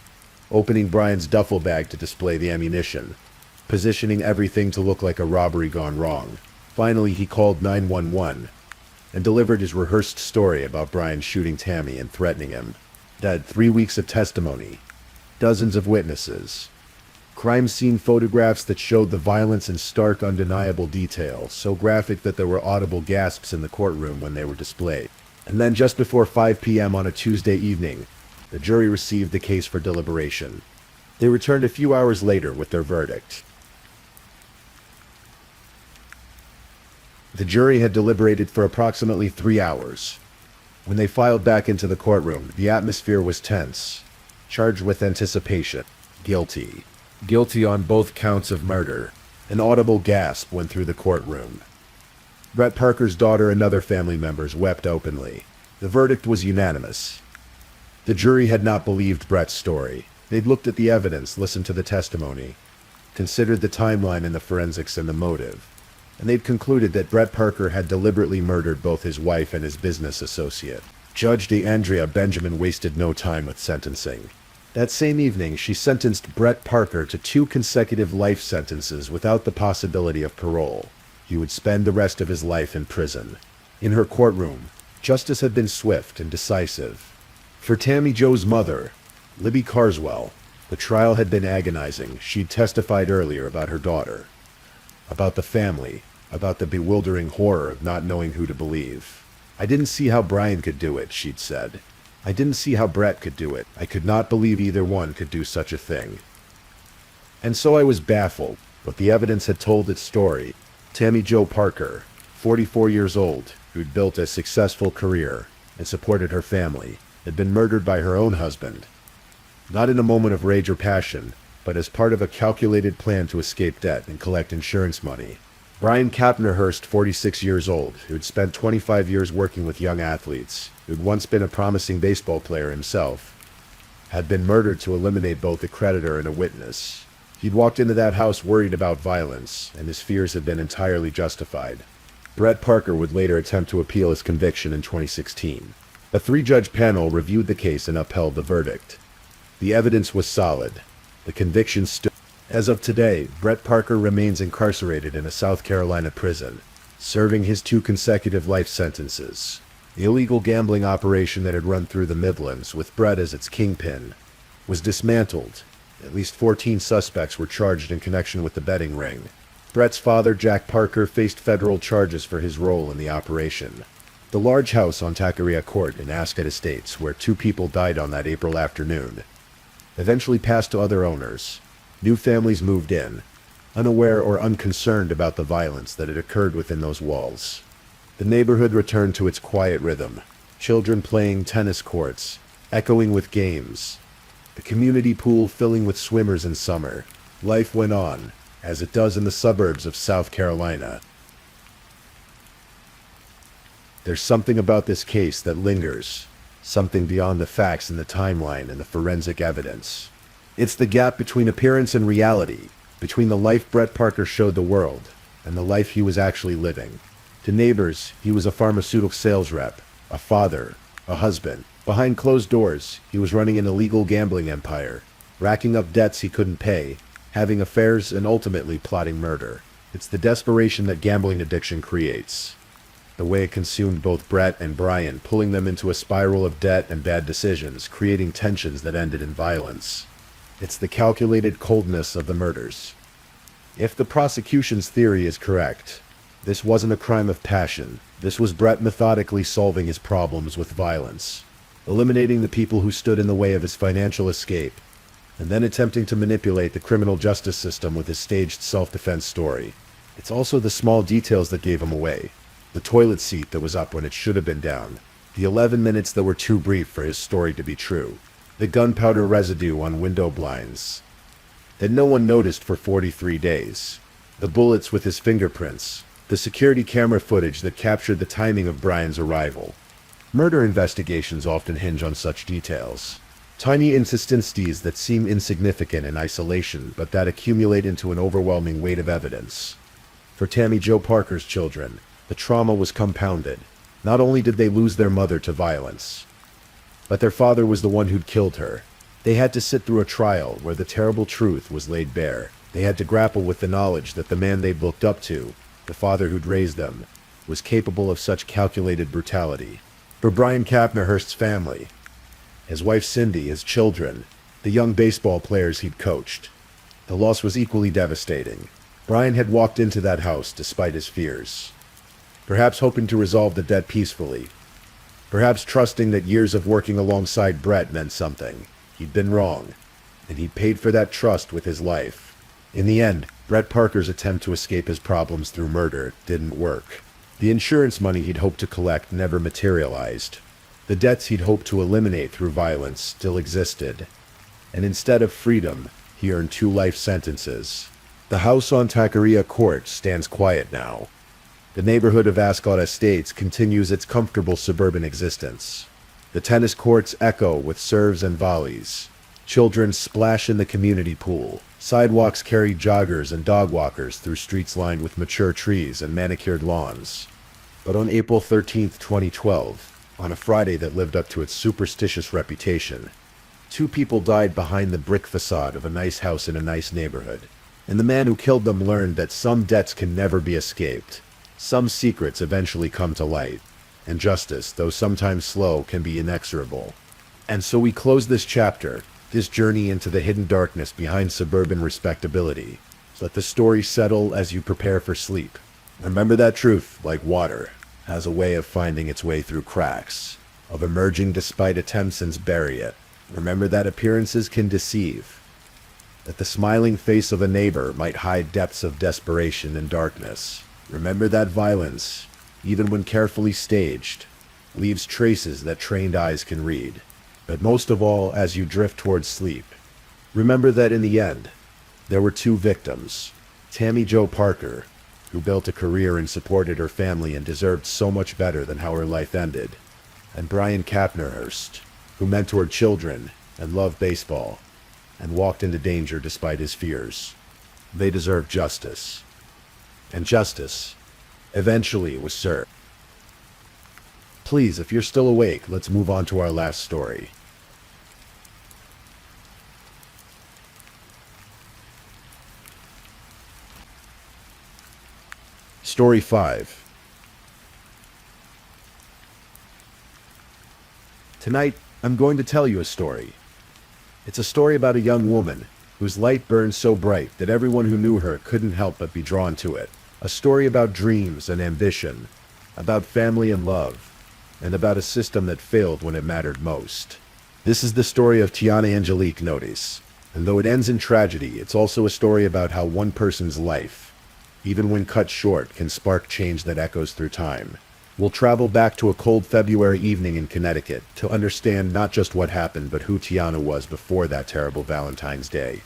opening Brian's duffel bag to display the ammunition, positioning everything to look like a robbery gone wrong. Finally, he called 911 and delivered his rehearsed story about Brian shooting Tammy and threatening him. That 3 weeks of testimony, dozens of witnesses, crime scene photographs that showed the violence in stark, undeniable detail, so graphic that there were audible gasps in the courtroom when they were displayed. And then just before 5 p.m. on a Tuesday evening, the jury received the case for deliberation. They returned a few hours later with their verdict. The jury had deliberated for approximately 3 hours. When they filed back into the courtroom, the atmosphere was tense. Charged with anticipation. Guilty. Guilty on both counts of murder. An audible gasp went through the courtroom. Brett Parker's daughter and other family members wept openly. The verdict was unanimous. The jury had not believed Brett's story. They'd looked at the evidence, listened to the testimony, considered the timeline and the forensics and the motive, and they'd concluded that Brett Parker had deliberately murdered both his wife and his business associate. Judge DeAndrea Benjamin wasted no time with sentencing. That same evening, she sentenced Brett Parker to 2 consecutive life sentences without the possibility of parole. He would spend the rest of his life in prison. In her courtroom, justice had been swift and decisive. For Tammy Jo's mother, Libby Carswell, the trial had been agonizing. She'd testified earlier about her daughter, about the family, about the bewildering horror of not knowing who to believe. I didn't see how Brian could do it, she'd said. I didn't see how Brett could do it. I could not believe either one could do such a thing. And so I was baffled, but the evidence had told its story. Tammy Jo Parker, 44 years old, who'd built a successful career and supported her family, had been murdered by her own husband. Not in a moment of rage or passion, but as part of a calculated plan to escape debt and collect insurance money. Brian Kapnerhurst, 46 years old, who'd spent 25 years working with young athletes, who'd once been a promising baseball player himself, had been murdered to eliminate both a creditor and a witness. He'd walked into that house worried about violence, and his fears had been entirely justified. Brett Parker would later attempt to appeal his conviction in 2016. A 3-judge panel reviewed the case and upheld the verdict. The evidence was solid. The conviction stood. As of today, Brett Parker remains incarcerated in a South Carolina prison, serving his 2 consecutive life sentences. The illegal gambling operation that had run through the Midlands, with Brett as its kingpin, was dismantled. At least 14 suspects were charged in connection with the betting ring. Brett's father, Jack Parker, faced federal charges for his role in the operation. The large house on Taqueria Court in Ascot Estates, where 2 people died on that April afternoon, eventually passed to other owners. New families moved in, unaware or unconcerned about the violence that had occurred within those walls. The neighborhood returned to its quiet rhythm, children playing tennis courts, echoing with games, the community pool filling with swimmers in summer. Life went on, as it does in the suburbs of South Carolina. There's something about this case that lingers, something beyond the facts and the timeline and the forensic evidence. It's the gap between appearance and reality, between the life Brett Parker showed the world and the life he was actually living. To neighbors, he was a pharmaceutical sales rep, a father, a husband. Behind closed doors, he was running an illegal gambling empire, racking up debts he couldn't pay, having affairs, and ultimately plotting murder. It's the desperation that gambling addiction creates. The way it consumed both Brett and Brian, pulling them into a spiral of debt and bad decisions, creating tensions that ended in violence. It's the calculated coldness of the murders. If the prosecution's theory is correct, this wasn't a crime of passion. This was Brett methodically solving his problems with violence, eliminating the people who stood in the way of his financial escape, and then attempting to manipulate the criminal justice system with his staged self-defense story. It's also the small details that gave him away. The toilet seat that was up when it should have been down. The 11 minutes that were too brief for his story to be true. The gunpowder residue on window blinds that no one noticed for 43 days. The bullets with his fingerprints. The security camera footage that captured the timing of Brian's arrival. Murder investigations often hinge on such details. Tiny inconsistencies that seem insignificant in isolation, but that accumulate into an overwhelming weight of evidence. For Tammy Jo Parker's children, the trauma was compounded. Not only did they lose their mother to violence, but their father was the one who'd killed her. They had to sit through a trial where the terrible truth was laid bare. They had to grapple with the knowledge that the man they'd looked up to, the father who'd raised them, was capable of such calculated brutality. For Brian Kapnerhurst's family, his wife Cindy, his children, the young baseball players he'd coached, the loss was equally devastating. Brian had walked into that house despite his fears, perhaps hoping to resolve the debt peacefully, perhaps trusting that years of working alongside Brett meant something. He'd been wrong, and he'd paid for that trust with his life. In the end, Brett Parker's attempt to escape his problems through murder didn't work. The insurance money he'd hoped to collect never materialized. The debts he'd hoped to eliminate through violence still existed. And instead of freedom, he earned 2 life sentences. The house on Taqueria Court stands quiet now. The neighborhood of Ascot Estates continues its comfortable suburban existence. The tennis courts echo with serves and volleys. Children splash in the community pool. Sidewalks carry joggers and dog walkers through streets lined with mature trees and manicured lawns. But on April 13, 2012, on a Friday that lived up to its superstitious reputation, 2 people died behind the brick facade of a nice house in a nice neighborhood. And the man who killed them learned that some debts can never be escaped. Some secrets eventually come to light. And justice, though sometimes slow, can be inexorable. And so we close this chapter, this journey into the hidden darkness behind suburban respectability. Let the story settle as you prepare for sleep. Remember that truth, like water, has a way of finding its way through cracks, of emerging despite attempts to bury it. Remember that appearances can deceive, that the smiling face of a neighbor might hide depths of desperation and darkness. Remember that violence, even when carefully staged, leaves traces that trained eyes can read. But most of all, as you drift towards sleep, remember that in the end, there were 2 victims. Tammy Jo Parker, who built a career and supported her family and deserved so much better than how her life ended, and Brian Kapnerhurst, who mentored children and loved baseball, and walked into danger despite his fears. They deserve justice. And justice eventually was served. Please, if you're still awake, let's move on to our last story. Story 5. Tonight, I'm going to tell you a story. It's a story about a young woman whose light burned so bright that everyone who knew her couldn't help but be drawn to it. A story about dreams and ambition, about family and love, and about a system that failed when it mattered most. This is the story of Tiana Angelique Notice, and though it ends in tragedy, it's also a story about how one person's life, even when cut short, can spark change that echoes through time. We'll travel back to a cold February evening in Connecticut to understand not just what happened, but who Tiana was before that terrible Valentine's Day.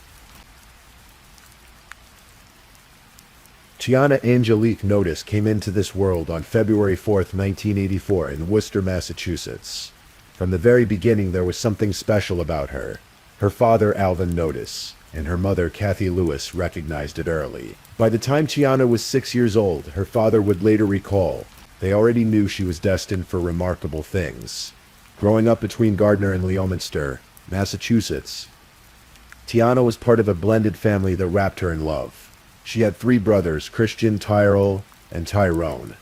Tiana Angelique Notice came into this world on February 4th, 1984 in Worcester, Massachusetts. From the very beginning, there was something special about her. Her father, Alvin, noticed, and her mother, Kathy Lewis, recognized it early. By the time Tiana was 6 years old, her father would later recall, they already knew she was destined for remarkable things. Growing up between Gardner and Leominster, Massachusetts, Tiana was part of a blended family that wrapped her in love. She had 3 brothers, Christian, Tyrell, and Tyrone,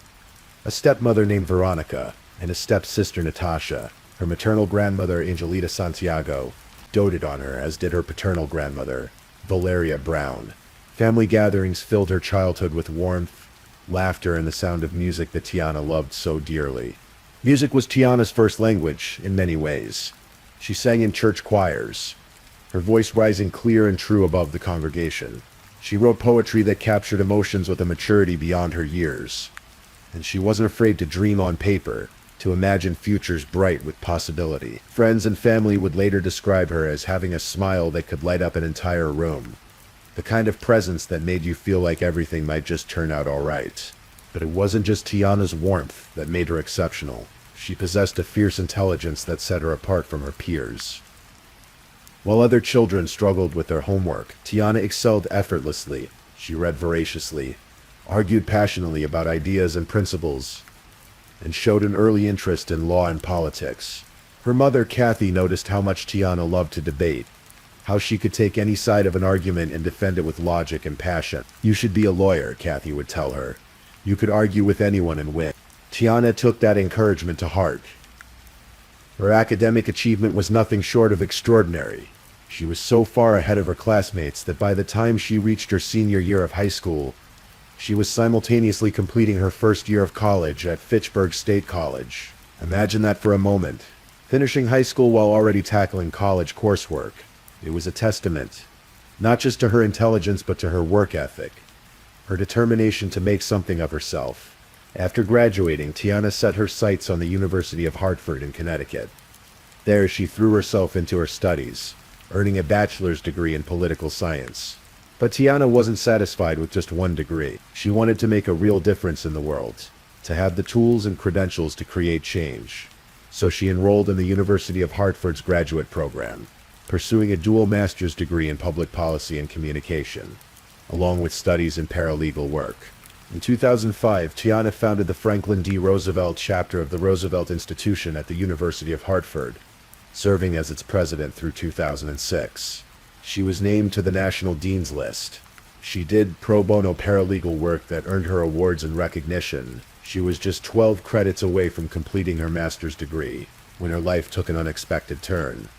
a stepmother named Veronica, and a stepsister, Natasha. Her maternal grandmother, Angelita Santiago, doted on her, as did her paternal grandmother, Valeria Brown. Family gatherings filled her childhood with warmth, laughter, and the sound of music that Tiana loved so dearly. Music was Tiana's first language, in many ways. She sang in church choirs, her voice rising clear and true above the congregation. She wrote poetry that captured emotions with a maturity beyond her years. And she wasn't afraid to dream on paper, to imagine futures bright with possibility. Friends and family would later describe her as having a smile that could light up an entire room. The kind of presence that made you feel like everything might just turn out all right. But it wasn't just Tiana's warmth that made her exceptional. She possessed a fierce intelligence that set her apart from her peers. While other children struggled with their homework, Tiana excelled effortlessly. She read voraciously, argued passionately about ideas and principles, and showed an early interest in law and politics. Her mother, Kathy, noticed how much Tiana loved to debate, how she could take any side of an argument and defend it with logic and passion. "You should be a lawyer," Kathy would tell her. "You could argue with anyone and win." Tiana took that encouragement to heart. Her academic achievement was nothing short of extraordinary. She was so far ahead of her classmates that by the time she reached her senior year of high school, she was simultaneously completing her first year of college at Fitchburg State College. Imagine that for a moment. Finishing high school while already tackling college coursework. It was a testament, not just to her intelligence but to her work ethic, her determination to make something of herself. After graduating, Tiana set her sights on the University of Hartford in Connecticut. There she threw herself into her studies, earning a bachelor's degree in political science. But Tiana wasn't satisfied with just one degree. She wanted to make a real difference in the world, to have the tools and credentials to create change. So she enrolled in the University of Hartford's graduate program, pursuing a dual master's degree in public policy and communication, along with studies in paralegal work. In 2005, Tiana founded the Franklin D. Roosevelt chapter of the Roosevelt Institution at the University of Hartford, serving as its president through 2006. She was named to the National Dean's List. She did pro bono paralegal work that earned her awards and recognition. She was just 12 credits away from completing her master's degree when her life took an unexpected turn.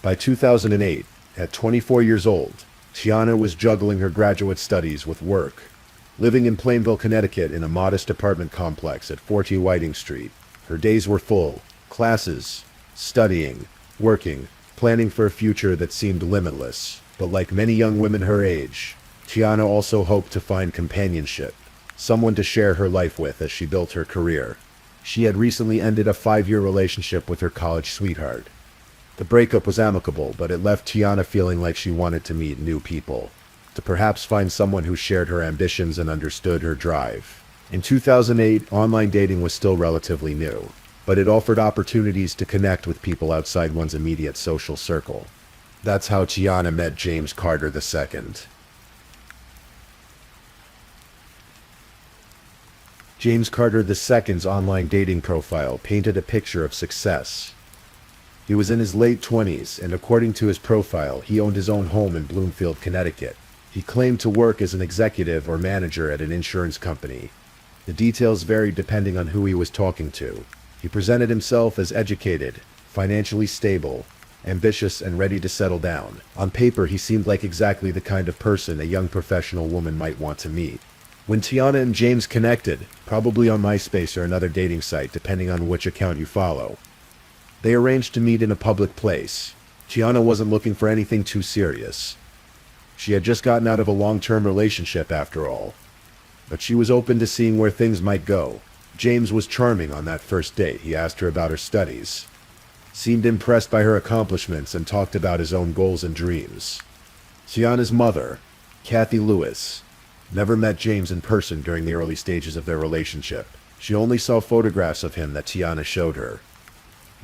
By 2008, at 24 years old, Tiana was juggling her graduate studies with work, living in Plainville, Connecticut in a modest apartment complex at 40 Whiting Street. Her days were full: classes, studying, working, planning for a future that seemed limitless. But like many young women her age, Tiana also hoped to find companionship, someone to share her life with as she built her career. She had recently ended a 5-year relationship with her college sweetheart. The breakup was amicable, but it left Tiana feeling like she wanted to meet new people, to perhaps find someone who shared her ambitions and understood her drive. In 2008, online dating was still relatively new, but it offered opportunities to connect with people outside one's immediate social circle. That's how Tiana met James Carter II. James Carter II's online dating profile painted a picture of success. He was in his late 20s, and according to his profile, he owned his own home in Bloomfield, Connecticut. He claimed to work as an executive or manager at an insurance company. The details varied depending on who he was talking to. He presented himself as educated, financially stable, ambitious, and ready to settle down. On paper, he seemed like exactly the kind of person a young professional woman might want to meet. When Tiana and James connected, probably on MySpace or another dating site, depending on which account you follow, they arranged to meet in a public place. Tiana wasn't looking for anything too serious. She had just gotten out of a long-term relationship after all. But she was open to seeing where things might go. James was charming on that first date. He asked her about her studies, seemed impressed by her accomplishments, and talked about his own goals and dreams. Tiana's mother, Kathy Lewis, never met James in person during the early stages of their relationship. She only saw photographs of him that Tiana showed her.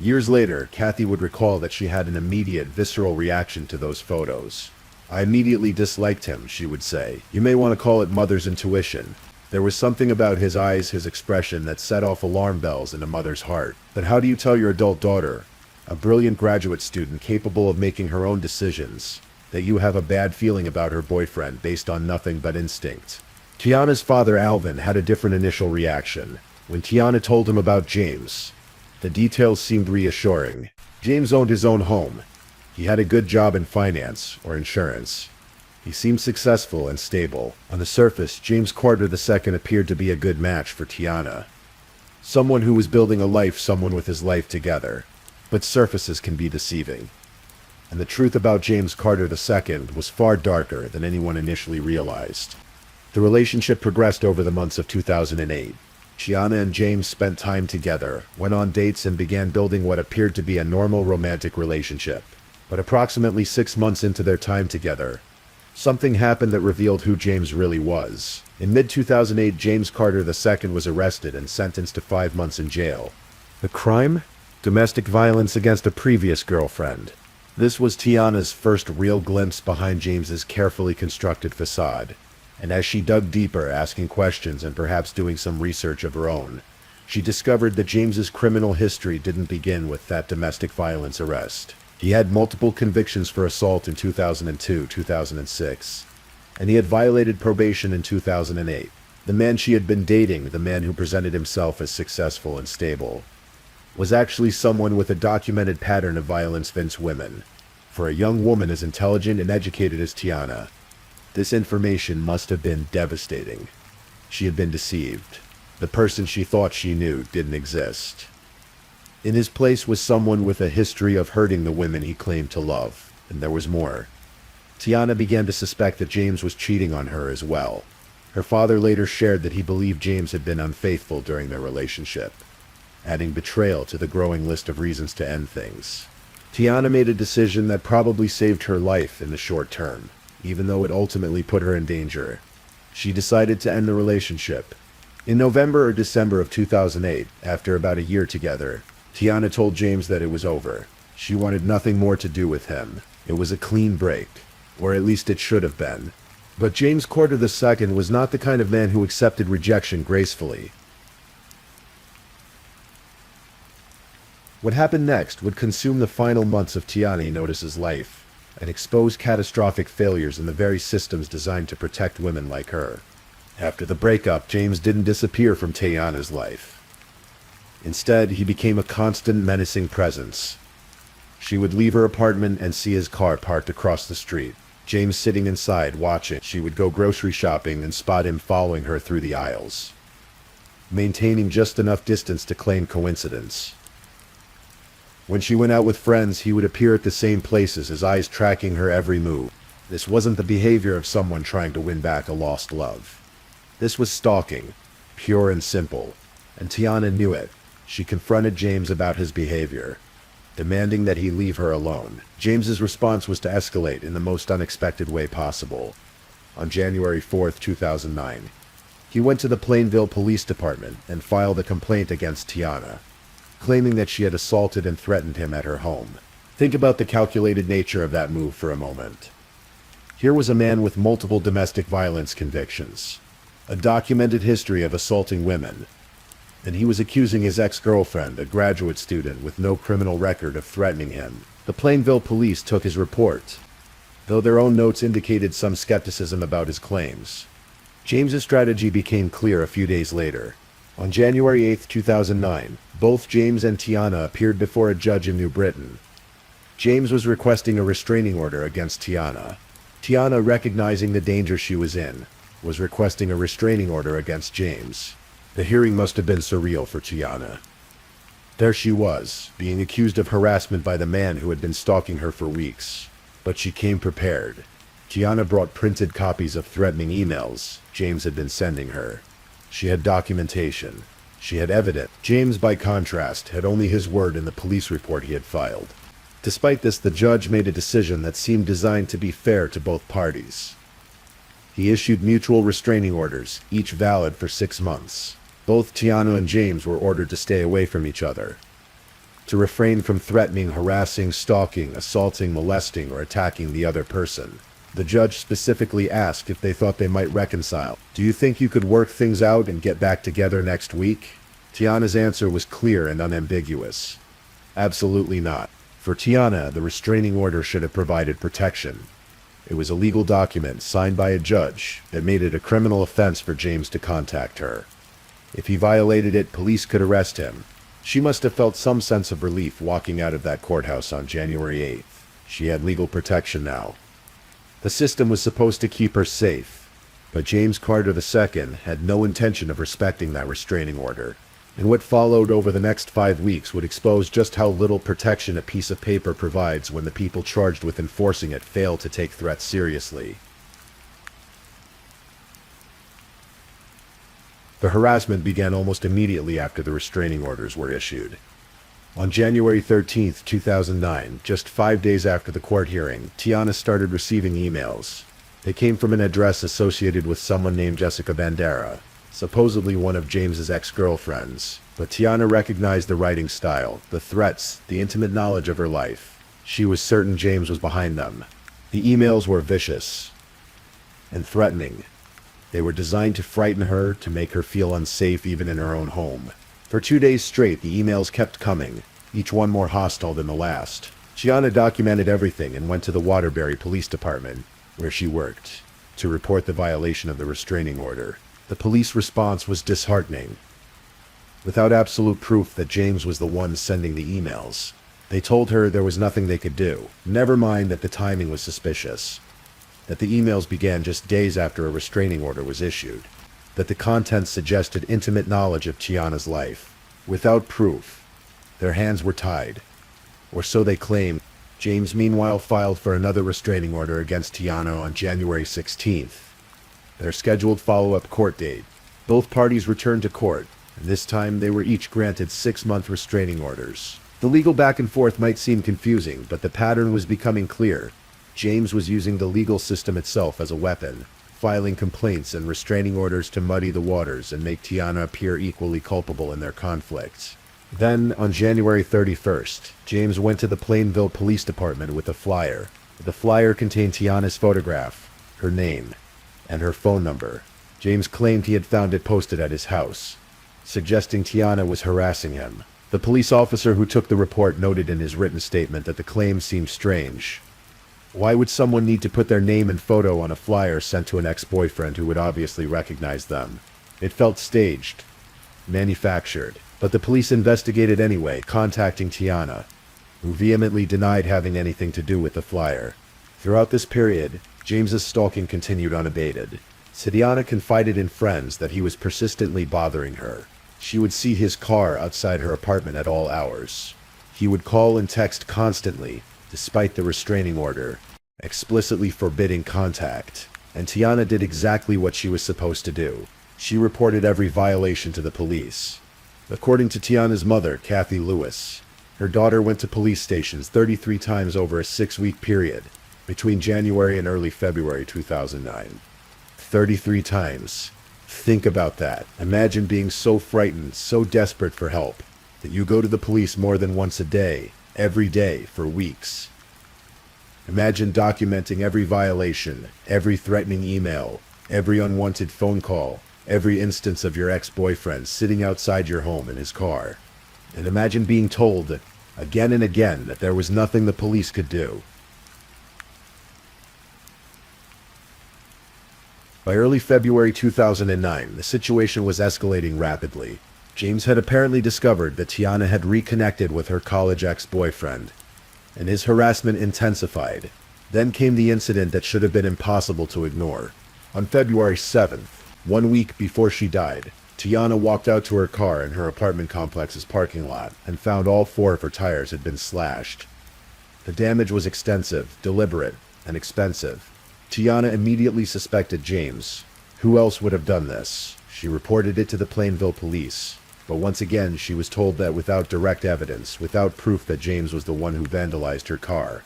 Years later, Kathy would recall that she had an immediate, visceral reaction to those photos. "I immediately disliked him," she would say. "You may want to call it mother's intuition. There was something about his eyes, his expression, that set off alarm bells in a mother's heart. But how do you tell your adult daughter, a brilliant graduate student capable of making her own decisions, that you have a bad feeling about her boyfriend based on nothing but instinct?" Tiana's father, Alvin, had a different initial reaction. When Tiana told him about James, the details seemed reassuring. James owned his own home. He had a good job in finance or insurance. He seemed successful and stable. On the surface, James Carter II appeared to be a good match for Tiana. Someone who was building a life, someone with his life together. But surfaces can be deceiving. And the truth about James Carter II was far darker than anyone initially realized. The relationship progressed over the months of 2008. Tiana and James spent time together, went on dates, and began building what appeared to be a normal romantic relationship. But approximately 6 months into their time together, something happened that revealed who James really was. In mid-2008, James Carter II was arrested and sentenced to 5 months in jail. The crime? Domestic violence against a previous girlfriend. This was Tiana's first real glimpse behind James's carefully constructed facade. And as she dug deeper, asking questions and perhaps doing some research of her own, she discovered that James's criminal history didn't begin with that domestic violence arrest. He had multiple convictions for assault in 2002, 2006, and he had violated probation in 2008. The man she had been dating, the man who presented himself as successful and stable, was actually someone with a documented pattern of violence against women. For a young woman as intelligent and educated as Tiana, this information must have been devastating. She had been deceived. The person she thought she knew didn't exist. In his place was someone with a history of hurting the women he claimed to love, and there was more. Tiana began to suspect that James was cheating on her as well. Her father later shared that he believed James had been unfaithful during their relationship, adding betrayal to the growing list of reasons to end things. Tiana made a decision that probably saved her life in the short term, even though it ultimately put her in danger. She decided to end the relationship. In November or December of 2008, after about a year together, Tiana told James that it was over. She wanted nothing more to do with him. It was a clean break, or at least it should have been. But James Carter II was not the kind of man who accepted rejection gracefully. What happened next would consume the final months of Tiana Notice's life, and expose catastrophic failures in the very systems designed to protect women like her. After the breakup, James didn't disappear from Tiana's life. Instead, he became a constant, menacing presence. She would leave her apartment and see his car parked across the street. James sitting inside, watching. She would go grocery shopping and spot him following her through the aisles, maintaining just enough distance to claim coincidence. When she went out with friends, he would appear at the same places, his eyes tracking her every move. This wasn't the behavior of someone trying to win back a lost love. This was stalking, pure and simple, and Tiana knew it. She confronted James about his behavior, demanding that he leave her alone. James's response was to escalate in the most unexpected way possible. On January 4th, 2009, he went to the Plainville Police Department and filed a complaint against Tiana, claiming that she had assaulted and threatened him at her home. Think about the calculated nature of that move for a moment. Here was a man with multiple domestic violence convictions, a documented history of assaulting women, and he was accusing his ex-girlfriend, a graduate student with no criminal record, of threatening him. The Plainville police took his report, though their own notes indicated some skepticism about his claims. James's strategy became clear a few days later. On January 8, 2009, both James and Tiana appeared before a judge in New Britain. James was requesting a restraining order against Tiana. Tiana, recognizing the danger she was in, was requesting a restraining order against James. The hearing must have been surreal for Tiana. There she was, being accused of harassment by the man who had been stalking her for weeks. But she came prepared. Tiana brought printed copies of threatening emails James had been sending her. She had documentation. She had evidence. James, by contrast, had only his word in the police report he had filed. Despite this, the judge made a decision that seemed designed to be fair to both parties. He issued mutual restraining orders, each valid for 6 months. Both Tiana and James were ordered to stay away from each other. to refrain from threatening, harassing, stalking, assaulting, molesting, or attacking the other person. The judge specifically asked if they thought they might reconcile. "Do you think you could work things out and get back together next week?" Tiana's answer was clear and unambiguous. Absolutely not. For Tiana, the restraining order should have provided protection. It was a legal document signed by a judge that made it a criminal offense for James to contact her. If he violated it, police could arrest him. She must have felt some sense of relief walking out of that courthouse on January 8th. She had legal protection now. The system was supposed to keep her safe, but James Carter II had no intention of respecting that restraining order. And what followed over the next 5 weeks would expose just how little protection a piece of paper provides when the people charged with enforcing it fail to take threats seriously. The harassment began almost immediately after the restraining orders were issued. On January 13, 2009, just 5 days after the court hearing, Tiana started receiving emails. They came from an address associated with someone named Jessica Bandera, supposedly one of James's ex-girlfriends. But Tiana recognized the writing style, the threats, the intimate knowledge of her life. She was certain James was behind them. The emails were vicious and threatening. They were designed to frighten her, to make her feel unsafe even in her own home. For 2 days straight, the emails kept coming, each one more hostile than the last. Tiana documented everything and went to the Waterbury Police Department, where she worked, to report the violation of the restraining order. The police response was disheartening. Without absolute proof that James was the one sending the emails, they told her there was nothing they could do. Never mind that the timing was suspicious, that the emails began just days after a restraining order was issued, that the contents suggested intimate knowledge of Tiana's life. Without proof, their hands were tied, or so they claimed. James meanwhile filed for another restraining order against Tiana on January 16th. Their scheduled follow-up court date. Both parties returned to court, and this time they were each granted 6-month restraining orders. The legal back and forth might seem confusing, but the pattern was becoming clear. James was using the legal system itself as a weapon, filing complaints and restraining orders to muddy the waters and make Tiana appear equally culpable in their conflict. Then, on January 31st, James went to the Plainville Police Department with a flyer. The flyer contained Tiana's photograph, her name, and her phone number. James claimed he had found it posted at his house, suggesting Tiana was harassing him. The police officer who took the report noted in his written statement that the claim seemed strange. Why would someone need to put their name and photo on a flyer sent to an ex-boyfriend who would obviously recognize them? It felt staged, manufactured. But the police investigated anyway, contacting Tiana, who vehemently denied having anything to do with the flyer. Throughout this period, James's stalking continued unabated. Tiana confided in friends that he was persistently bothering her. She would see his car outside her apartment at all hours. He would call and text constantly, despite the restraining order, explicitly forbidding contact. And Tiana did exactly what she was supposed to do. She reported every violation to the police. According to Tiana's mother, Kathy Lewis, her daughter went to police stations 33 times over a 6-week period between January and early February 2009. 33 times. Think about that. Imagine being so frightened, so desperate for help, that you go to the police more than once a day, every day, for weeks. Imagine documenting every violation, every threatening email, every unwanted phone call, every instance of your ex-boyfriend sitting outside your home in his car. And imagine being told that, again and again, that there was nothing the police could do. By early February 2009, the situation was escalating rapidly. James had apparently discovered that Tiana had reconnected with her college ex-boyfriend, and his harassment intensified. Then came the incident that should have been impossible to ignore. On February 7th, 1 week before she died, Tiana walked out to her car in her apartment complex's parking lot and found all 4 of her tires had been slashed. The damage was extensive, deliberate, and expensive. Tiana immediately suspected James. Who else would have done this? She reported it to the Plainville police, but once again she was told that without direct evidence, without proof that James was the one who vandalized her car,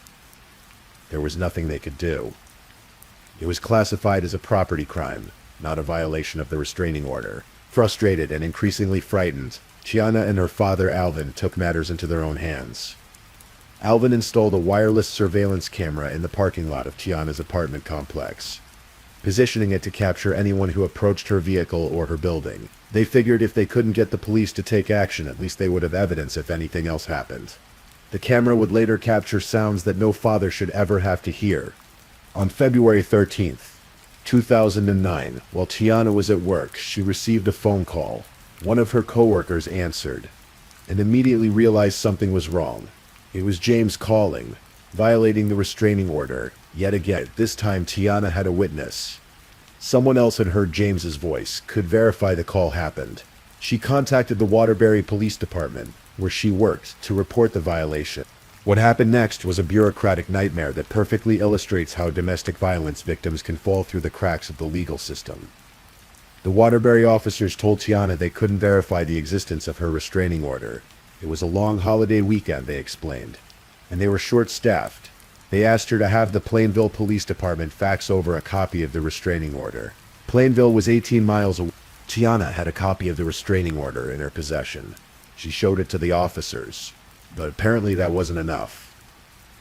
there was nothing they could do. It was classified as a property crime, not a violation of the restraining order. Frustrated and increasingly frightened, Tiana and her father Alvin took matters into their own hands. Alvin installed a wireless surveillance camera in the parking lot of Tiana's apartment complex, positioning it to capture anyone who approached her vehicle or her building. They figured if they couldn't get the police to take action, at least they would have evidence if anything else happened. The camera would later capture sounds that no father should ever have to hear. On February 13th, 2009, while Tiana was at work, she received a phone call. One of her coworkers answered, and immediately realized something was wrong. It was James calling, violating the restraining order. Yet again, this time Tiana had a witness. Someone else had heard James's voice, could verify the call happened. She contacted the Waterbury Police Department, where she worked, to report the violation. What happened next was a bureaucratic nightmare that perfectly illustrates how domestic violence victims can fall through the cracks of the legal system. The Waterbury officers told Tiana they couldn't verify the existence of her restraining order. It was a long holiday weekend, they explained, and they were short-staffed. They asked her to have the Plainville Police Department fax over a copy of the restraining order. Plainville was 18 miles away. Tiana had a copy of the restraining order in her possession. She showed it to the officers, but apparently that wasn't enough.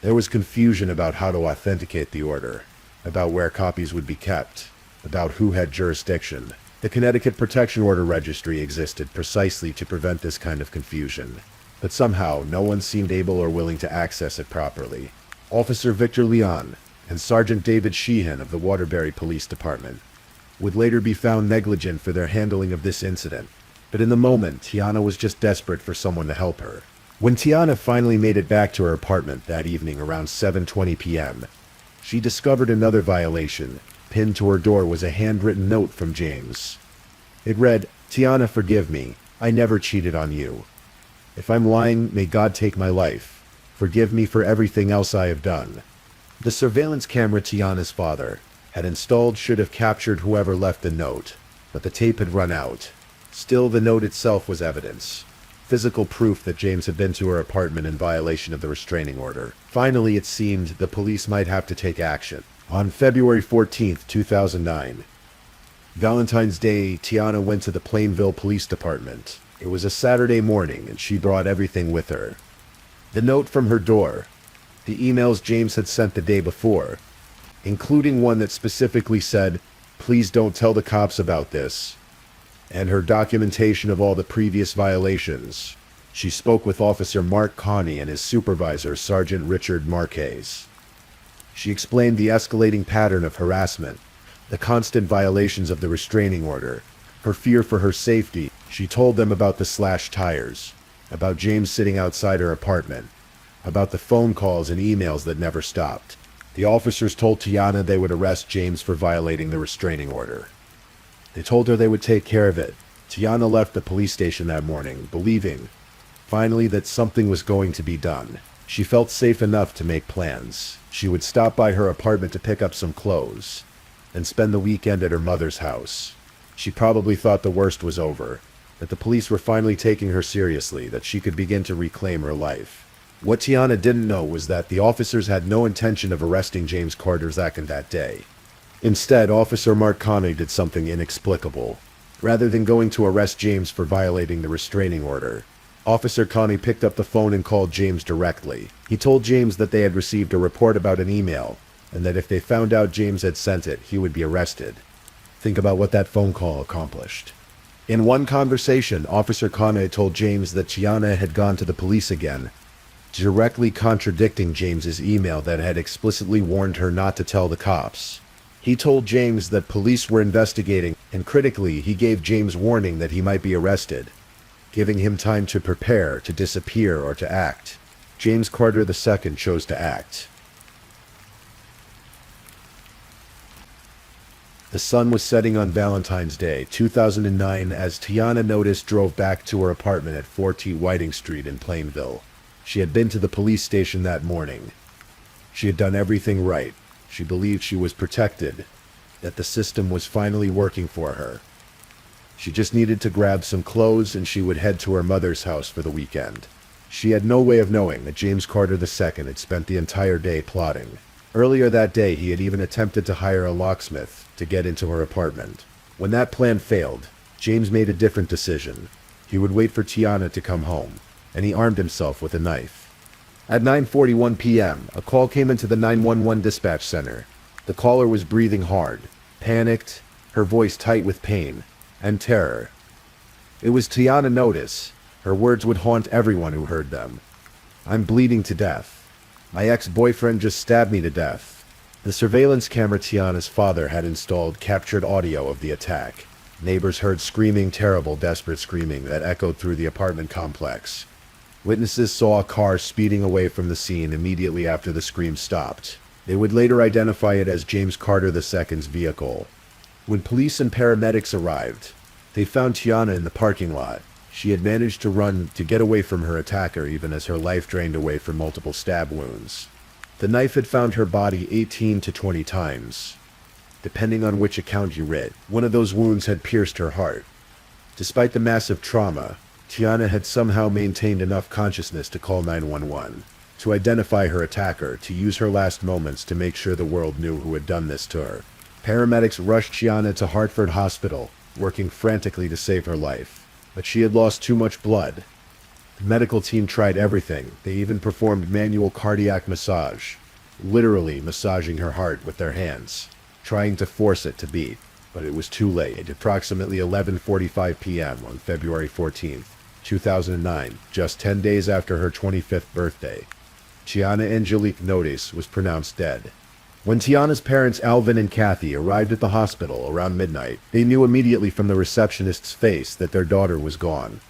There was confusion about how to authenticate the order, about where copies would be kept, about who had jurisdiction. The Connecticut Protection Order Registry existed precisely to prevent this kind of confusion, but somehow no one seemed able or willing to access it properly. Officer Victor Leon and Sergeant David Sheehan of the Waterbury Police Department would later be found negligent for their handling of this incident, but in the moment, Tiana was just desperate for someone to help her. When Tiana finally made it back to her apartment that evening around 7:20 p.m., she discovered another violation. Pinned to her door was a handwritten note from James. It read, "Tiana, forgive me. I never cheated on you. If I'm lying, may God take my life. Forgive me for everything else I have done." The surveillance camera Tiana's father had installed should have captured whoever left the note, but the tape had run out. Still, the note itself was evidence. Physical proof that James had been to her apartment in violation of the restraining order. Finally, it seemed the police might have to take action. On February 14th, 2009, Valentine's Day, Tiana went to the Plainville Police Department. It was a Saturday morning, and she brought everything with her. The note from her door, the emails James had sent the day before, including one that specifically said, "Please don't tell the cops about this," and her documentation of all the previous violations. She spoke with Officer Mark Connie and his supervisor, Sergeant Richard Marquez. She explained the escalating pattern of harassment, the constant violations of the restraining order, her fear for her safety. She told them about the slashed tires, about James sitting outside her apartment, about the phone calls and emails that never stopped. The officers told Tiana they would arrest James for violating the restraining order. They told her they would take care of it. Tiana left the police station that morning, believing, finally, that something was going to be done. She felt safe enough to make plans. She would stop by her apartment to pick up some clothes, and spend the weekend at her mother's house. She probably thought the worst was over, that the police were finally taking her seriously, that she could begin to reclaim her life. What Tiana didn't know was that the officers had no intention of arresting James Carter II that day. Instead, Officer Mark Connie did something inexplicable. Rather than going to arrest James for violating the restraining order, Officer Connie picked up the phone and called James directly. He told James that they had received a report about an email, and that if they found out James had sent it, he would be arrested. Think about what that phone call accomplished. In one conversation, Officer Connie told James that Tiana had gone to the police again, directly contradicting James's email that had explicitly warned her not to tell the cops. He told James that police were investigating, and critically, he gave James warning that he might be arrested, giving him time to prepare, to disappear, or to act. James Carter II chose to act. The sun was setting on Valentine's Day, 2009, as Tiana noticed drove back to her apartment at 4T Whiting Street in Plainville. She had been to the police station that morning. She had done everything right. She believed she was protected, that the system was finally working for her. She just needed to grab some clothes and she would head to her mother's house for the weekend. She had no way of knowing that James Carter II had spent the entire day plotting. Earlier that day, he had even attempted to hire a locksmith to get into her apartment. When that plan failed, James made a different decision. He would wait for Tiana to come home, and he armed himself with a knife. At 9:41 p.m., a call came into the 911 dispatch center. The caller was breathing hard, panicked, her voice tight with pain and terror. It was Tiana Notice. Her words would haunt everyone who heard them. "I'm bleeding to death. My ex-boyfriend just stabbed me to death." The surveillance camera Tiana's father had installed captured audio of the attack. Neighbors heard screaming, terrible, desperate screaming that echoed through the apartment complex. Witnesses saw a car speeding away from the scene immediately after the scream stopped. They would later identify it as James Carter II's vehicle. When police and paramedics arrived, they found Tiana in the parking lot. She had managed to run to get away from her attacker even as her life drained away from multiple stab wounds. The knife had found her body 18 to 20 times, depending on which account you read. One of those wounds had pierced her heart. Despite the massive trauma, Tiana had somehow maintained enough consciousness to call 911, to identify her attacker, to use her last moments to make sure the world knew who had done this to her. Paramedics rushed Tiana to Hartford Hospital, working frantically to save her life. But she had lost too much blood. The medical team tried everything. They even performed manual cardiac massage, literally massaging her heart with their hands, trying to force it to beat. But it was too late. At approximately 11:45 p.m. on February 14th, 2009, just 10 days after her 25th birthday, Tiana Angelique Notice was pronounced dead. When Tiana's parents Alvin and Kathy arrived at the hospital around midnight, they knew immediately from the receptionist's face that their daughter was gone.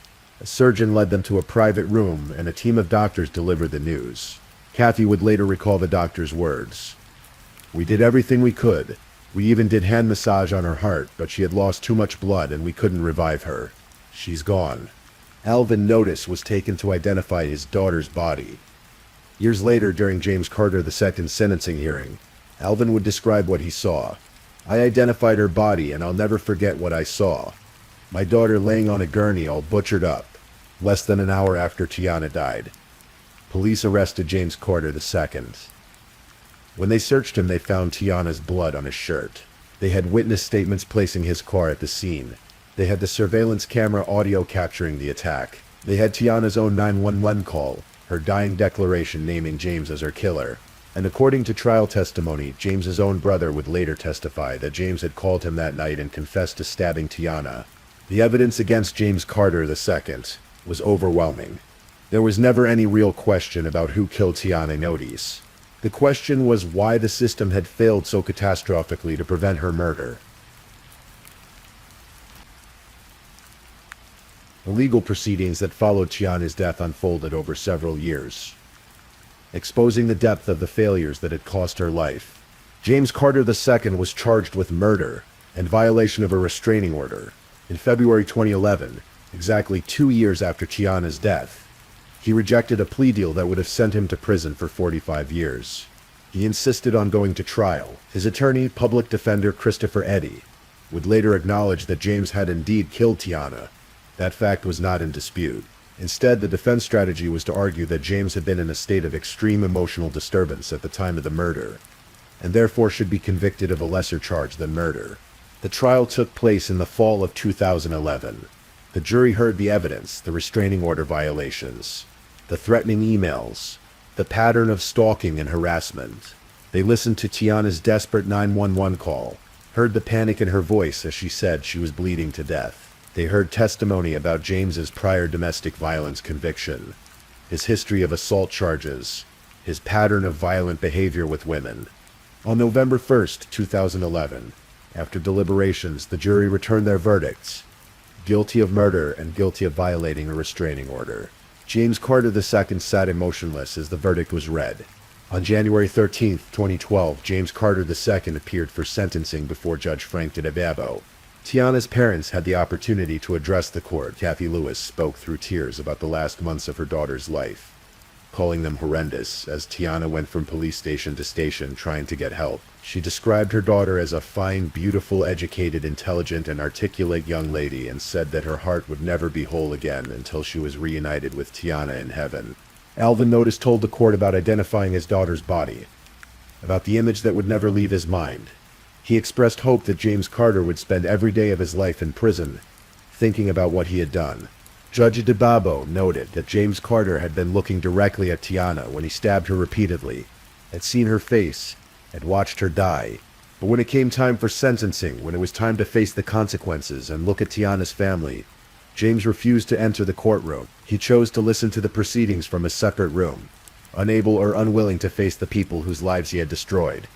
A surgeon led them to a private room, and a team of doctors delivered the news. Kathy would later recall the doctor's words. "We did everything we could. We even did hand massage on her heart, but she had lost too much blood and we couldn't revive her. She's gone." Alvin Notice was taken to identify his daughter's body. Years later, during James Carter II's sentencing hearing, Alvin would describe what he saw. "I identified her body, and I'll never forget what I saw. My daughter laying on a gurney all butchered up, less than an hour after Tiana died." Police arrested James Carter II. When they searched him, they found Tiana's blood on his shirt. They had witness statements placing his car at the scene. They had the surveillance camera audio capturing the attack. They had Tiana's own 911 call, her dying declaration naming James as her killer. And according to trial testimony, James's own brother would later testify that James had called him that night and confessed to stabbing Tiana. The evidence against James Carter II was overwhelming. There was never any real question about who killed Tiana Notice. The question was why the system had failed so catastrophically to prevent her murder. The legal proceedings that followed Tiana's death unfolded over several years, exposing the depth of the failures that had cost her life. James Carter II was charged with murder and violation of a restraining order. In February 2011, exactly 2 years after Tiana's death, he rejected a plea deal that would have sent him to prison for 45 years. He insisted on going to trial. His attorney, public defender Christopher Eddy, would later acknowledge that James had indeed killed Tiana. That fact was not in dispute. Instead, the defense strategy was to argue that James had been in a state of extreme emotional disturbance at the time of the murder, and therefore should be convicted of a lesser charge than murder. The trial took place in the fall of 2011. The jury heard the evidence, the restraining order violations, the threatening emails, the pattern of stalking and harassment. They listened to Tiana's desperate 911 call, heard the panic in her voice as she said she was bleeding to death. They heard testimony about James's prior domestic violence conviction, his history of assault charges, his pattern of violent behavior with women. On November 1st, 2011, after deliberations, the jury returned their verdicts: guilty of murder and guilty of violating a restraining order. James Carter II sat emotionless as the verdict was read. On January 13, 2012, James Carter II appeared for sentencing before Judge Frank DiDeBabo. Tiana's parents had the opportunity to address the court. Kathy Lewis spoke through tears about the last months of her daughter's life, calling them horrendous as Tiana went from police station to station trying to get help. She described her daughter as a fine, beautiful, educated, intelligent, and articulate young lady, and said that her heart would never be whole again until she was reunited with Tiana in heaven. Alvin Notice told the court about identifying his daughter's body, about the image that would never leave his mind. He expressed hope that James Carter would spend every day of his life in prison, thinking about what he had done. Judge DeBabo noted that James Carter had been looking directly at Tiana when he stabbed her repeatedly, had seen her face, had watched her die. But when it came time for sentencing, when it was time to face the consequences and look at Tiana's family, James refused to enter the courtroom. He chose to listen to the proceedings from a separate room, unable or unwilling to face the people whose lives he had destroyed.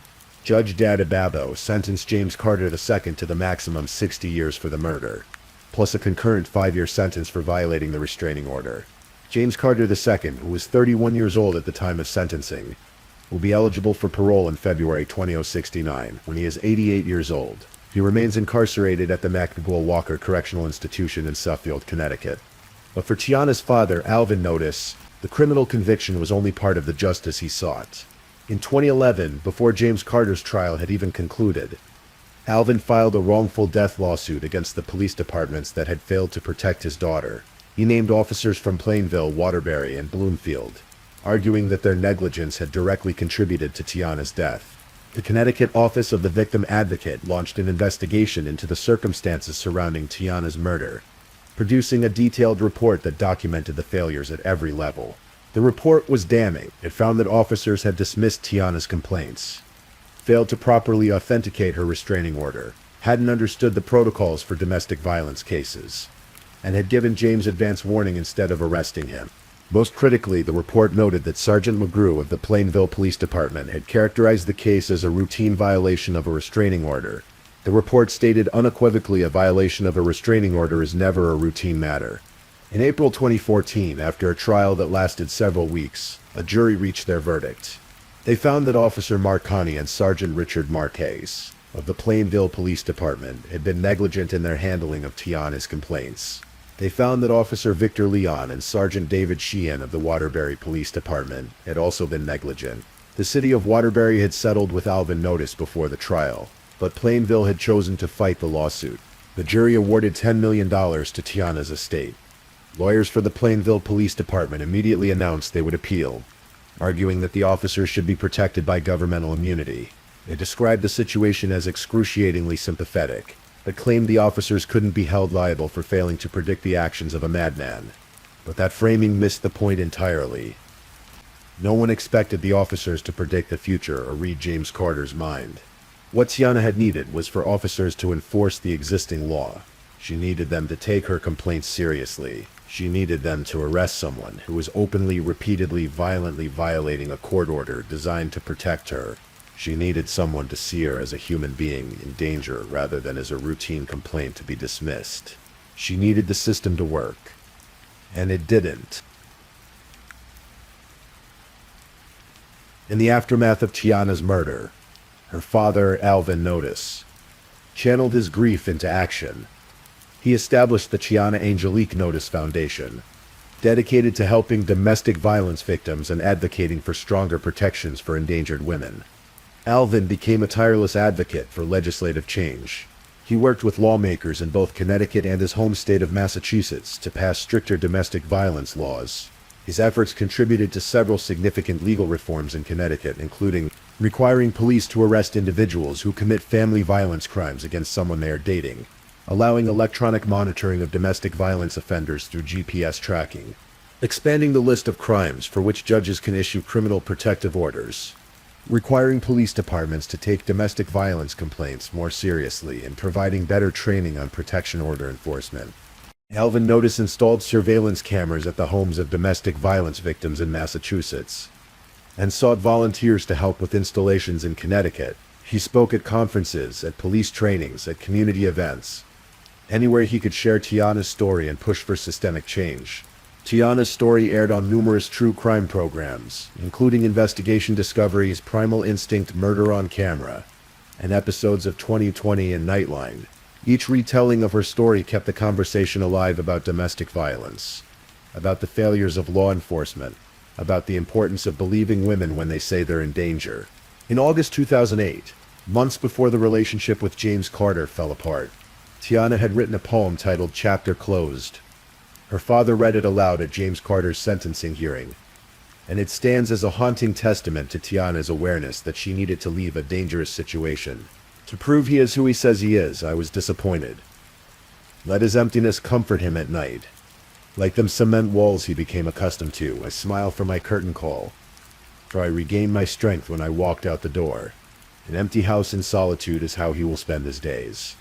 Judge DeBabo sentenced James Carter II to the maximum 60 years for the murder, plus a concurrent 5-year sentence for violating the restraining order. James Carter II, who was 31 years old at the time of sentencing, will be eligible for parole in February 2069, when he is 88 years old. He remains incarcerated at the McNichol Walker Correctional Institution in Suffield, Connecticut. But for Tiana's father, Alvin Notice, the criminal conviction was only part of the justice he sought. In 2011, before James Carter's trial had even concluded, Alvin filed a wrongful death lawsuit against the police departments that had failed to protect his daughter. He named officers from Plainville, Waterbury, and Bloomfield, arguing that their negligence had directly contributed to Tiana's death. The Connecticut Office of the Victim Advocate launched an investigation into the circumstances surrounding Tiana's murder, producing a detailed report that documented the failures at every level. The report was damning. It found that officers had dismissed Tiana's complaints, failed to properly authenticate her restraining order, hadn't understood the protocols for domestic violence cases, and had given James advance warning instead of arresting him. Most critically, the report noted that Sergeant McGrew of the Plainville Police Department had characterized the case as a routine violation of a restraining order. The report stated unequivocally a violation of a restraining order is never a routine matter. In April 2014, after a trial that lasted several weeks, a jury reached their verdict. They found that Officer Marconi and Sergeant Richard Marquez of the Plainville Police Department had been negligent in their handling of Tiana's complaints. They found that Officer Victor Leon and Sergeant David Sheehan of the Waterbury Police Department had also been negligent. The city of Waterbury had settled with Alvin Notice before the trial, but Plainville had chosen to fight the lawsuit. The jury awarded $10 million to Tiana's estate. Lawyers for the Plainville Police Department immediately announced they would appeal, arguing that the officers should be protected by governmental immunity. They described the situation as excruciatingly sympathetic, but claimed the officers couldn't be held liable for failing to predict the actions of a madman. But that framing missed the point entirely. No one expected the officers to predict the future or read James Carter's mind. What Tiana had needed was for officers to enforce the existing law. She needed them to take her complaints seriously. She needed them to arrest someone who was openly, repeatedly, violently violating a court order designed to protect her. She needed someone to see her as a human being in danger rather than as a routine complaint to be dismissed. She needed the system to work. And it didn't. In the aftermath of Tiana's murder, her father, Alvin Notice, channeled his grief into action. He established the Tiana Angelique Notice Foundation, dedicated to helping domestic violence victims and advocating for stronger protections for endangered women. Alvin became a tireless advocate for legislative change. He worked with lawmakers in both Connecticut and his home state of Massachusetts to pass stricter domestic violence laws. His efforts contributed to several significant legal reforms in Connecticut, including requiring police to arrest individuals who commit family violence crimes against someone they are dating, allowing electronic monitoring of domestic violence offenders through GPS tracking, expanding the list of crimes for which judges can issue criminal protective orders, requiring police departments to take domestic violence complaints more seriously, and providing better training on protection order enforcement. Alvin Notice installed surveillance cameras at the homes of domestic violence victims in Massachusetts, and sought volunteers to help with installations in Connecticut. He spoke at conferences, at police trainings, at community events, anywhere he could share Tiana's story and push for systemic change. Tiana's story aired on numerous true crime programs, including Investigation Discovery's Primal Instinct Murder on Camera, and episodes of 2020 and Nightline. Each retelling of her story kept the conversation alive about domestic violence, about the failures of law enforcement, about the importance of believing women when they say they're in danger. In August 2008, months before the relationship with James Carter fell apart, Tiana had written a poem titled Chapter Closed. Her father read it aloud at James Carter's sentencing hearing, and it stands as a haunting testament to Tiana's awareness that she needed to leave a dangerous situation. To prove he is who he says he is, I was disappointed. Let his emptiness comfort him at night. Like them cement walls he became accustomed to, I smile from my curtain call, for I regained my strength when I walked out the door. An empty house in solitude is how he will spend his days.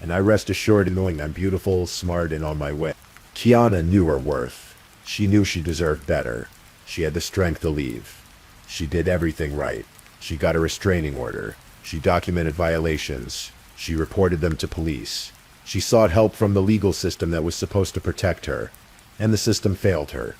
And I rest assured in knowing I'm beautiful, smart, and on my way. Tiana knew her worth. She knew she deserved better. She had the strength to leave. She did everything right. She got a restraining order. She documented violations. She reported them to police. She sought help from the legal system that was supposed to protect her. And the system failed her.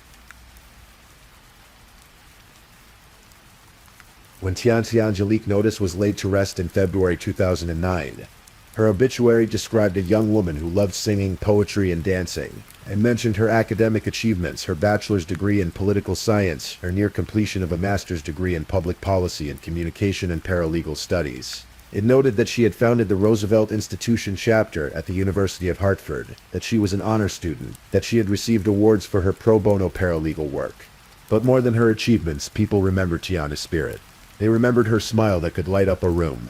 When Tianti Angelique Notice was laid to rest in February 2009, her obituary described a young woman who loved singing, poetry, and dancing, and mentioned her academic achievements, her bachelor's degree in political science, her near completion of a master's degree in public policy and communication and paralegal studies. It noted that she had founded the Roosevelt Institution chapter at the University of Hartford, that she was an honor student, that she had received awards for her pro bono paralegal work. But more than her achievements, people remembered Tiana's spirit. They remembered her smile that could light up a room.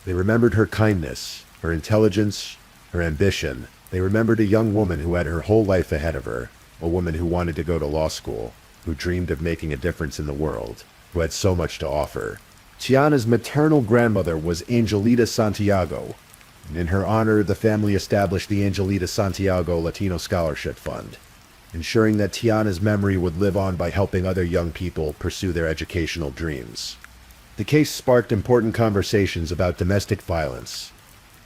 They remembered her kindness, her intelligence, her ambition. They remembered a young woman who had her whole life ahead of her, a woman who wanted to go to law school, who dreamed of making a difference in the world, who had so much to offer. Tiana's maternal grandmother was Angelita Santiago, and in her honor the family established the Angelita Santiago Latino Scholarship Fund, ensuring that Tiana's memory would live on by helping other young people pursue their educational dreams. The case sparked important conversations about domestic violence,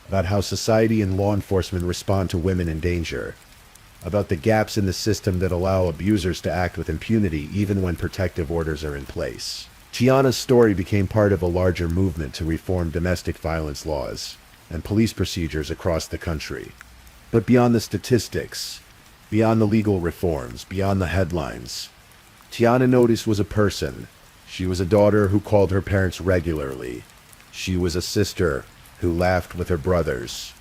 about how society and law enforcement respond to women in danger, about the gaps in the system that allow abusers to act with impunity even when protective orders are in place. Tiana's story became part of a larger movement to reform domestic violence laws and police procedures across the country. But beyond the statistics, beyond the legal reforms, beyond the headlines, Tiana Notice was a person. She was a daughter who called her parents regularly. She was a sister who laughed with her brothers.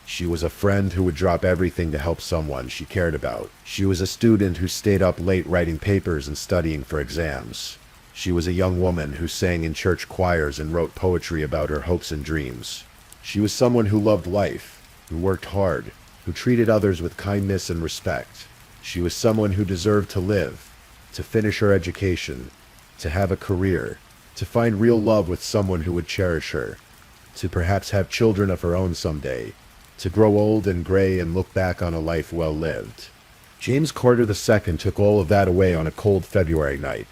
She was a friend who would drop everything to help someone she cared about. She was a student who stayed up late writing papers and studying for exams. She was a young woman who sang in church choirs and wrote poetry about her hopes and dreams. She was someone who loved life, who worked hard, who treated others with kindness and respect. She was someone who deserved to live, to finish her education, to have a career, to find real love with someone who would cherish her, to perhaps have children of her own someday, to grow old and gray and look back on a life well lived. James Carter II took all of that away on a cold February night.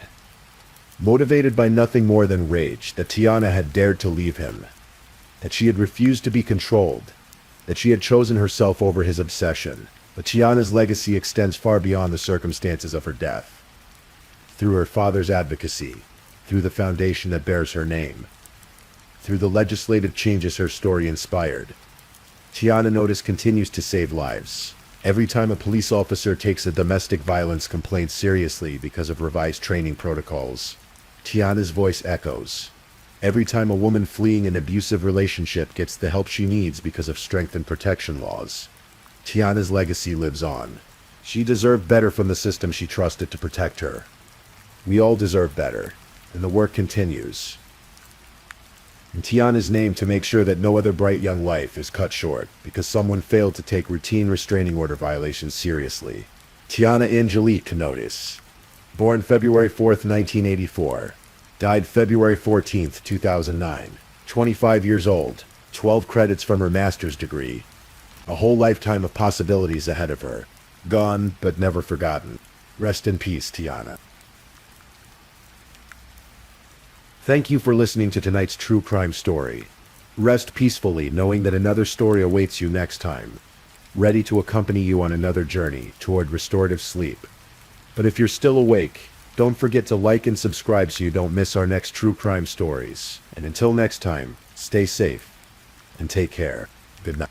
Motivated by nothing more than rage that Tiana had dared to leave him, that she had refused to be controlled, that she had chosen herself over his obsession. But Tiana's legacy extends far beyond the circumstances of her death. Through her father's advocacy, through the foundation that bears her name, through the legislative changes her story inspired, Tiana Notice continues to save lives. Every time a police officer takes a domestic violence complaint seriously because of revised training protocols, Tiana's voice echoes. Every time a woman fleeing an abusive relationship gets the help she needs because of strengthened protection laws, Tiana's legacy lives on. She deserved better from the system she trusted to protect her. We all deserve better, and the work continues. In Tiana's name, to make sure that no other bright young life is cut short because someone failed to take routine restraining order violations seriously. Tiana Angelique Notice, born February 4th, 1984, died February 14th, 2009, 25 years old, 12 credits from her master's degree, a whole lifetime of possibilities ahead of her, gone but never forgotten. Rest in peace, Tiana. Thank you for listening to tonight's true crime story. Rest peacefully knowing that another story awaits you next time, ready to accompany you on another journey toward restorative sleep. But if you're still awake, don't forget to like and subscribe so you don't miss our next true crime stories. And until next time, stay safe and take care. Good night.